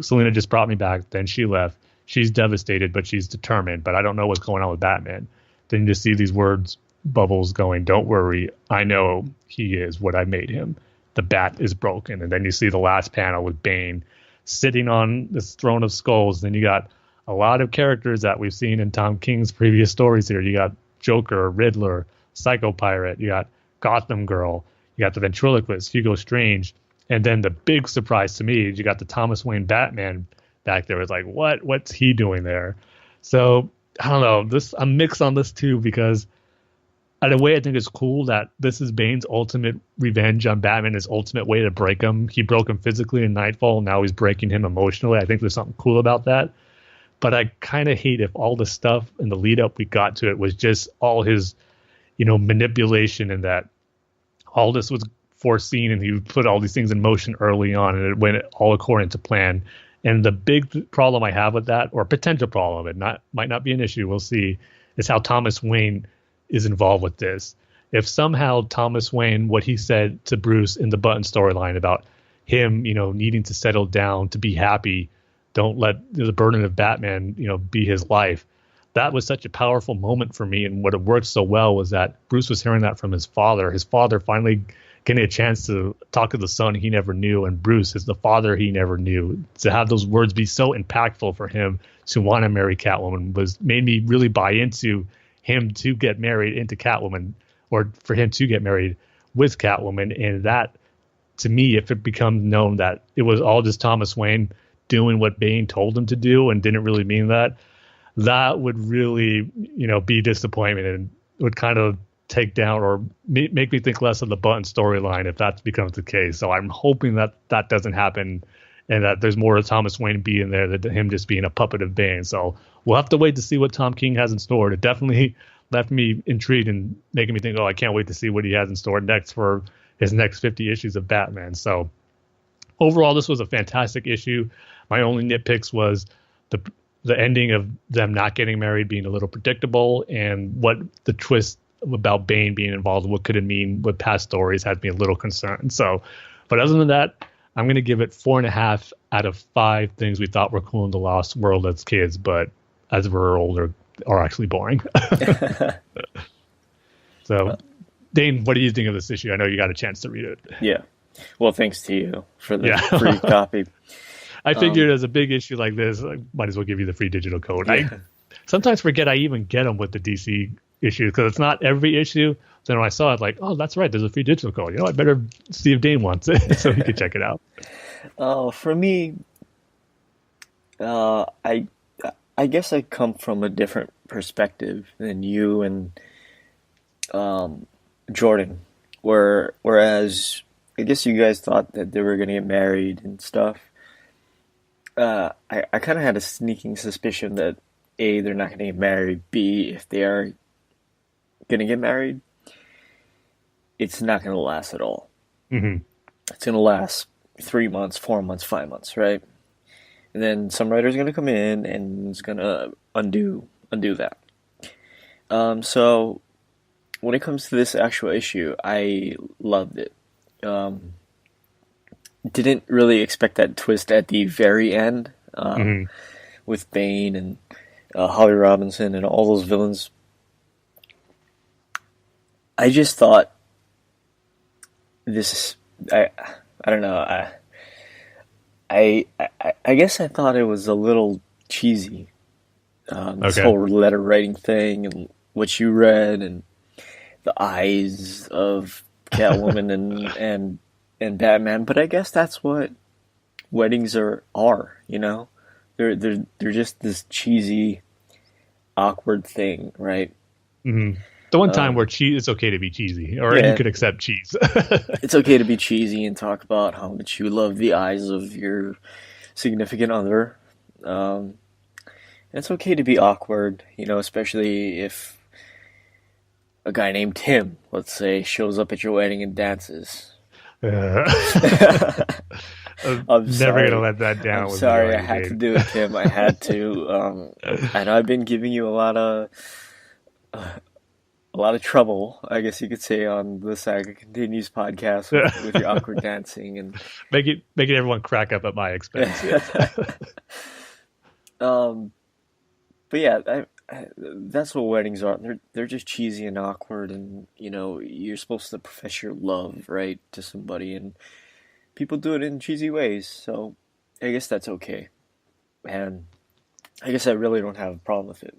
Selena just brought me back, then she left. She's devastated, but she's determined, but I don't know what's going on with Batman. Then you just see these words bubbles going, don't worry, I know he is what I made him. The bat is broken. And then you see the last panel with Bane sitting on this throne of skulls. Then you got a lot of characters that we've seen in Tom King's previous stories here. You got Joker, Riddler, Psycho Pirate, you got Gotham Girl, you got the ventriloquist, Hugo Strange, and then the big surprise to me is you got the Thomas Wayne Batman back there. It's like, what's he doing there? So I don't know. I'm mixed on this too, because in a way I think it's cool that this is Bane's ultimate revenge on Batman, his ultimate way to break him. He broke him physically in Nightfall, now he's breaking him emotionally. I think there's something cool about that. But I kind of hate if all the stuff in the lead up we got to it was just all his, manipulation, and that all this was foreseen and he put all these things in motion early on and it went all according to plan. And the big problem I have with that, or potential problem, might not be an issue, we'll see, is how Thomas Wayne is involved with this. If somehow Thomas Wayne, what he said to Bruce in the Button storyline about him, needing to settle down to be happy, don't let the burden of Batman, be his life. That was such a powerful moment for me. And what it worked so well was that Bruce was hearing that from his father finally getting a chance to talk to the son he never knew. And Bruce is the father he never knew. To have those words be so impactful for him to want to marry Catwoman made me really buy into him to get married into Catwoman, or for him to get married with Catwoman. And that, to me, if it becomes known that it was all just Thomas Wayne doing what Bane told him to do and didn't really mean that, that would really, be disappointment and would kind of take down or make me think less of the Button storyline if that becomes the case. So I'm hoping that that doesn't happen and that there's more of Thomas Wayne being there than him just being a puppet of Bane. So we'll have to wait to see what Tom King has in store. It definitely left me intrigued and making me think, I can't wait to see what he has in store next for his next 50 issues of Batman. So overall, this was a fantastic issue. My only nitpicks was the ending of them not getting married being a little predictable, and what the twist about Bane being involved, what could it mean with past stories, had me a little concerned. So, but other than that, I'm going to give it 4.5 out of 5 things we thought were cool in the Lost World as kids, but as we're older, are actually boring. So, Dane, what do you think of this issue? I know you got a chance to read it. Yeah. Well, thanks to you for the free copy. I figured as a big issue like this, I might as well give you the free digital code. Yeah. I sometimes forget I even get them with the DC issue because it's not every issue. Then when I saw it, like, oh, that's right, there's a free digital code. I better see if Dane wants it so he can check it out. For me, I guess I come from a different perspective than you and Jordan, whereas I guess you guys thought that they were going to get married and stuff. I kind of had a sneaking suspicion that A, they're not going to get married, B, if they are going to get married, it's not going to last at all. Mm-hmm. It's going to last 3 months, 4 months, 5 months, right? And then some writer's going to come in and is going to undo that. So when it comes to this actual issue, I loved it. Didn't really expect that twist at the very end with Bane and Holly Robinson and all those villains. I just thought this. I don't know. I guess I thought it was a little cheesy. This whole letter writing thing and what you read and the eyes of Catwoman and Batman, but I guess that's what weddings are, They're just this cheesy, awkward thing, right? Mm-hmm. The one time where it's okay to be cheesy, or you could accept cheese. It's okay to be cheesy and talk about how much you love the eyes of your significant other. It's okay to be awkward, especially if a guy named Tim, let's say, shows up at your wedding and dances. I'm never gonna let that down. I'm sorry, I had to do it, Tim. I had to. I know I've been giving you a lot of trouble, I guess you could say, on the Saga Continues podcast with your awkward dancing and making everyone crack up at my expense. But yeah, that's what weddings are. They're just cheesy and awkward, and you're supposed to profess your love, right, to somebody, and people do it in cheesy ways. So I guess that's okay, and I guess I really don't have a problem with it.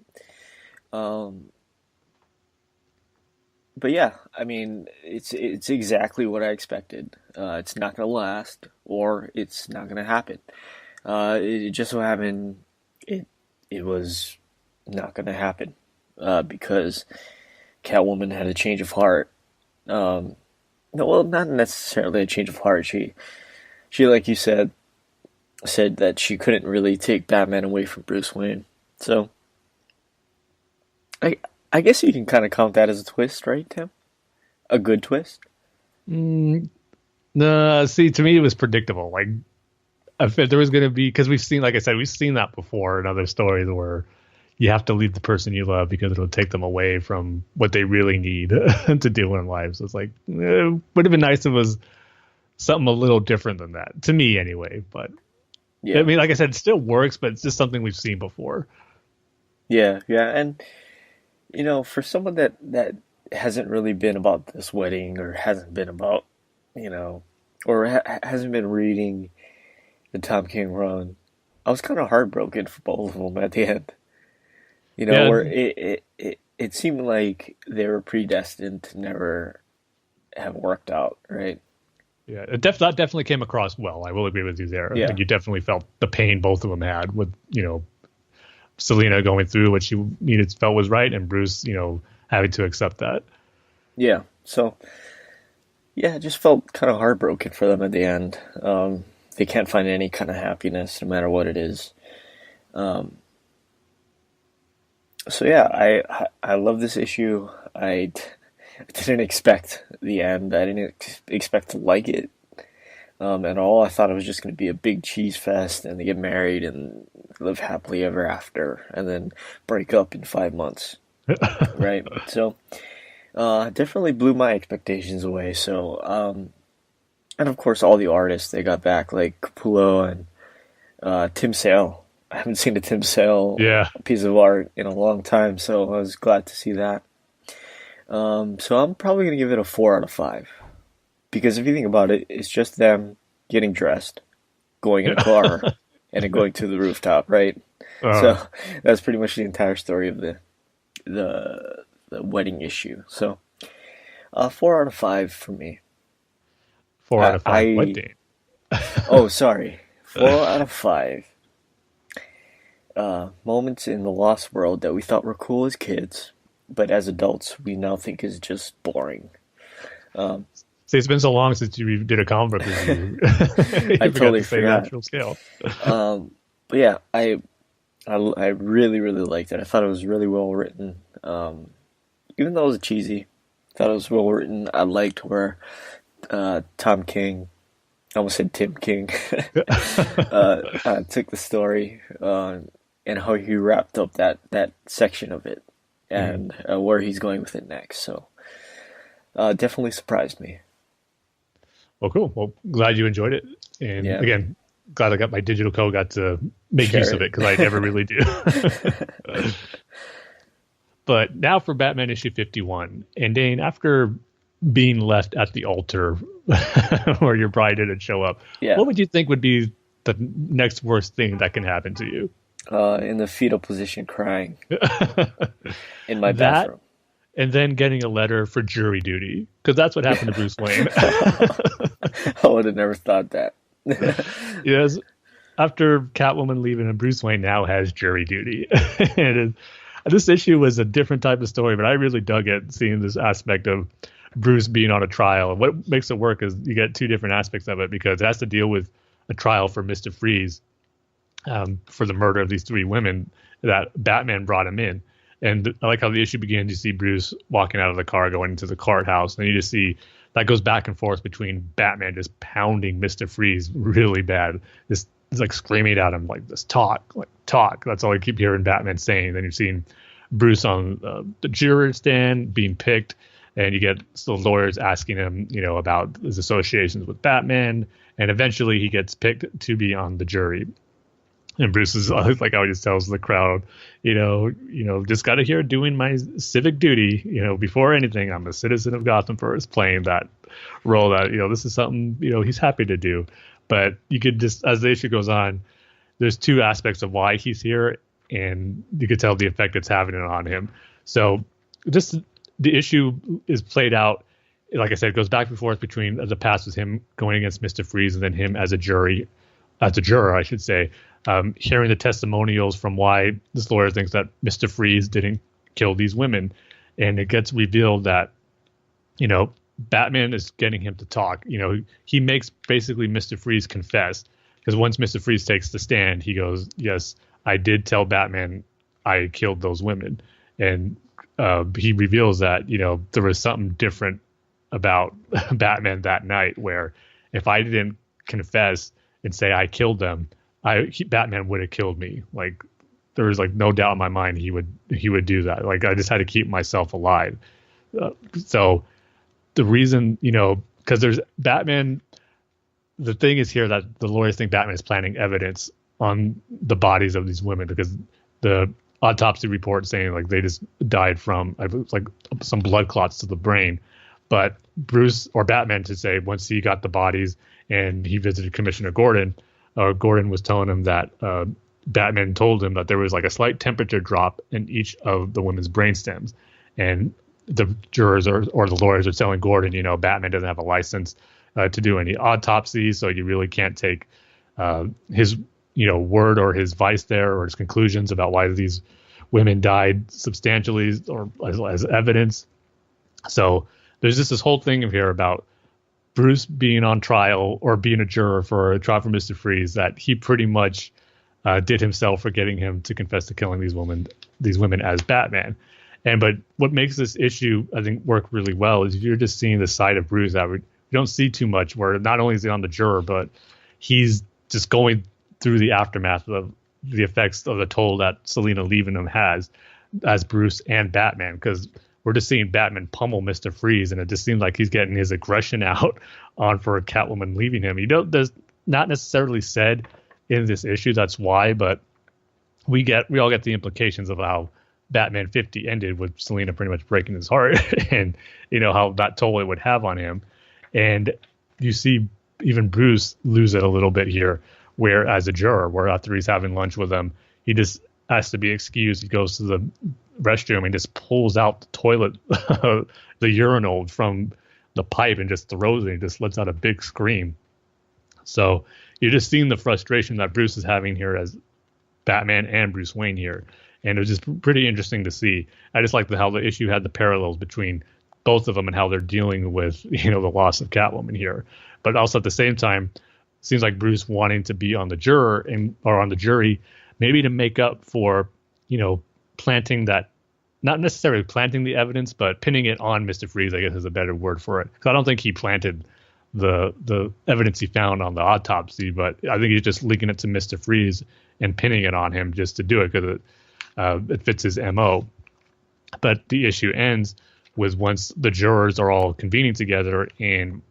But yeah, I mean, it's exactly what I expected. It's not gonna last, or it's not gonna happen. It just so happened it was not going to happen because Catwoman had a change of heart. No, well, not necessarily a change of heart. She like you said that she couldn't really take Batman away from Bruce Wayne. So I guess you can kind of count that as a twist, right, Tim? A good twist? No, see, to me it was predictable. Like, if there was going to be, because we've seen, like I said, we've seen that before in other stories where you have to leave the person you love because it'll take them away from what they really need to do in life. So it's like, it would have been nice if it was something a little different than that, to me anyway. But Yeah. I mean, like I said, it still works, but it's just something we've seen before. Yeah, and for someone that hasn't really been about this wedding, or hasn't been about, or hasn't been reading the Tom King run, I was kind of heartbroken for both of them at the end. Yeah. Where it seemed like they were predestined to never have worked out, right? Yeah, that definitely came across well. I will agree with you there. Yeah. I think you definitely felt the pain both of them had with, Selena going through what she felt was right, and Bruce, having to accept that. Yeah. So, yeah, it just felt kind of heartbroken for them at the end. They can't find any kind of happiness, no matter what it is. So yeah, I love this issue. I didn't expect the end. I didn't expect to like it at all. I thought it was just going to be a big cheese fest, and they get married and live happily ever after, and then break up in 5 months. Right? So, definitely blew my expectations away. So, and of course, all the artists they got back, like Capullo and Tim Sale. I haven't seen a Tim Sale piece of art in a long time, so I was glad to see that. So I'm probably going to give it a 4 out of 5. Because if you think about it, it's just them getting dressed, going in a car, and then going to the rooftop, right? So that's pretty much the entire story of the wedding issue. So 4 out of 5 for me. 4 out of 5 what, Dane? Oh, sorry. 4 out of 5. Moments in the Lost World that we thought were cool as kids, but as adults we now think is just boring. See, it's been so long since you did a comic book review. I totally forgot. Natural scale. But yeah, I really, really liked it. I thought it was really well written. Even though it was cheesy, I thought it was well written. I liked where Tom King, I almost said Tim King, took the story and how he wrapped up that section of it, and where he's going with it next. So definitely surprised me. Well, cool. Well, glad you enjoyed it. And again, glad I got my digital code, got to make use of it, because I never really do. But now for Batman issue 51. And Dane, after being left at the altar where your bride didn't show up, what would you think would be the next worst thing that can happen to you? In the fetal position, crying in my bathroom. And then getting a letter for jury duty, because that's what happened to Bruce Wayne. I would have never thought that. Yes, after Catwoman leaving, and Bruce Wayne now has jury duty. And this issue was a different type of story, but I really dug it, seeing this aspect of Bruce being on a trial. And what makes it work is you get two different aspects of it, because it has to deal with a trial for Mr. Freeze for the murder of these 3 women that Batman brought him in. And I like how the issue begins. You see Bruce walking out of the car, going into the courthouse, and you just see that goes back and forth between Batman just pounding Mr. Freeze really bad. It's like screaming at him, like, this talk. That's all I keep hearing Batman saying. Then you're seeing Bruce on the juror stand being picked, and you get the lawyers asking him, about his associations with Batman, and eventually he gets picked to be on the jury. And Bruce is like how he just tells the crowd, just got to here doing my civic duty. Before anything, I'm a citizen of Gotham First, playing that role that, this is something, he's happy to do. But you could just, as the issue goes on, there's 2 aspects of why he's here, and you could tell the effect it's having on him. So just the issue is played out, like I said, it goes back and forth between the past with him going against Mr. Freeze, and then him as a juror, I should say. Hearing the testimonials from why this lawyer thinks that Mr. Freeze didn't kill these women. And it gets revealed that, Batman is getting him to talk. He makes basically Mr. Freeze confess, because once Mr. Freeze takes the stand, he goes, yes, I did tell Batman I killed those women. And he reveals that, there was something different about Batman that night, where if I didn't confess and say I killed them, Batman would have killed me. Like, there was like no doubt in my mind he would do that. Like I just had to keep myself alive. So the reason, because there's Batman, the thing is here that the lawyers think Batman is planting evidence on the bodies of these women because the autopsy report saying like they just died from like some blood clots to the brain. But Bruce, or Batman should say, once he got the bodies and he visited Commissioner Gordon, Gordon was telling him that Batman told him that there was like a slight temperature drop in each of the women's brain stems. And the jurors or the lawyers are telling Gordon, Batman doesn't have a license to do any autopsies, so you really can't take his word or his advice there or his conclusions about why these women died substantially or as evidence. So there's just this whole thing here about Bruce being on trial or being a juror for a trial for Mr. Freeze that he pretty much did himself for getting him to confess to killing these women as Batman. But what makes this issue, I think, work really well is you're just seeing the side of Bruce that we don't see too much, where not only is he on the juror, but he's just going through the aftermath of the effects of the toll that Selina leaving him has as Bruce and Batman, because we're just seeing Batman pummel Mr. Freeze, and it just seems like he's getting his aggression out on for Catwoman leaving him. There's not necessarily said in this issue that's why, but we all get the implications of how Batman 50 ended with Selina pretty much breaking his heart and how that toll it would have on him. And you see even Bruce lose it a little bit here, where as a juror, where after he's having lunch with them, he just has to be excused. He goes to the restroom and just pulls out the toilet, the urinal from the pipe and just throws it and just lets out a big scream. So you're just seeing the frustration that Bruce is having here as Batman and Bruce Wayne here. And it was just pretty interesting to see. I just like how the issue had the parallels between both of them and how they're dealing with, the loss of Catwoman here. But also at the same time, it seems like Bruce wanting to be on the or on the jury, maybe to make up for, planting that, not necessarily planting the evidence, but pinning it on Mr. Freeze, I guess is a better word for it. Because I don't think he planted the evidence he found on the autopsy, but I think he's just linking it to Mr. Freeze and pinning it on him just to do it because it fits his MO. But the issue ends with once the jurors are all convening together and,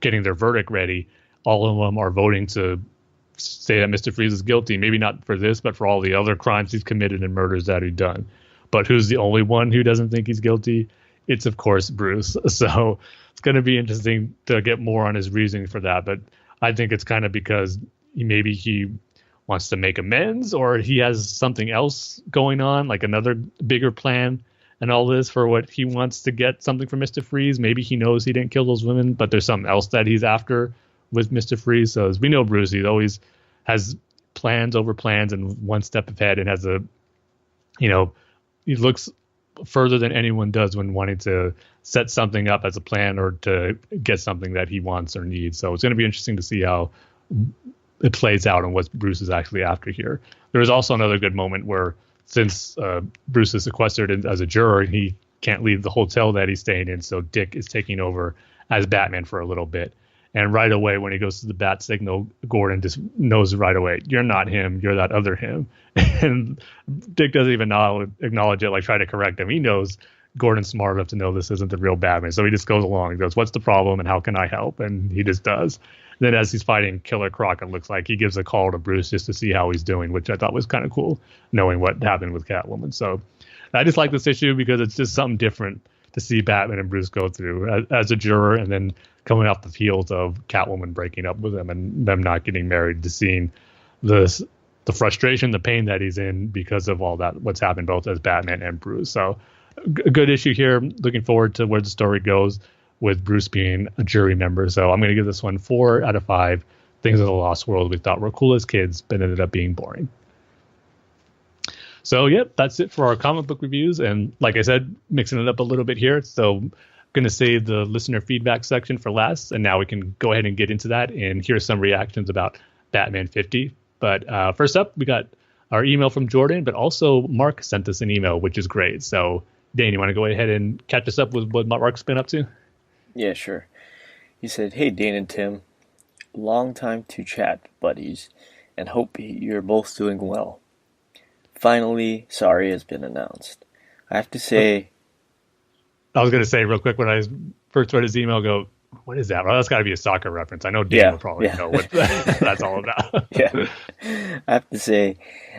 getting their verdict ready, all of them are voting to say that Mr. Freeze is guilty, maybe not for this, but for all the other crimes he's committed and murders that he's done. But who's the only one who doesn't think he's guilty? It's, of course, Bruce. So it's going to be interesting to get more on his reasoning for that. But I think it's kind of because maybe he wants to make amends, or he has something else going on, like another bigger plan and all this for what he wants to get something from Mr. Freeze. Maybe he knows he didn't kill those women, but there's something else that he's after with Mr. Freeze. So as we know, Bruce, he always has plans over plans and one step ahead, and has he looks further than anyone does when wanting to set something up as a plan or to get something that he wants or needs. So it's going to be interesting to see how it plays out and what Bruce is actually after here. There was also another good moment where, since Bruce is sequestered as a juror, he can't leave the hotel that he's staying in, so Dick is taking over as Batman for a little bit. And right away, when he goes to the bat signal, Gordon just knows right away, you're not him, you're that other him. And Dick doesn't even acknowledge it, like try to correct him. He knows Gordon's smart enough to know this isn't the real Batman. So he just goes along. He goes, what's the problem and how can I help? And he just does. Then as he's fighting Killer Croc, it looks like he gives a call to Bruce just to see how he's doing, which I thought was kind of cool, knowing what happened with Catwoman. So I just like this issue because it's just something different to see Batman and Bruce go through as a juror, and then coming off the heels of Catwoman breaking up with him and them not getting married, to seeing the frustration, the pain that he's in because of all that, what's happened both as Batman and Bruce. So a good issue here. Looking forward to where the story goes with Bruce being a jury member. So I'm going to give this one 4 out of 5 things in the Lost World we thought were cool as kids, but ended up being boring. So, yep, that's it for our comic book reviews. And like I said, mixing it up a little bit here. So I'm going to save the listener feedback section for last. And now we can go ahead and get into that and hear some reactions about Batman 50. But first up, we got our email from Jordan, but also Mark sent us an email, which is great. So, Dane, you want to go ahead and catch us up with what Mark's been up to? Yeah, sure. He said, "Hey, Dane and Tim. Long time to chat, buddies, and hope you're both doing well. finally, Sorry has been announced. I have to say... I was going to say real quick, when I first read his email, go, what is that? Well, that's got to be a soccer reference. I know Dan will probably know what that's all about. Yeah. I have to say,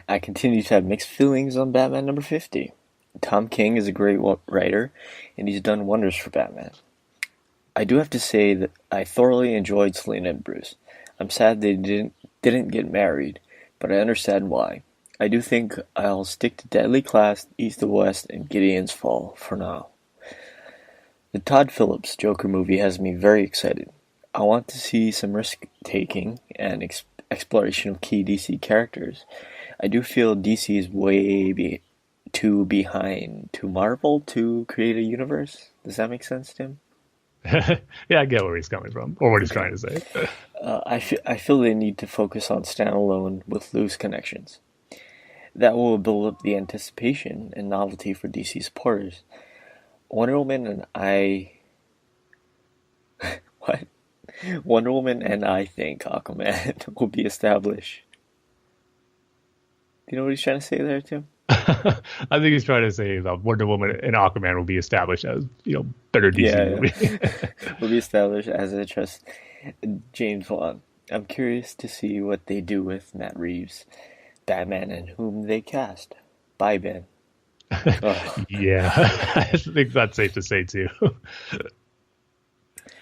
I continue to have mixed feelings on Batman number 50. Tom King is a great writer, and he's done wonders for Batman. I do have to say that I thoroughly enjoyed Selina and Bruce. I'm sad they didn't get married, but I understand why. I do think I'll stick to Deadly Class, East to West, and Gideon's Fall for now. The Todd Phillips Joker movie has me very excited. I want to see some risk-taking and exploration of key DC characters. I do feel DC is way too behind to Marvel to create a universe. Does that make sense, Tim? Yeah, I get where he's coming from, or what he's trying to say. I feel they need to focus on standalone with loose connections. That will build up the anticipation and novelty for DC supporters. Wonder Woman and I think Aquaman will be established. Do you know what he's trying to say there, Tim? I think he's trying to say that Wonder Woman and Aquaman will be established as, better DC movie. Will be established as I trust James Wan. I'm curious to see what they do with Matt Reeves' Batman and whom they cast. Bye, Ben. Yeah, I think that's safe to say too.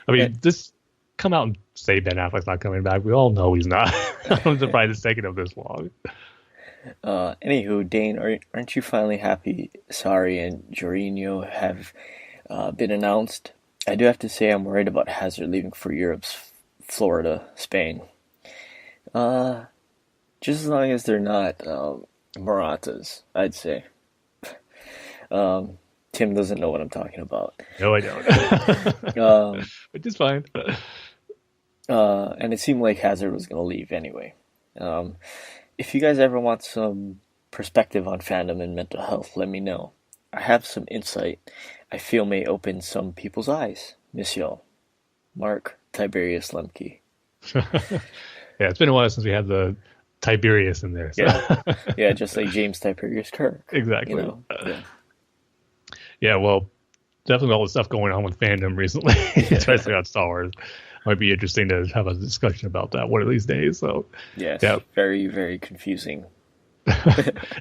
I mean, just come out and say Ben Affleck's not coming back. We all know he's not. I'm surprised it's taking him this long. Anywho, Dane, aren't you finally happy Sorry and Jorginho have been announced? I do have to say I'm worried about Hazard leaving for Europe's Florida, Spain. Just as long as they're not Marathas, I'd say. Tim doesn't know what I'm talking about. No, I don't. Which is fine. And it seemed like Hazard was going to leave anyway. If you guys ever want some perspective on fandom and mental health, let me know. I have some insight I feel may open some people's eyes. Miss y'all. Mark Tiberius Lemke. Yeah, it's been a while since we had the Tiberius in there. So. Yeah, just like James Tiberius Kirk. Exactly. Yeah, well, definitely all the stuff going on with fandom recently, especially on Star Wars. Might be interesting to have a discussion about that one of these days. So yes, very, very confusing.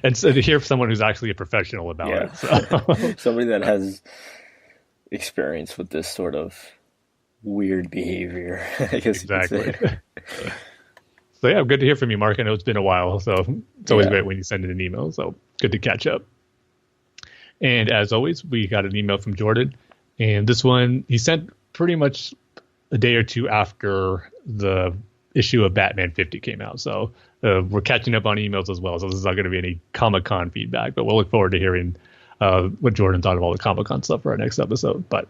And so to hear from someone who's actually a professional about it. So. Somebody that has experience with this sort of weird behavior, I guess. Exactly. So yeah, good to hear from you, Mark. I know it's been a while, so it's always great when you send in an email. So good to catch up. And as always, we got an email from Jordan, and this one he sent pretty much a day or two after the issue of Batman 50 came out. So we're catching up on emails as well. So this is not going to be any Comic-Con feedback, but we'll look forward to hearing what Jordan thought of all the Comic-Con stuff for our next episode. But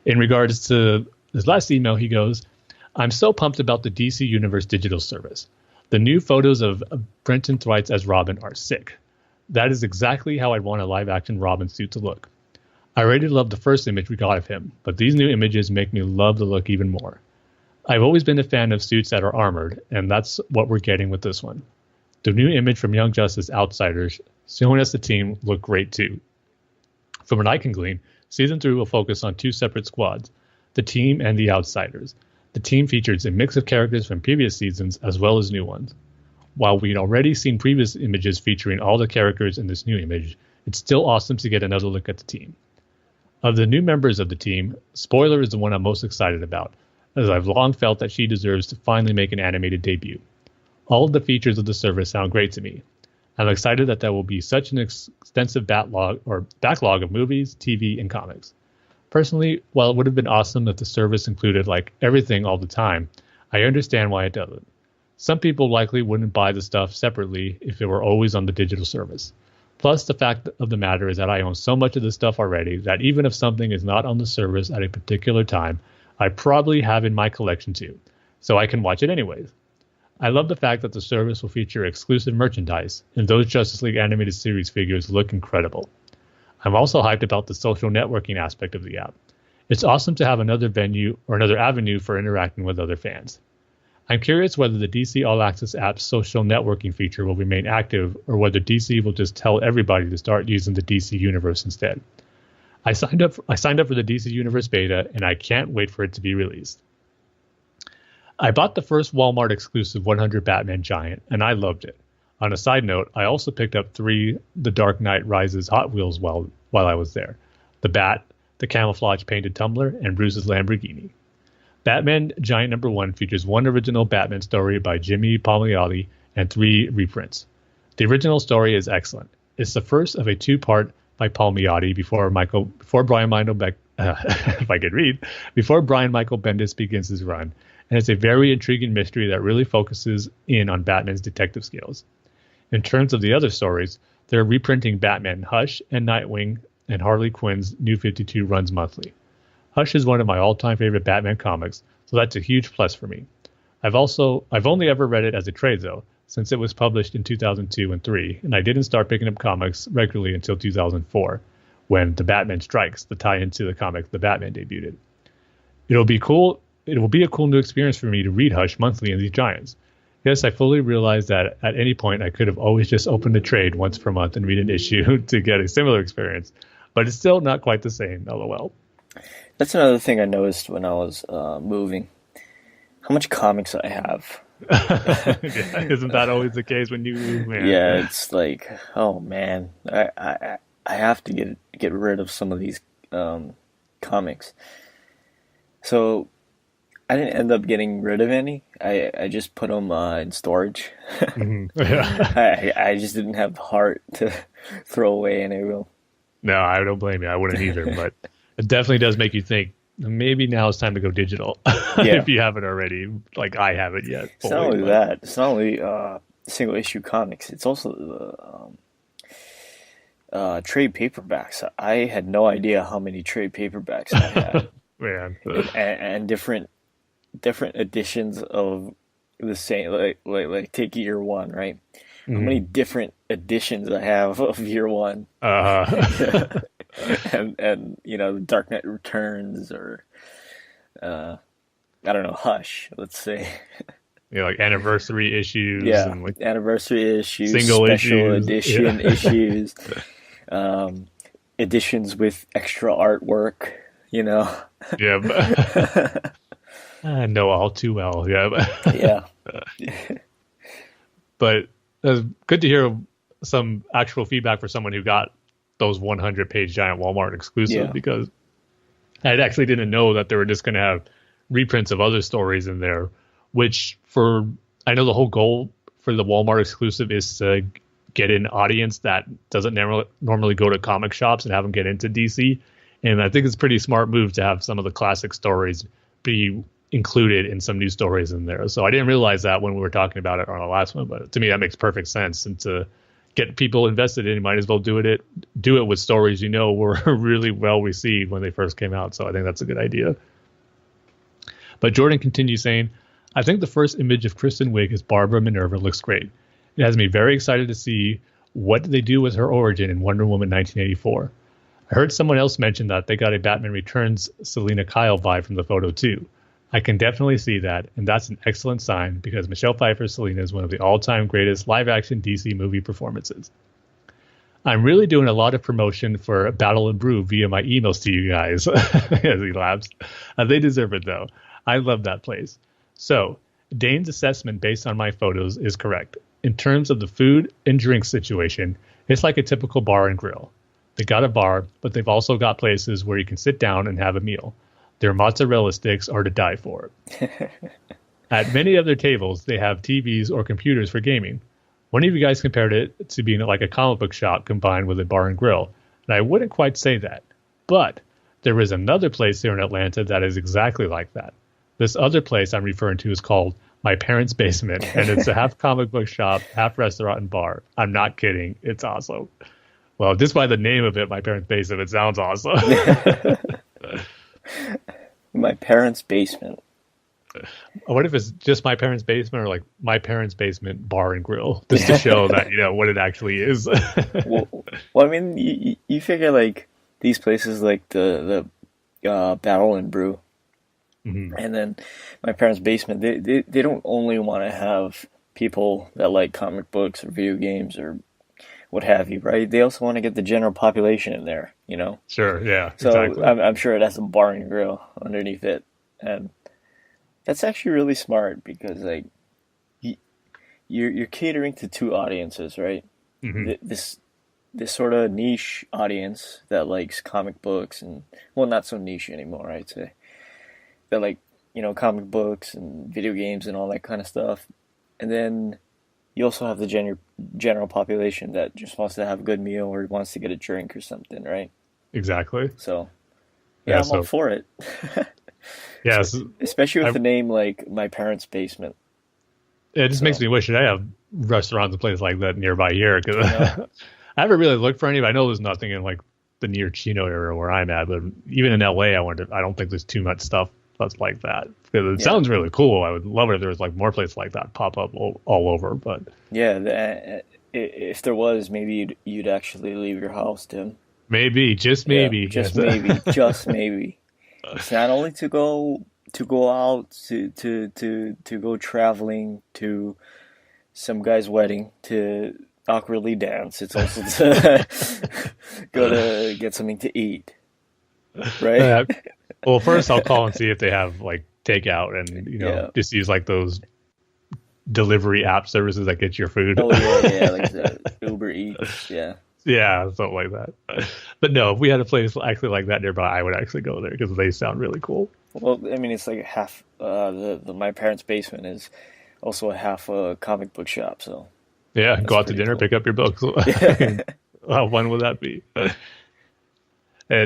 in regards to his last email, he goes, I'm so pumped about the DC Universe digital service. The new photos of Brenton Thwaites as Robin are sick. That is exactly how I'd want a live-action Robin suit to look. I already loved the first image we got of him, but these new images make me love the look even more. I've always been a fan of suits that are armored, and that's what we're getting with this one. The new image from Young Justice Outsiders showing us the team look great too. From what I can glean, Season 3 will focus on two separate squads, the team and the Outsiders. The team features a mix of characters from previous seasons as well as new ones. While we'd already seen previous images featuring all the characters in this new image, it's still awesome to get another look at the team. Of the new members of the team, Spoiler is the one I'm most excited about, as I've long felt that she deserves to finally make an animated debut. All of the features of the service sound great to me. I'm excited that there will be such an extensive backlog of movies, TV, and comics. Personally, while it would have been awesome if the service included everything all the time, I understand why it doesn't. Some people likely wouldn't buy the stuff separately if it were always on the digital service. Plus, the fact of the matter is that I own so much of this stuff already that even if something is not on the service at a particular time, I probably have in my collection too, so I can watch it anyways. I love the fact that the service will feature exclusive merchandise, and those Justice League animated series figures look incredible. I'm also hyped about the social networking aspect of the app. It's awesome to have another venue or another avenue for interacting with other fans. I'm curious whether the DC All Access app's social networking feature will remain active or whether DC will just tell everybody to start using the DC Universe instead. I signed up for the DC Universe beta, and I can't wait for it to be released. I bought the first Walmart exclusive 100 Batman Giant, and I loved it. On a side note, I also picked up 3 The Dark Knight Rises Hot Wheels while I was there. The Bat, the camouflage painted tumbler, and Bruce's Lamborghini. Batman Giant #1 features 1 original Batman story by Jimmy Palmiotti and 3 reprints. The original story is excellent. It's the first of a 2-part by Palmiotti before Brian Michael Bendis begins his run, and it's a very intriguing mystery that really focuses in on Batman's detective skills. In terms of the other stories, they're reprinting Batman Hush and Nightwing and Harley Quinn's New 52 runs monthly. Hush is one of my all-time favorite Batman comics, so that's a huge plus for me. I've only ever read it as a trade though, since it was published in 2002 and 3, and I didn't start picking up comics regularly until 2004, when The Batman Strikes, the tie-in to the comic The Batman debuted. It will be a cool new experience for me to read Hush monthly in these giants. Yes, I fully realize that at any point I could have always just opened a trade once per month and read an issue to get a similar experience, but it's still not quite the same, lol. That's another thing I noticed when I was moving. How much comics I have. Yeah, isn't that always the case when you move, man? Yeah, it's like, oh man, I have to get rid of some of these comics. So I didn't end up getting rid of any. I just put them in storage. Mm-hmm. Yeah. I just didn't have the heart to throw away any real. No, I don't blame you. I wouldn't either, but it definitely does make you think maybe now it's time to go digital. If you haven't already, like I haven't yet. It's not only that. It's not only single issue comics. It's also trade paperbacks. I had no idea how many trade paperbacks I had. Man. and different editions of the same, like take year one, right? How many different editions I have of year one. And the Dark Knight Returns, or I don't know, Hush, let's say. Like anniversary issues. Yeah, and like anniversary issues, single special issues. edition issues, editions with extra artwork, Yeah. I know all too well. Yeah. Yeah. But it's good to hear some actual feedback for someone who got those 100-page giant Walmart exclusive, because I actually didn't know that they were just going to have reprints of other stories in there, which I know the whole goal for the Walmart exclusive is to get an audience that doesn't normally go to comic shops and have them get into DC. And I think it's a pretty smart move to have some of the classic stories be included in some new stories in there. So I didn't realize that when we were talking about it on our last one, but to me that makes perfect sense. And to get people invested in, you might as well do it with stories were really well received when they first came out. So I think that's a good idea. But Jordan continues saying, I think the first image of Kristen Wiig as Barbara Minerva looks great. It has me very excited to see what they do with her origin in Wonder Woman 1984. I heard someone else mention that they got a Batman Returns Selena Kyle vibe from the photo too. I can definitely see that, and that's an excellent sign because Michelle Pfeiffer's Selena is one of the all-time greatest live-action DC movie performances. I'm really doing a lot of promotion for Battle and Brew via my emails to you guys, as he laughs. They deserve it, though. I love that place. So, Dane's assessment based on my photos is correct. In terms of the food and drink situation, it's like a typical bar and grill. They got a bar, but they've also got places where you can sit down and have a meal. Their mozzarella sticks are to die for. At many other tables, they have TVs or computers for gaming. One of you guys compared it to being like a comic book shop combined with a bar and grill, and I wouldn't quite say that. But there is another place here in Atlanta that is exactly like that. This other place I'm referring to is called My Parents' Basement, and it's a half comic book shop, half restaurant and bar. I'm not kidding. It's awesome. Well, just by the name of it, My Parents' Basement, it sounds awesome. My Parents' Basement. What if it's just My Parents' Basement, or like My Parents' Basement Bar and Grill, just to show that what it actually is? well, I mean, you figure like these places like the Battle and Brew, And then my parents' basement, they don't only want to have people that like comic books or video games or what have you, right? They also want to get the general population in there, you know? Sure, yeah, So exactly. I'm sure it has a bar and grill underneath it. And that's actually really smart because, like, you're catering to two audiences, right? This sort of niche audience that likes comic books and, well, not so niche anymore, I'd say. That like, you know, comic books and video games and all that kind of stuff. And then you also have the general population that just wants to have a good meal or wants to get a drink or something, right? Exactly. So, yeah, I'm all for it. Yeah. Especially with the name like My Parents' Basement. It just makes me wish that I have restaurants and places like that nearby here, because I haven't really looked for any, but I know there's nothing in like the near Chino area where I'm at. But even in LA, I don't think there's too much stuff that's like that, because it sounds really cool. I would love it if there was like more places like that pop up all over. But yeah, if there was, maybe you'd actually leave your house, Tim. Maybe, just maybe, yeah, just maybe, just maybe. It's not only to go out to go traveling to some guy's wedding to awkwardly dance. It's also to go to get something to eat, right? Well, first I'll call and see if they have like takeout and, you know, just use like those delivery app services that get your food. Oh yeah, like the Uber Eats, yeah. Yeah, something like that. But no, if we had a place actually like that nearby, I would actually go there because they sound really cool. Well, I mean, it's like half. My parents' basement is also a half a comic book shop. So yeah, go out to dinner, pick up your books. How fun would that be?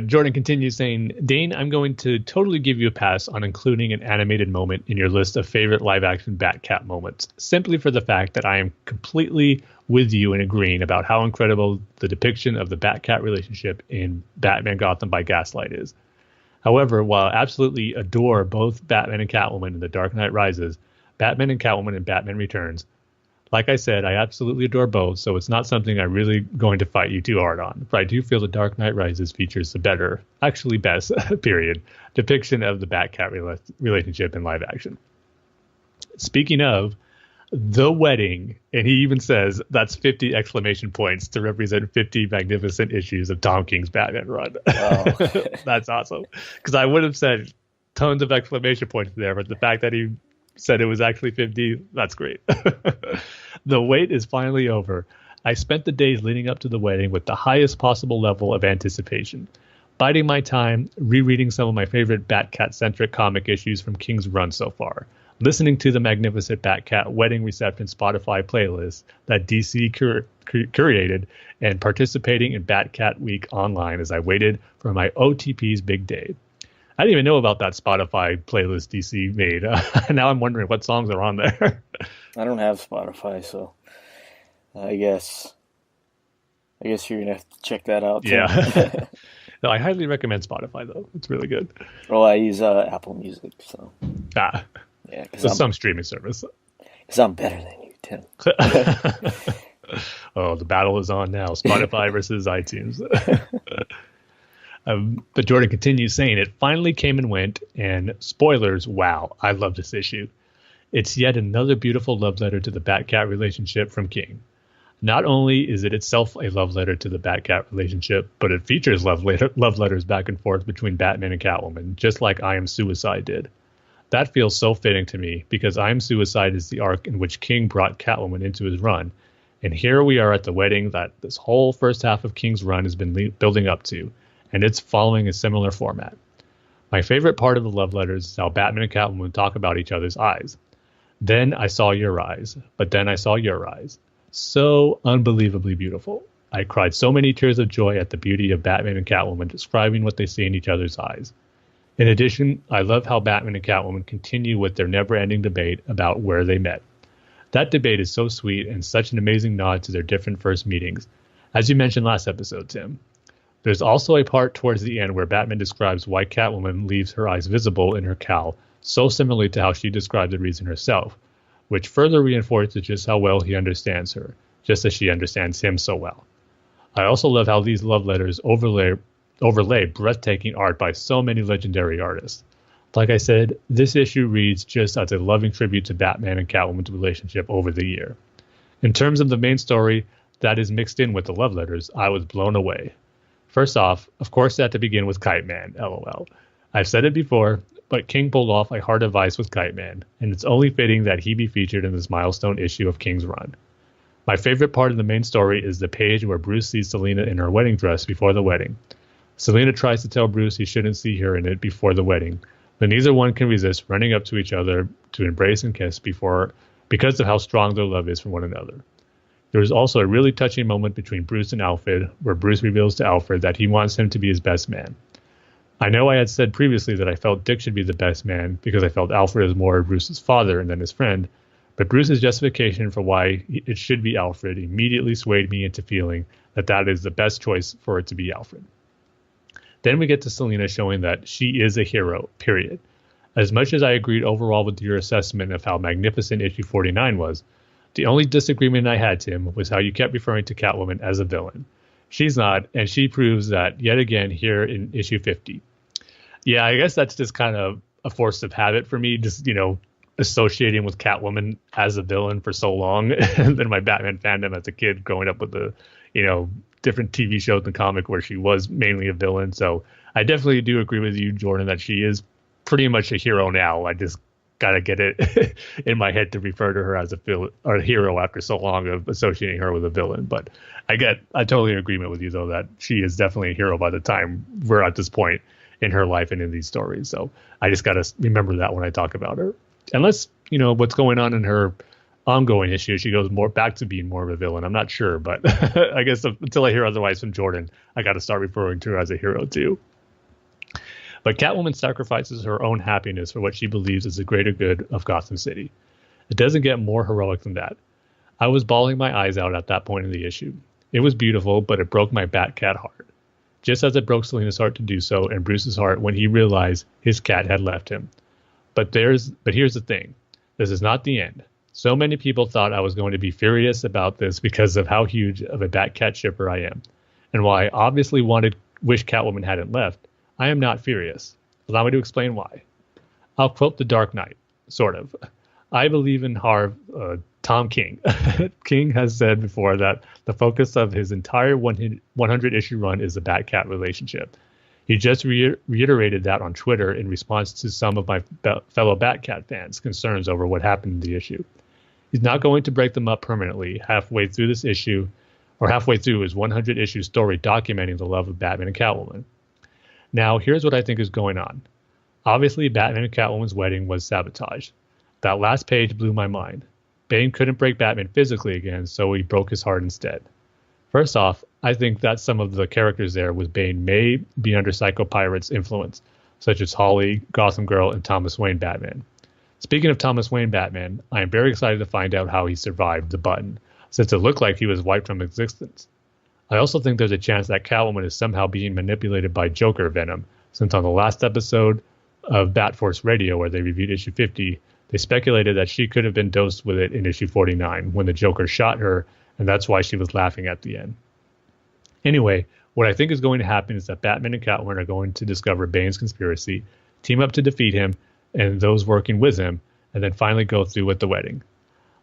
Jordan continues saying, Dane, I'm going to totally give you a pass on including an animated moment in your list of favorite live-action Batcat moments, simply for the fact that I am completely with you in agreeing about how incredible the depiction of the Batcat relationship in Batman Gotham by Gaslight is. However, while I absolutely adore both Batman and Catwoman in The Dark Knight Rises, Batman and Catwoman in Batman Returns, like I said, I absolutely adore both, so it's not something I'm really going to fight you too hard on. But I do feel The Dark Knight Rises features the better, actually best, period, depiction of the Batcat relationship in live action. Speaking of, the wedding, and he even says that's 50 exclamation points to represent 50 magnificent issues of Tom King's Batman run. Wow. That's awesome. Because I would have said tons of exclamation points there, but the fact that he said it was actually 50, that's great. The wait is finally over. I spent the days leading up to the wedding with the highest possible level of anticipation, biding my time, rereading some of my favorite Batcat-centric comic issues from King's run so far, listening to the magnificent Batcat wedding reception Spotify playlist that DC curated, and participating in Batcat Week online as I waited for my OTP's big day. I didn't even know about that Spotify playlist DC made. Now I'm wondering what songs are on there. I don't have Spotify, so I guess you're gonna have to check that out too. Yeah. No, I highly recommend Spotify though. It's really good. Well, I use Apple Music, so yeah, so some streaming service. Because I'm better than you, Tim. Oh, the battle is on now. Spotify versus iTunes. But Jordan continues saying, it finally came and went, and spoilers, wow, I love this issue. It's yet another beautiful love letter to the Batcat relationship from King. Not only is it itself a love letter to the Batcat relationship, but it features love letters back and forth between Batman and Catwoman, just like I Am Suicide did. That feels so fitting to me, because I Am Suicide is the arc in which King brought Catwoman into his run, and here we are at the wedding that this whole first half of King's run has been building up to, and it's following a similar format. My favorite part of the love letters is how Batman and Catwoman talk about each other's eyes. Then I saw your eyes, but then I saw your eyes. So unbelievably beautiful. I cried so many tears of joy at the beauty of Batman and Catwoman describing what they see in each other's eyes. In addition, I love how Batman and Catwoman continue with their never-ending debate about where they met. That debate is so sweet and such an amazing nod to their different first meetings. As you mentioned last episode, Tim. There's also a part towards the end where Batman describes why Catwoman leaves her eyes visible in her cowl, so similarly to how she described the reason herself, which further reinforces just how well he understands her, just as she understands him so well. I also love how these love letters overlay breathtaking art by so many legendary artists. Like I said, this issue reads just as a loving tribute to Batman and Catwoman's relationship over the year. In terms of the main story that is mixed in with the love letters, I was blown away. First off, of course, that to begin with Kite Man, lol. I've said it before, but King pulled off a heart of ice with Kite Man, and it's only fitting that he be featured in this milestone issue of King's run. My favorite part of the main story is the page where Bruce sees Selina in her wedding dress before the wedding. Selina tries to tell Bruce he shouldn't see her in it before the wedding, but neither one can resist running up to each other to embrace and kiss because of how strong their love is for one another. There is also a really touching moment between Bruce and Alfred, where Bruce reveals to Alfred that he wants him to be his best man. I know I had said previously that I felt Dick should be the best man because I felt Alfred is more Bruce's father than his friend, but Bruce's justification for why it should be Alfred immediately swayed me into feeling that that is the best choice for it to be Alfred. Then we get to Selina showing that she is a hero, period. As much as I agreed overall with your assessment of how magnificent issue 49 was, the only disagreement I had, Tim, was how you kept referring to Catwoman as a villain. She's not, and she proves that yet again here in issue 50. Yeah, I guess that's just kind of a force of habit for me, just, associating with Catwoman as a villain for so long. And then my Batman fandom as a kid growing up with the, different TV shows and comic where she was mainly a villain. So I definitely do agree with you, Jordan, that she is pretty much a hero now. I just got to get it in my head to refer to her as a hero after so long of associating her with a villain. But I totally in agreement with you, though, that she is definitely a hero by the time we're at this point in her life and in these stories. So I just got to remember that when I talk about her. Unless, what's going on in her ongoing issue, she goes more back to being more of a villain. I'm not sure, but I guess until I hear otherwise from Jordan, I got to start referring to her as a hero too. But Catwoman sacrifices her own happiness for what she believes is the greater good of Gotham City. It doesn't get more heroic than that. I was bawling my eyes out at that point in the issue. It was beautiful, but it broke my Batcat heart. Just as it broke Selina's heart to do so, and Bruce's heart when he realized his cat had left him. But here's the thing. This is not the end. So many people thought I was going to be furious about this because of how huge of a Batcat shipper I am. And while I obviously wish Catwoman hadn't left, I am not furious. Allow me to explain why. I'll quote The Dark Knight, sort of. I believe in Tom King. King has said before that the focus of his entire 100-issue run is the Batcat relationship. He just reiterated that on Twitter in response to some of my fellow Batcat fans' concerns over what happened in the issue. He's not going to break them up permanently halfway through this issue, or halfway through his 100-issue story documenting the love of Batman and Catwoman. Now, here's what I think is going on. Obviously, Batman and Catwoman's wedding was sabotaged. That last page blew my mind. Bane couldn't break Batman physically again, so he broke his heart instead. First off, I think that some of the characters there with Bane may be under Psycho Pirate's influence, such as Holly, Gotham Girl, and Thomas Wayne Batman. Speaking of Thomas Wayne Batman, I am very excited to find out how he survived the button, since it looked like he was wiped from existence. I also think there's a chance that Catwoman is somehow being manipulated by Joker Venom, since on the last episode of Bat-Force Radio, where they reviewed issue 50, they speculated that she could have been dosed with it in issue 49 when the Joker shot her, and that's why she was laughing at the end. Anyway, what I think is going to happen is that Batman and Catwoman are going to discover Bane's conspiracy, team up to defeat him and those working with him, and then finally go through with the wedding.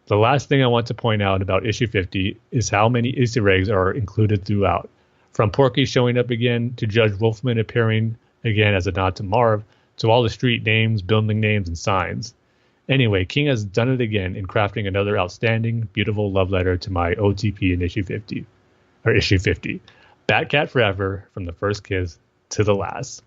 The last thing I want to point out about issue 50 is how many Easter eggs are included throughout. From Porky showing up again, to Judge Wolfman appearing again as a nod to Marv, to all the street names, building names, and signs. Anyway, King has done it again in crafting another outstanding, beautiful love letter to my OTP in issue 50. Batcat forever, from the first kiss to the last.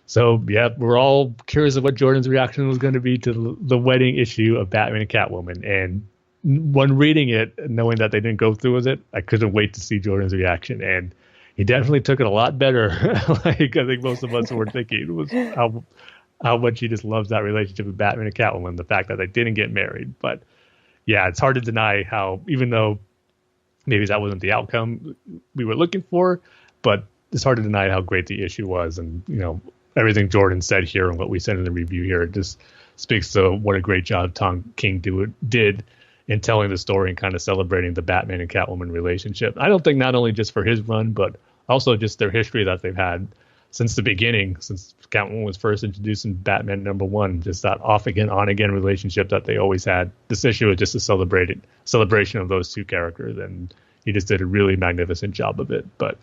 So, yeah, we're all curious of what Jordan's reaction was going to be to the wedding issue of Batman and Catwoman. And when reading it, knowing that they didn't go through with it, I couldn't wait to see Jordan's reaction. And he definitely took it a lot better. Like I think most of us were thinking was how much he just loves that relationship with Batman and Catwoman, the fact that they didn't get married. But yeah, it's hard to deny how, even though maybe that wasn't the outcome we were looking for, but it's hard to deny how great the issue was. And, everything Jordan said here and what we said in the review here, it just speaks to what a great job Tom King did in telling the story and kind of celebrating the Batman and Catwoman relationship. I don't think not only just for his run, but also just their history that they've had since the beginning, since Catwoman was first introduced in Batman #1, just that off again, on again relationship that they always had. This issue was just a celebration of those two characters, and he just did a really magnificent job of it. But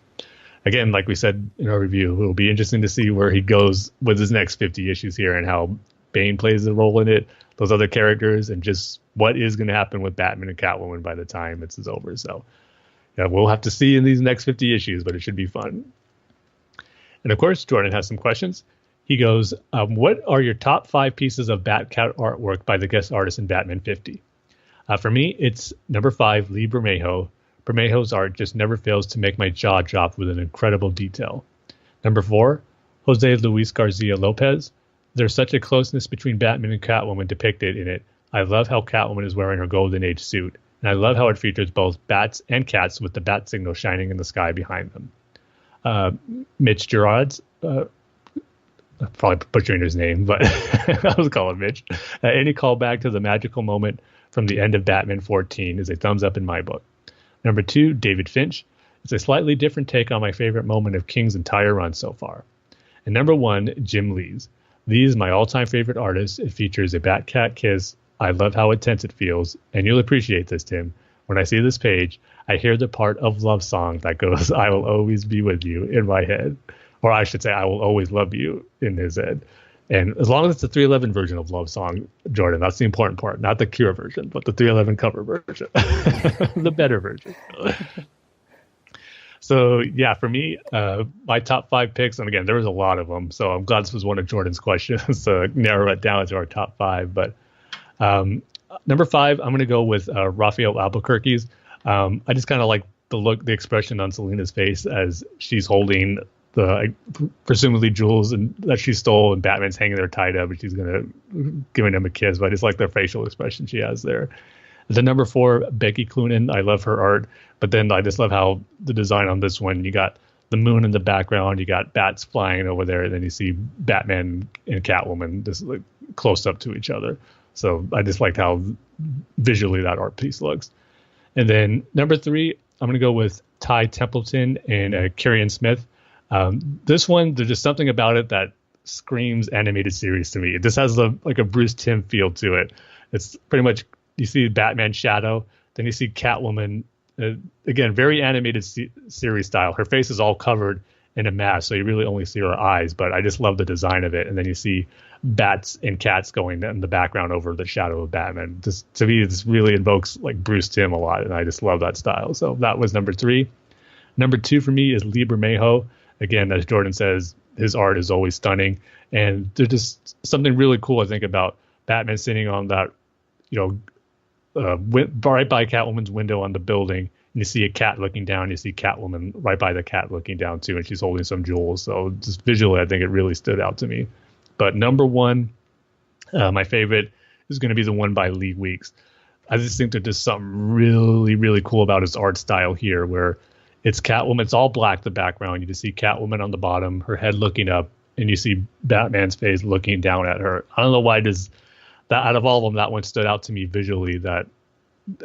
again, like we said in our review, it'll be interesting to see where he goes with his next 50 issues here and how Bane plays a role in it, those other characters, and just what is going to happen with Batman and Catwoman by the time it's over. So yeah, we'll have to see in these next 50 issues, but it should be fun. And of course, Jordan has some questions. He goes, what are your top 5 pieces of Batcat artwork by the guest artist in Batman 50? For me, it's number 5, Lee Bermejo. Bermejo's art just never fails to make my jaw drop with an incredible detail. Number 4, Jose Luis Garcia Lopez. There's such a closeness between Batman and Catwoman depicted in it. I love how Catwoman is wearing her Golden Age suit, and I love how it features both bats and cats with the bat signal shining in the sky behind them. Mitch Gerards, probably butchering his name, but I was calling Mitch. Any callback to the magical moment from the end of Batman 14 is a thumbs up in my book. Number 2, David Finch. It's a slightly different take on my favorite moment of King's entire run so far. And number 1, Jim Lee's. Lee is my all-time favorite artist. It features a Bat-Cat kiss. I love how intense it feels, and you'll appreciate this, Tim. When I see this page, I hear the part of Love Song that goes, I will always be with you in my head. Or I should say, I will always love you in his head. And as long as it's the 311 version of Love Song, Jordan, that's the important part. Not the Cure version, but the 311 cover version. The better version. So, yeah, for me, my top 5 picks, and again, there was a lot of them, so I'm glad this was one of Jordan's questions to narrow it down to our top 5. But number 5, I'm going to go with Raphael Albuquerque's. I just kind of like the expression on Selina's face as she's holding the presumably jewels and that she stole, and Batman's hanging there tied up, and she's giving him a kiss. But I just like the facial expression she has there. The number 4, Becky Cloonan. I love her art, but then I just love how the design on this one, you got the moon in the background, you got bats flying over there, and then you see Batman and Catwoman just like close up to each other. So I just liked how visually that art piece looks. And then number 3, I'm going to go with Ty Templeton and Kieran Smith. This one, there's just something about it that screams animated series to me. It just has a Bruce Timm feel to it. It's pretty much, you see Batman shadow, then you see Catwoman, again, very animated series style. Her face is all covered in a mask, so you really only see her eyes, but I just love the design of it. And then you see bats and cats going in the background over the shadow of Batman. Just, to me, this really invokes like Bruce Timm a lot, and I just love that style. So that was number 3. Number 2 for me is Lee Bermejo. Again, as Jordan says, his art is always stunning, and there's just something really cool, I think, about Batman sitting on that, right by Catwoman's window on the building, and you see a cat looking down, you see Catwoman right by the cat looking down too, and she's holding some jewels. So just visually, I think it really stood out to me. But number 1, my favorite, is going to be the one by Lee Weeks. I just think there's just something really, really cool about his art style here, where it's Catwoman, it's all black, the background. You just see Catwoman on the bottom, her head looking up, and you see Batman's face looking down at her. I don't know why does that, out of all of them, that one stood out to me visually. That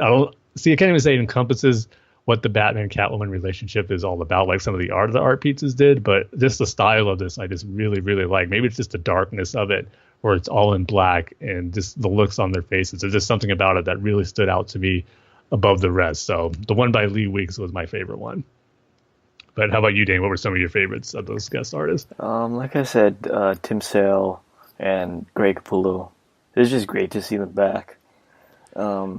I can't even say it encompasses what the Batman Catwoman relationship is all about, like some of the art pieces did, but just the style of this I just really, really like. Maybe it's just the darkness of it, where it's all in black, and just the looks on their faces. There's just something about it that really stood out to me above the rest. So the one by Lee Weeks was my favorite one. But how about you, Dane? What were some of your favorites of those guest artists? Like I said, Tim Sale and Greg Capullo. It's just great to see them back. Yeah,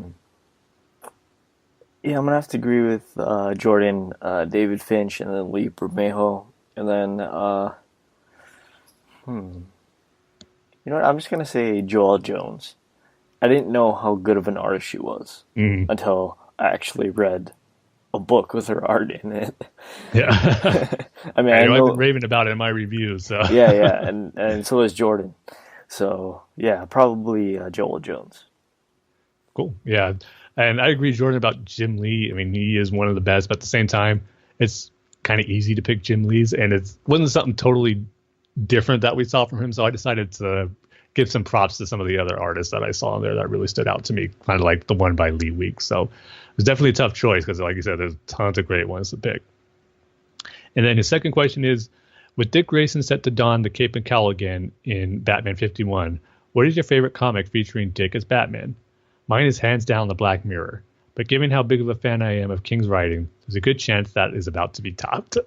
I'm going to have to agree with Jordan, David Finch, and then Lee Bermejo. And then, you know what? I'm just going to say Joelle Jones. I didn't know how good of an artist she was until I actually read a book with her art in it. Yeah. I mean, I've been raving about it in my reviews. So. yeah, and so is Jordan. So, yeah, probably Joelle Jones. Cool, yeah. And I agree, Jordan, about Jim Lee. I mean, he is one of the best, but at the same time, it's kind of easy to pick Jim Lee's, and it wasn't something totally different that we saw from him, so I decided to give some props to some of the other artists that I saw in there that really stood out to me, kind of like the one by Lee Weeks. So it was definitely a tough choice because, like you said, there's tons of great ones to pick. And then his second question is, With Dick Grayson set to don the cape and cowl again in Batman 51, what is your favorite comic featuring Dick as Batman? Mine is hands down The Black Mirror, but given how big of a fan I am of King's writing, there's a good chance that is about to be topped.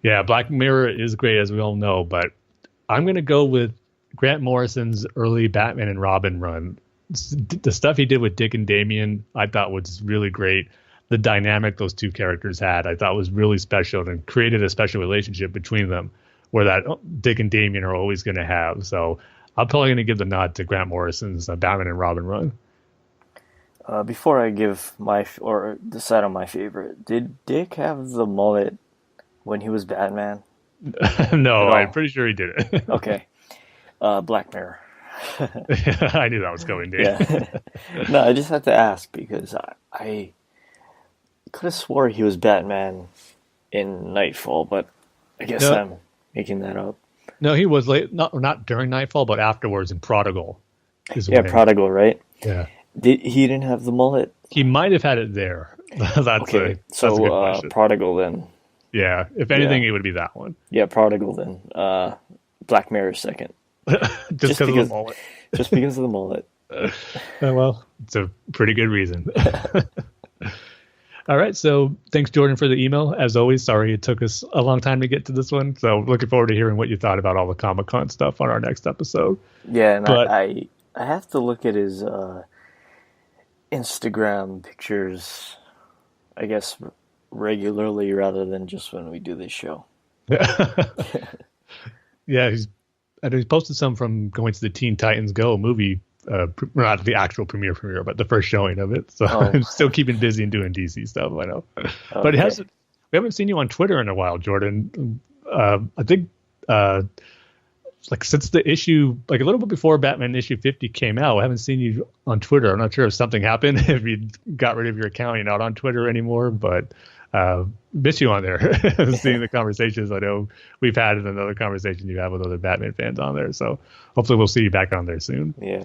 Yeah, Black Mirror is great, as we all know, but I'm going to go with Grant Morrison's early Batman and Robin run. The stuff he did with Dick and Damian, I thought was really great. The dynamic those two characters had, I thought was really special and created a special relationship between them where that Dick and Damian are always going to have. So I'm probably going to give the nod to Grant Morrison's Batman and Robin run. Before I give decide on my favorite, did Dick have the mullet when he was Batman? No, I'm pretty sure he did. Okay. Black Mirror. I knew that was going, Dave. Yeah. No, I just had to ask because I could have swore he was Batman in Nightfall, but I guess I'm making that up. No, he was late. Not during Nightfall, but afterwards in Prodigal. Prodigal, right? Yeah. He didn't have the mullet? He might have had it there. That's okay. That's a good question. Prodigal then. Yeah. If anything, it would be that one. Yeah, Prodigal then. Black Mirror second. Just because of the mullet. Just because of the mullet. Well, it's a pretty good reason. All right. So thanks, Jordan, for the email. As always, sorry it took us a long time to get to this one. So looking forward to hearing what you thought about all the Comic-Con stuff on our next episode. Yeah, and I have to look at his Instagram pictures, I guess, regularly rather than just when we do this show. Yeah, he's posted some from going to the Teen Titans Go movie, not the actual premiere, but the first showing of it. So I'm still keeping busy and doing DC stuff. I know, but we haven't seen you on Twitter in a while, Jordan. I think like since the issue, like a little bit before Batman issue 50 came out, I haven't seen you on Twitter. I'm not sure if something happened, if you got rid of your account, you're not on Twitter anymore, but miss you on there. Seeing the conversations I know we've had and another conversation you have with other Batman fans on there. So hopefully we'll see you back on there soon. Yeah.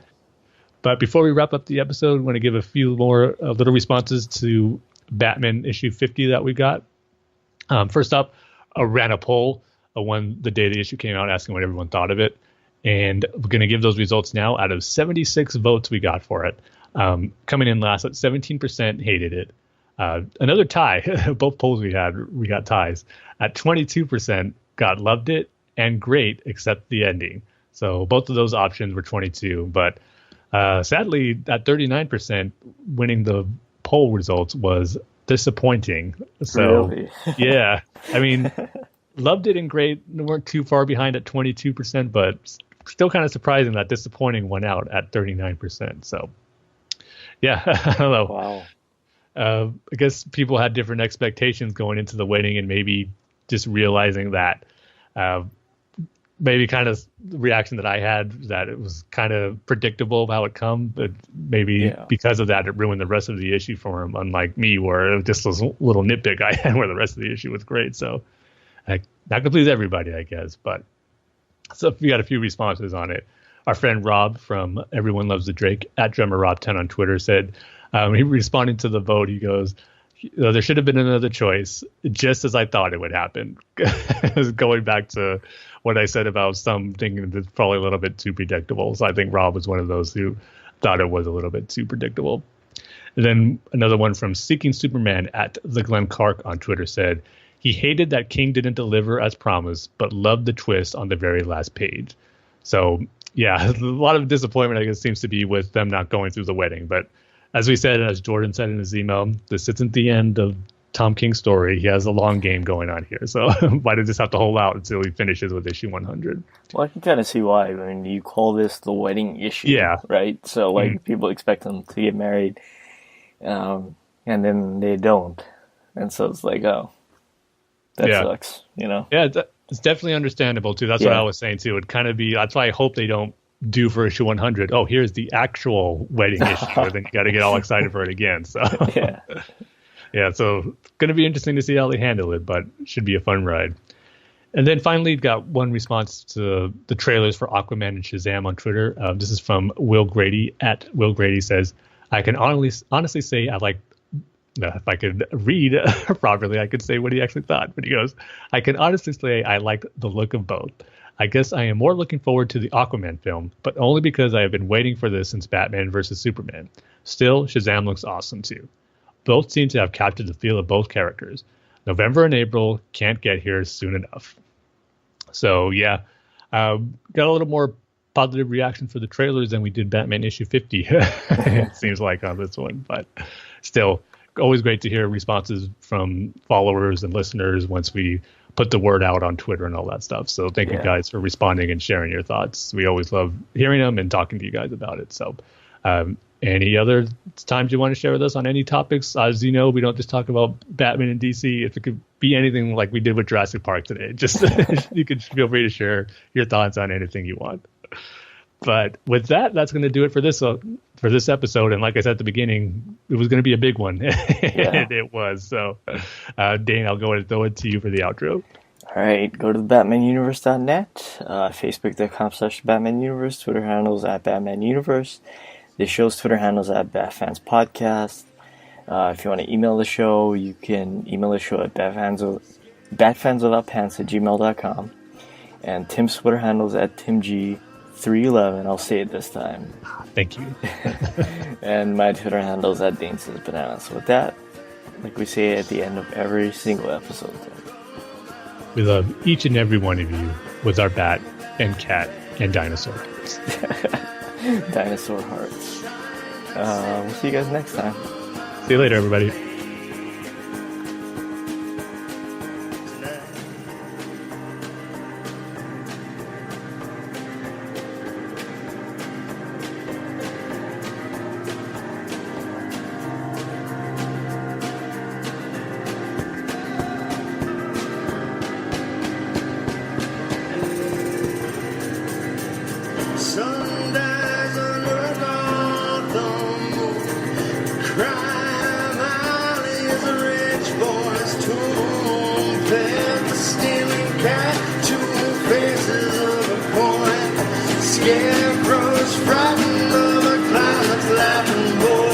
But before we wrap up the episode, I want to give a few more little responses to Batman issue 50 that we got. First up, I ran a poll the day the issue came out, asking what everyone thought of it. And we're going to give those results now. Out of 76 votes we got for it, coming in last at 17% hated it. Another tie, both polls we got ties. At 22% loved it and great, except the ending. So both of those options were 22. But sadly, at 39%, winning the poll results was disappointing. So, really? Yeah, I mean, loved it and great weren't too far behind at 22%, but still kind of surprising that disappointing went out at 39%. So, yeah, I don't know. Wow. I guess people had different expectations going into the wedding, and maybe just realizing that maybe kind of the reaction that I had, that it was kind of predictable how it come, but maybe because of that, it ruined the rest of the issue for him, unlike me, where it just was a little nitpick I had where the rest of the issue was great. So not going to please everybody, I guess. But so we got a few responses on it. Our friend Rob from Everyone Loves the Drake, at drummer Rob10 on Twitter, said, he responded to the vote, he goes, there should have been another choice, just as I thought it would happen. Going back to what I said about some thinking that's probably a little bit too predictable. So I think Rob was one of those who thought it was a little bit too predictable. And then another one from Seeking Superman at the Glenn Clark on Twitter said, he hated that King didn't deliver as promised, but loved the twist on the very last page. So yeah, a lot of disappointment, I guess, seems to be with them not going through the wedding. But as we said, and as Jordan said in his email, this isn't the end of Tom King's story. He has a long game going on here. So why did just have to hold out until he finishes with issue 100? Well, I can kind of see why. I mean, you call this the wedding issue, right? So, like, people expect them to get married, and then they don't. And so it's like, oh, that sucks, you know? Yeah, it's definitely understandable, too. That's what I was saying, too. It'd kind of be, that's why I hope they don't do for issue 100. Oh, here's the actual wedding issue. And then you got to get all excited for it again. So, yeah, so it's going to be interesting to see how they handle it, but it should be a fun ride. And then finally, got one response to the trailers for Aquaman and Shazam on Twitter. This is from Will Grady, at Will Grady says, I can honestly say I like if I could read properly, I could say what he actually thought. But he goes, I can honestly say I liked the look of both. I guess I am more looking forward to the Aquaman film, but only because I have been waiting for this since Batman vs. Superman. Still, Shazam looks awesome too. Both seem to have captured the feel of both characters. November and April can't get here soon enough. So yeah, got a little more positive reaction for the trailers than we did Batman issue 50. It seems like on this one, but still always great to hear responses from followers and listeners once we put the word out on Twitter and all that stuff. So thank you guys for responding and sharing your thoughts. We always love hearing them and talking to you guys about it. So any other times you want to share with us on any topics? As you know, we don't just talk about Batman and DC. If it could be anything like we did with Jurassic Park today, just you can feel free to share your thoughts on anything you want. But with that, that's going to do it for this episode. And like I said at the beginning, it was going to be a big one. And it was. So, Dane, I'll go ahead and throw it to you for the outro. All right, go to the BatmanUniverse.net, Facebook.com/BatmanUniverse, Twitter handles @BatmanUniverse. The show's Twitter handles @Bat-Fans Podcast. If you want to email the show, you can email the show at batfanswithoutpants@gmail.com. And Tim's Twitter handles @TimG311. I'll say it this time. Thank you. And my Twitter handle is @DaneSaysBananas. So with that, like we say at the end of every single episode, we love each and every one of you with our bat and cat and dinosaur hearts. Dinosaur hearts. We'll see you guys next time. See you later, everybody. Sunrise under Gotham, Crime Alley is a rich boy's tomb. There's a stealing cat, two faces of a coin. Scarecrows frightened of a clown's laughing boy.